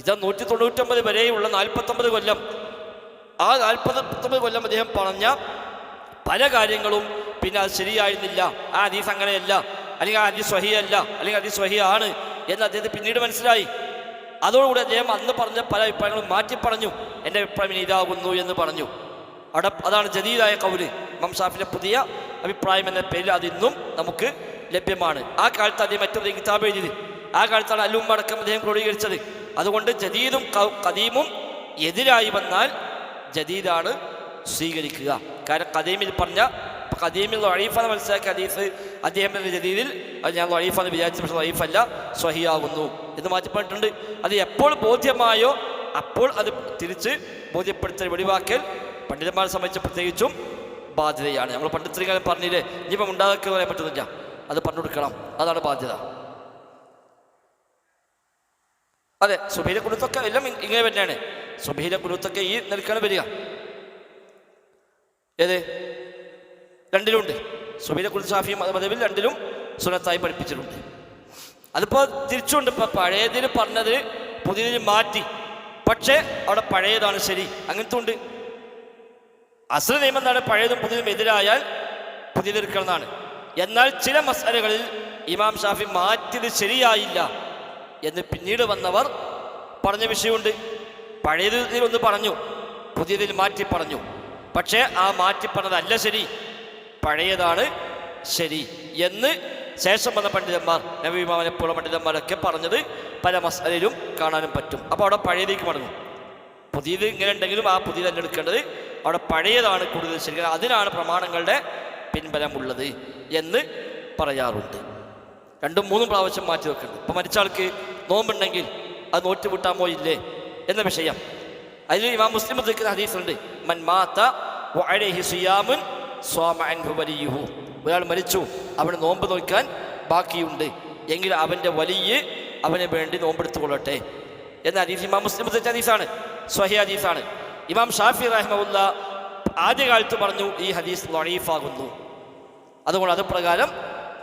ഇത് 199 വരെയുള്ള 49 കൊല്ലം. ആ 49 കൊല്ലം അദ്ദേഹം പറഞ്ഞ പല കാര്യങ്ങളും പിന്നെ അത് ശരിയായിരുന്നില്ല, ആ ഹദീസ് അങ്ങനെയല്ല, അല്ലെങ്കിൽ ആ ഹദീസ് സ്വഹിയല്ല, അല്ലെങ്കിൽ ഹദീസ് സ്വഹിയാണ് എന്ന് അദ്ദേഹത്തിന് പിന്നീട് മനസ്സിലായി. അതോടുകൂടി അദ്ദേഹം അന്ന് പറഞ്ഞ പല അഭിപ്രായങ്ങളും മാറ്റി പറഞ്ഞു, എൻ്റെ അഭിപ്രായം ഇനി ഇതാകുന്നു എന്ന് പറഞ്ഞു. അവിടെ അതാണ് ജദീദായ കൗല്. ഇമാം ഷാഫിയുടെ പുതിയ അഭിപ്രായം എന്ന പേരിൽ അതിന്നും നമുക്ക് ലഭ്യമാണ്. ആ കാലത്ത് അദ്ദേഹം മറ്റൊരു കിതാബ് എഴുതിയത്, ആ കാലത്താണ് അല്ലും അടക്കം അദ്ദേഹം ക്രോഡീകരിച്ചത്. അതുകൊണ്ട് ജദീദും ഖദീമും എതിരായി വന്നാൽ ജദീദാണ് സ്വീകരിക്കുക. കാരണം ഖദീമിൽ പറഞ്ഞ ഖദീമിൽ ദഈഫാന്ന് മനസ്സിലാക്കിയ ഹദീസ് അദ്ദേഹത്തിൻ്റെ ജദീദിൽ അത് ഞാൻ ദഈഫാന്ന് വിചാരിച്ച, പക്ഷേ ദഈഫല്ല, സ്വഹിയാകുന്നു എന്ന് മാറ്റി പറഞ്ഞിട്ടുണ്ട്. അത് എപ്പോൾ ബോധ്യമായോ അപ്പോൾ അത് തിരിച്ച് ബോധ്യപ്പെടുത്തൽ വെളിവാക്കൽ പണ്ഡിതന്മാരെ സംബന്ധിച്ച് പ്രത്യേകിച്ചും ബാധ്യതയാണ്. നമ്മൾ പണ്ഡിതരെ പറഞ്ഞില്ലേ, ഇനിയിപ്പം ഉണ്ടാക്കി പറയാൻ പറ്റുന്നില്ല, അത് പറഞ്ഞു കൊടുക്കണം, അതാണ് ബാധ്യത. അതെ, സുബഹിയിലെ കുനുത്തൊക്കെ എല്ലാം ഇങ്ങനെ തന്നെയാണ്. സുബഹിയിലെ കുനുത്തൊക്കെ ഈ നിൽക്കാണ് വരിക. ഏത് രണ്ടിലുണ്ട്. സുബഹിയിലെ കുനുത്ത് ഷാഫി മദ്ഹബിൽ രണ്ടിലും സുന്നത്തായി പഠിപ്പിച്ചിട്ടുണ്ട്. അതിപ്പോൾ തിരിച്ചുകൊണ്ട് ഇപ്പോൾ പഴയതിൽ പറഞ്ഞത് പുതിയതിൽ മാറ്റി, പക്ഷേ അവിടെ പഴയതാണ് ശരി, അങ്ങനത്തെ ഉണ്ട്. അസ്ല നിയമം എന്താണ്? പഴയതും പുതിയതും എതിരായാൽ പുതിയതെടുക്കണമെന്നാണ്. എന്നാൽ ചില മസ്അലകളിൽ ഇമാം ഷാഫി മാറ്റിയത് ശരിയായില്ല എന്ന് പിന്നീട് വന്നവർ പറഞ്ഞ വിഷയമുണ്ട്. പഴയതിൽ ഒന്ന് പറഞ്ഞു, പുതിയതിൽ മാറ്റി പറഞ്ഞു, പക്ഷേ ആ മാറ്റി പറഞ്ഞതല്ല ശരി, പഴയതാണ് ശരി എന്ന് ശേഷം വന്ന പണ്ഡിതന്മാർ, നബി ഇമാമിനെപ്പോലുള്ള പണ്ഡിതന്മാരൊക്കെ പറഞ്ഞത് പല മസ്അലയിലും കാണാനും പറ്റും. അപ്പോൾ അവിടെ പഴയതേക്ക് മടങ്ങും. പുതിയത് ഇങ്ങനെ ഉണ്ടെങ്കിലും ആ പുതിയത് തന്നെ എടുക്കേണ്ടത്, അവിടെ പഴയതാണ് കൂടുതൽ ശരി, അതിനാണ് പ്രമാണങ്ങളുടെ പിൻബലമുള്ളത് എന്ന് പറയാറുണ്ട്. 2-3 പ്രാവശ്യം മാറ്റി വെക്കുന്നുണ്ട്. ഇപ്പോൾ മരിച്ച ആൾക്ക് നോമ്പുണ്ടെങ്കിൽ അത് നോറ്റ് വിട്ടാൻ പോയില്ലേ എന്ന വിഷയം. അതിൽ ഇമാം മുസ്ലിം ഉദ്ധരിക്കുന്ന ഹദീസുണ്ട്, മൻ മാത വഅലൈഹി സിയാമുൻ സ്വാമ അൻഹു വലിയുഹു. ഒരാൾ മരിച്ചു, അവന് നോമ്പ് നോക്കാൻ ബാക്കിയുണ്ട് എങ്കിൽ അവൻ്റെ വലിയ അവന് വേണ്ടി നോമ്പെടുത്തു കൊള്ളട്ടെ എന്ന ഹദീസ് ഇമാം മുസ്ലിം ഉദ്ധരിച്ച ഹദീസാണ്, സ്വഹീഹ് ഹദീസാണ്. ഇമാം ഷാഫി റഹിമഹുല്ല ആദ്യകാലത്ത് പറഞ്ഞു ഈ ഹദീസ് ദഈഫാകുന്നു, അതുകൊണ്ട് അത് പ്രകാരം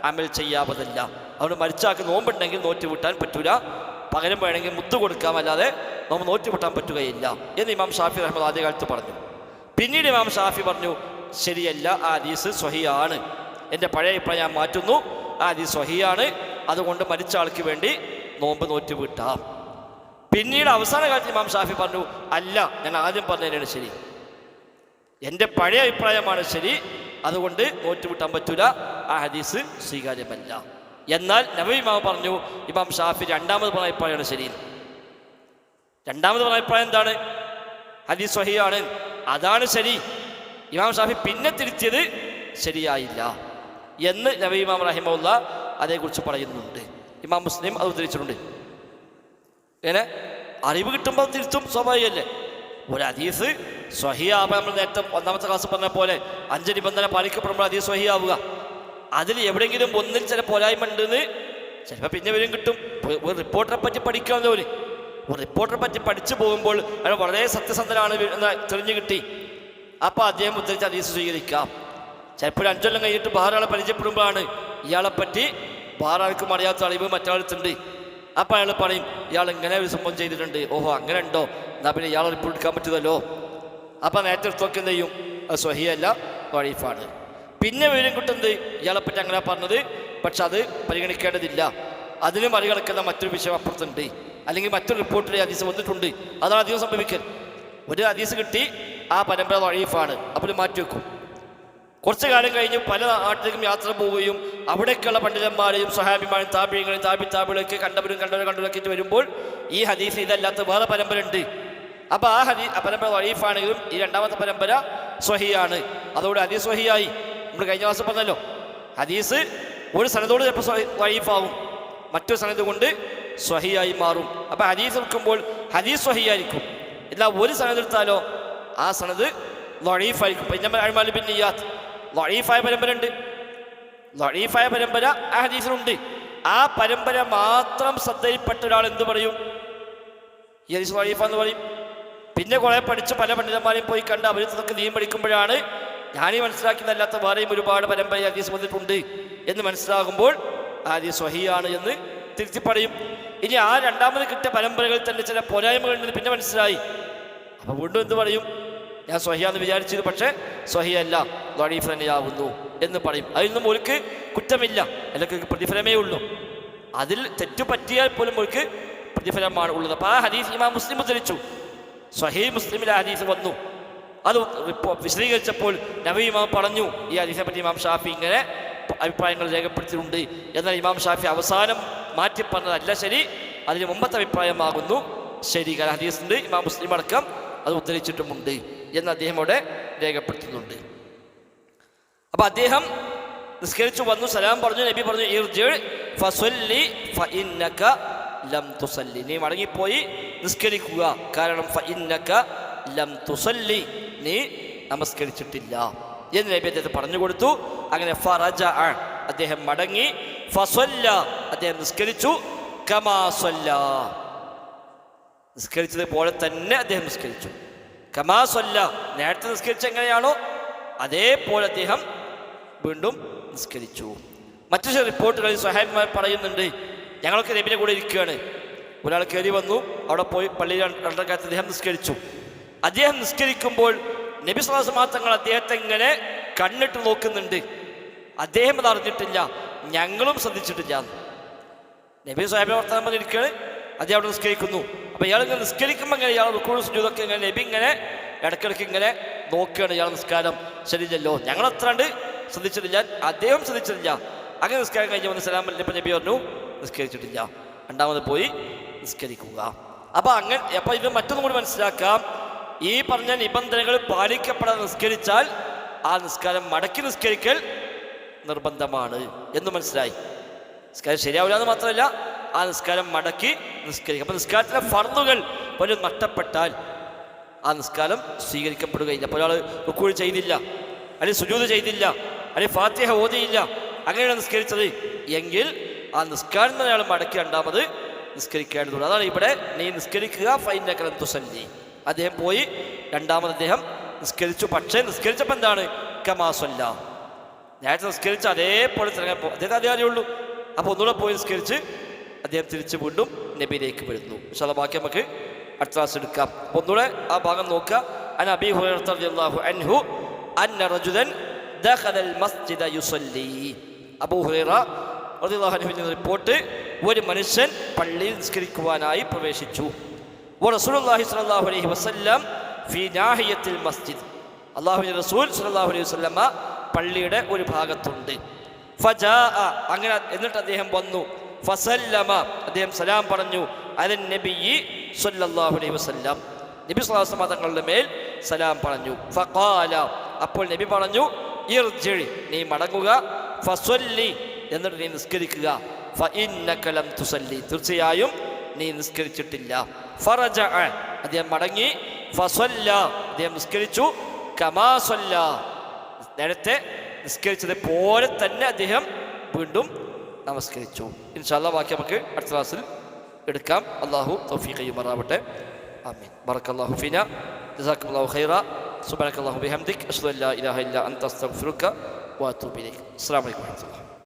അമൽ ചെയ്യാവതല്ല. അതുകൊണ്ട് മരിച്ചാൾക്ക് നോമ്പുണ്ടെങ്കിൽ നോറ്റ് വിട്ടാൻ പറ്റൂല, പകരം വേണമെങ്കിൽ മുത്ത് കൊടുക്കാം, അല്ലാതെ നോമ്പ് നോറ്റ് വിട്ടാൻ പറ്റുകയില്ല എന്ന് ഇമാം ഷാഫി റഹ്മത്ത് ആദ്യകാലത്ത് പറഞ്ഞു. പിന്നീട് ഇമാം ഷാഫി പറഞ്ഞു, ശരിയല്ല, ആ ഹദീസ് സ്വഹിയാണ്, എൻ്റെ പഴയ അഭിപ്രായം ഞാൻ മാറ്റുന്നു, ആ ഹദീസ് സ്വഹിയാണ്, അതുകൊണ്ട് മരിച്ച ആൾക്ക് വേണ്ടി നോമ്പ് നോറ്റ് വിട്ടാം. പിന്നീട് അവസാന കാലത്ത് ഇമാം ഷാഫി പറഞ്ഞു, അല്ല, ഞാൻ ആദ്യം പറഞ്ഞതിനാണ് ശരി, എൻ്റെ പഴയ അഭിപ്രായമാണ് ശരി, അതുകൊണ്ട് നോറ്റ് വിട്ടാൻ പറ്റൂല, ആ ഹദീസ് സ്വീകാര്യമല്ല. എന്നാൽ നബവി ഇമാം പറഞ്ഞു, ഇമാം ഷാഫി രണ്ടാമത് പറഞ്ഞ അഭിപ്രായമാണ് ശരി. രണ്ടാമത് പറഞ്ഞ അഭിപ്രായം എന്താണ്? ഹദീസ് സ്വഹിയാണ്, അതാണ് ശരി. ഇമാം ഷാഫി പിന്നെ തിരുത്തിയത് ശരിയായില്ല എന്ന് നബവി ഇമാം റഹിമഹുല്ലാ അതേക്കുറിച്ച് പറയുന്നുണ്ട്. ഇമാം മുസ്ലിം അത് ഉദ്ധരിച്ചിട്ടുണ്ട്. ഇങ്ങനെ അറിവ് കിട്ടുമ്പോൾ തിരുത്തും, സ്വാഭാവികമല്ലേ. ഒരു ഹദീസ് സ്വഹിയാവുക, നമ്മൾ നേരത്തെ ഒന്നാമത്തെ ക്ലാസ് പറഞ്ഞ പോലെ 5 നിബന്ധന പാലിക്കപ്പെടുമ്പോൾ ഹദീസ് സ്വഹിയാവുക. അതിൽ എവിടെയെങ്കിലും ഒന്നിൽ ചില പോരായ്മ ഉണ്ടെന്ന് ചിലപ്പോൾ പിന്നെ വരും കിട്ടും. ഒരു റിപ്പോർട്ടറെ പറ്റി പഠിക്കാവുന്ന പോലെ ഒരു റിപ്പോർട്ടറെ പറ്റി പഠിച്ചു പോകുമ്പോൾ അയാൾ വളരെ സത്യസന്ധനാണ് എന്ന് തെളിഞ്ഞു കിട്ടി, അപ്പോൾ അദ്ദേഹം ഉദ്ധരിച്ച ഹദീസ് സ്വീകരിക്കാം. ചിലപ്പോൾ 5 കൊല്ലം കഴിഞ്ഞിട്ട് വേറൊരാളെ പരിചയപ്പെടുമ്പോഴാണ് ഇയാളെപ്പറ്റി വേറൊരാൾക്കും അറിയാത്ത അറിവ് മറ്റൊരാളത്തുണ്ട്. അപ്പോൾ അയാൾ പറയും, ഇയാൾ ഇങ്ങനെ ഒരു സംഭവം ചെയ്തിട്ടുണ്ട്, ഓഹോ അങ്ങനെ ഉണ്ടോ, എന്നാൽ പിന്നെ ഇയാളെ റിപ്പോർട്ട് എടുക്കാൻ പറ്റുമല്ലോ. അപ്പോൾ നേരത്തെ എടുത്തൊക്കെ എന്ത് ചെയ്യും, അത് സ്വഹിയല്ല, വഴീഫാണ്. പിന്നെ വിവരം കിട്ടുന്നത് ഇയാളെപ്പറ്റി അങ്ങനെ പറഞ്ഞത്, പക്ഷെ അത് പരിഗണിക്കേണ്ടതില്ല, അതിന് മറികടക്കുന്ന മറ്റൊരു വിഷയം അപ്പുറത്തുണ്ട്, അല്ലെങ്കിൽ മറ്റൊരു റിപ്പോർട്ടിൽ ഹദീസ് വന്നിട്ടുണ്ട്, അതാണ് അധികം സംഭവിക്കൽ. ഒരു ഹദീസ് കിട്ടി, ആ പരമ്പര വഴീഫാണ്, അപ്പോൾ മാറ്റി വെക്കും. കുറച്ച് കാലം കഴിഞ്ഞ് പല നാട്ടിലേക്കും യാത്ര പോവുകയും അവിടേക്കുള്ള പണ്ഡിതന്മാരെയും സ്വഹാബിമാരെയും താബിഴങ്ങളെയും താബിളൊക്കെ കണ്ടവരൊക്കെ വരുമ്പോൾ ഈ ഹദീസ് ഇതല്ലാത്ത വേറെ പരമ്പര ഉണ്ട്. അപ്പോൾ ആ പരമ്പര വഴീഫാണെങ്കിലും ഈ രണ്ടാമത്തെ പരമ്പര സ്വഹിയാണ്, അതോടെ ഹദീസ് സ്വഹിയായി. നമ്മൾ കഴിഞ്ഞ മാസം പറഞ്ഞല്ലോ, ഹദീസ് ഒരു സനദോട് ചിലപ്പോൾ വഴീഫാവും, മറ്റൊരു സനദ് കൊണ്ട് സ്വഹിയായി മാറും. അപ്പോൾ ഹദീസ് എടുക്കുമ്പോൾ ഹദീസ് സ്വഹിയായിരിക്കും. എന്നാൽ ഒരു സനദ് എടുത്താലോ ആ സനദ് വഴീഫായിരിക്കും. പിന്നെ അഴ്മാലി ബിൻ നിയ്യാത്ത് വഴീഫായ പരമ്പര ഉണ്ട്, വഴീഫായ പരമ്പര ആ ഹദീസിനുണ്ട്. ആ പരമ്പര മാത്രം ശ്രദ്ധയിൽപ്പെട്ട ഒരാൾ എന്ത് പറയും, ഈ ഹദീസ് വഴീഫ എന്ന് പറയും. പിന്നെ കുറേ പഠിച്ച് പല പണ്ഡിതന്മാരെയും പോയി കണ്ട് അവരിതൊക്കെ നീം പഠിക്കുമ്പോഴാണ് ഞാനീ മനസ്സിലാക്കുന്നതല്ലാത്ത വേറെയും ഒരുപാട് പരമ്പര ഹദീസ് വന്നിട്ടുണ്ട് എന്ന് മനസ്സിലാകുമ്പോൾ ആ ഹദീസ് സ്വഹിയാണ് എന്ന് തിരുത്തി പറയും. ഇനി ആ രണ്ടാമത് കിട്ടിയ പരമ്പരകളിൽ തന്നെ ചില പോരായ്മകളുണ്ടെന്ന് പിന്നെ മനസ്സിലായി, അപ്പോൾ വീണ്ടും എന്ത് പറയും, ഞാൻ സ്വഹിയാന്ന് വിചാരിച്ചത് പക്ഷേ സ്വഹിയല്ല, വഴീഫ് തന്നെയാവുന്നു എന്ന് പറയും. അതിനൊന്നും ഒരിക്ക് കുറ്റമില്ല, അല്ലെങ്കിൽ പ്രതിഫലമേ ഉള്ളൂ. അതിൽ തെറ്റു പറ്റിയാൽ പോലും ഒരിക്ക് പ്രതിഫലമാണ് ഉള്ളത്. അപ്പോൾ ആ ഹദീസ് ഇമാം മുസ്ലിം ഉദ്ധരിച്ചു, സ്വഹീഹ് മുസ്ലിമിലെ ഹദീസ് വന്നു. അത് വിശദീകരിച്ചപ്പോൾ നബവി ഇമാം പറഞ്ഞു, ഈ ഹദീസിനെ പറ്റി ഇമാം ഷാഫി ഇങ്ങനെ അഭിപ്രായങ്ങൾ രേഖപ്പെടുത്തിയിട്ടുണ്ട്. എന്നാൽ ഇമാം ഷാഫി അവസാനം മാറ്റി പറഞ്ഞതല്ല ശരി, അതിന് മുമ്പത്തെ അഭിപ്രായമാകുന്നു ശരി. കാരണം ഹദീസുണ്ട്, ഇമാം മുസ്ലിം അടക്കം അത് ഉദ്ധരിച്ചിട്ടുമുണ്ട് എന്ന് അദ്ദേഹം അവിടെ രേഖപ്പെടുത്തുന്നുണ്ട്. അപ്പം അദ്ദേഹം നിസ്കരിച്ചു വന്നു, സലാം പറഞ്ഞു. നബി പറഞ്ഞു, ഇർജിഅ് ഫസല്ലി ഫഇന്നക ലം തുസല്ലി, നീ മടങ്ങിപ്പോയി നിസ്കരിക്കുക, കാരണം ഫഇന്നക ലം തുസല്ലി, നീ നമസ്കരിച്ചിട്ടില്ല എന്ന് നബി അദ്ദേഹത്തെ പറഞ്ഞു കൊടുത്തു. അങ്ങനെ ഫറജഅ, അദ്ദേഹം മടങ്ങി, ഫസല്ല, അദ്ദേഹം നിസ്കരിച്ചു, കമാ സല്ല, നിസ്കരിച്ചത് പോലെ തന്നെ അദ്ദേഹം നിസ്കരിച്ചു. കമാ സല്ല, നേരത്തെ നിസ്കരിച്ച എങ്ങനെയാണോ അതേപോലെ അദ്ദേഹം വീണ്ടും നിസ്കരിച്ചു. മറ്റു ചില റിപ്പോർട്ടുകളിൽ സ്വഹാബിമാർ പറയുന്നുണ്ട്, ഞങ്ങളൊക്കെ നബിയുടെ കൂടെ ഇരിക്കുകയാണ്, ഒരാൾ കയറി വന്നു, അവിടെ പോയി പള്ളിയിൽ 2 റക്അത്ത് അദ്ദേഹം നിസ്കരിച്ചു. അദ്ദേഹം നിസ്കരിക്കുമ്പോൾ നബി സ്വല്ലല്ലാഹു അലൈഹി വസല്ലം തങ്ങൾ അദ്ദേഹത്തെ ഇങ്ങനെ കണ്ണിട്ട് നോക്കുന്നുണ്ട്. അദ്ദേഹം അത് അറിഞ്ഞിട്ടില്ല, ഞങ്ങളും ശ്രദ്ധിച്ചിട്ടില്ല. നബി സ്വഹാബിനെ വർത്തമാനം പറഞ്ഞിരിക്കുകയാണ്, അദ്ദേഹം അവിടെ നിസ്കരിക്കുന്നു. അപ്പോൾ ഇയാളിങ്ങനെ നിസ്കരിക്കുമ്പോൾ ഇങ്ങനെ ഇയാൾ റുക്കൂഉം സുജൂദൊക്കെ ഇങ്ങനെ നബി ഇങ്ങനെ ഇടയ്ക്കിടയ്ക്ക് ഇങ്ങനെ നോക്കുകയാണ്, ഇയാൾ നിസ്കാരം ശരിയല്ലോ, ഞങ്ങൾ അത്രണ്ട് ശ്രദ്ധിച്ചിട്ടില്ല, അദ്ദേഹം ശ്രദ്ധിച്ചിട്ടില്ല. അങ്ങനെ നിസ്കാരം കഴിഞ്ഞ് വന്ന് സലാം പറഞ്ഞപ്പോൾ നബി പറഞ്ഞു, നിസ്കരിച്ചിട്ടില്ല, രണ്ടാമത് പോയി നിസ്കരിക്കുക. അപ്പോൾ ഇത് മറ്റൊന്നും കൂടി മനസ്സിലാക്കാം, ഈ പറഞ്ഞ നിബന്ധനകൾ പാലിക്കപ്പെടാതെ നിസ്കരിച്ചാൽ ആ നിസ്കാരം മടക്കി നിസ്കരിക്കൽ നിർബന്ധമാണ് എന്ന് മനസ്സിലായി. നിസ്കാരം ശരിയാവില്ല എന്ന് മാത്രമല്ല, ആ നിസ്കാരം മടക്കി നിസ്കരിക്കും. അപ്പോൾ നിസ്കാരത്തിലെ ഫർളുകൾ പോലും നഷ്ടപ്പെട്ടാൽ ആ നിസ്കാരം സ്വീകരിക്കപ്പെടുകയില്ല. അപ്പോൾ ഒരാൾ റുക്കൂഅ് ചെയ്തില്ല, അല്ലെങ്കിൽ സുജൂദ് ചെയ്തില്ല, അല്ലെങ്കിൽ ഫാത്തിഹ ഓതിയില്ല, അങ്ങനെയാണ് നിസ്കരിച്ചത് എങ്കിൽ ആ നിസ്കാരം തന്നെ അയാൾ മടക്കി രണ്ടാമത് നിസ്കരിക്കേണ്ടതുണ്ട്. അതാണ് ഇവിടെ നീ നിസ്കരിക്കുക ഫഇന്നക ലം തുസല്ലി. അദ്ദേഹം പോയി രണ്ടാമത് അദ്ദേഹം നിസ്കരിച്ചു. പക്ഷേ നിസ്കരിച്ചപ്പോൾ എന്താണ്, കമാ സല്ല, നേരത്തെ നിസ്കരിച്ച അതേപോലെ തിരഞ്ഞപ്പോൾ അദ്ദേഹത്തെ അതേ അറിയുള്ളൂ, അപ്പോൾ ഒന്നുകൂടെ പോയി നിസ്കരിച്ച് അദ്ദേഹം തിരിച്ച് വീണ്ടും നബിയിലേക്ക് വരുന്നു. ഇൻഷാ അല്ലാഹ് ബാക്കി നമുക്ക് അടുത്ത ക്ലാസ് എടുക്കാം. ഒന്നുകൂടെ ആ ഭാഗം നോക്കുക. അൻ അബീ ഹുറൈറ റളിയല്ലാഹു അൻഹു അന്ന റജുലൻ ദഖലൽ മസ്ജിദ യുസല്ലി. അബൂ ഹുറൈറ റളിയല്ലാഹു അൻഹുവിന്റെ റിപ്പോർട്ട്, ഒരു മനുഷ്യൻ പള്ളിയിൽ നിസ്കരിക്കുവാനായി പ്രവേശിച്ചു. വറസൂലുള്ളാഹി സ്വല്ലല്ലാഹു അലൈഹി വസല്ലം ഫീ നാഹിയത്തിൽ മസ്ജിദ്. അല്ലാഹുവിന്റെ റസൂൽ സ്വല്ലല്ലാഹു അലൈഹി വസല്ലമ പള്ളിയുടെ ഒരു ഭാഗത്തുണ്ട്. ഫജാഅ, അങ്ങനെ എന്നിട്ട് അദ്ദേഹം വന്നു. ഫസല്ലമ, അദ്ദേഹം സലാം പറഞ്ഞു. അലൻ നബിയ്യി സ്വല്ലല്ലാഹു അലൈഹി വസല്ലം, നബി സ്വല്ലല്ലാഹു അലൈഹി വസല്ലം തങ്ങളുടെ മേൽ സലാം പറഞ്ഞു. ഫഖാല, അപ്പോൾ നബി പറഞ്ഞു, ഇർജി, നീ മടങ്ങുക. ഫസല്ലി, എന്നിട്ട് നീ നിസ്കരിക്കുക. ഫഇന്നക ലം തുസല്ലി, തീർച്ചയായും നീ നിസ്കരിച്ചിട്ടില്ല. ഫറജഅ, അദ്ദേഹം മടങ്ങി. ഫസല്ല, അദ്ദേഹം നിസ്കരിച്ചു. കമാ സല്ല, നേരത്തെ നിസ്കരിച്ചത് പോലെ തന്നെ അദ്ദേഹം വീണ്ടും നമസ്കരിച്ചു. ഇൻഷാ അല്ലാഹ് ബാക്കി നമുക്ക് അടുത്ത ക്ലാസ്സിൽ എടുക്കാം. അല്ലാഹു തൗഫീഖ് ചെയ്യുമാറാവട്ടെ. ആമീൻ. ബറക്കല്ലാഹു ഫീനാ, ജസാക്കല്ലാഹു ഖൈറ. സുബ്ഹാനക്കല്ലാഹു ബിഹംദിക്, അശ്ഹദു അൻ ലാ ഇലാഹ ഇല്ല അൻത അസ്തഗ്ഫിറുക വഅതൂബു ഇലൈക്. അസ്സലാമു അലൈക്കും വറഹ്മത്തുള്ളാഹി.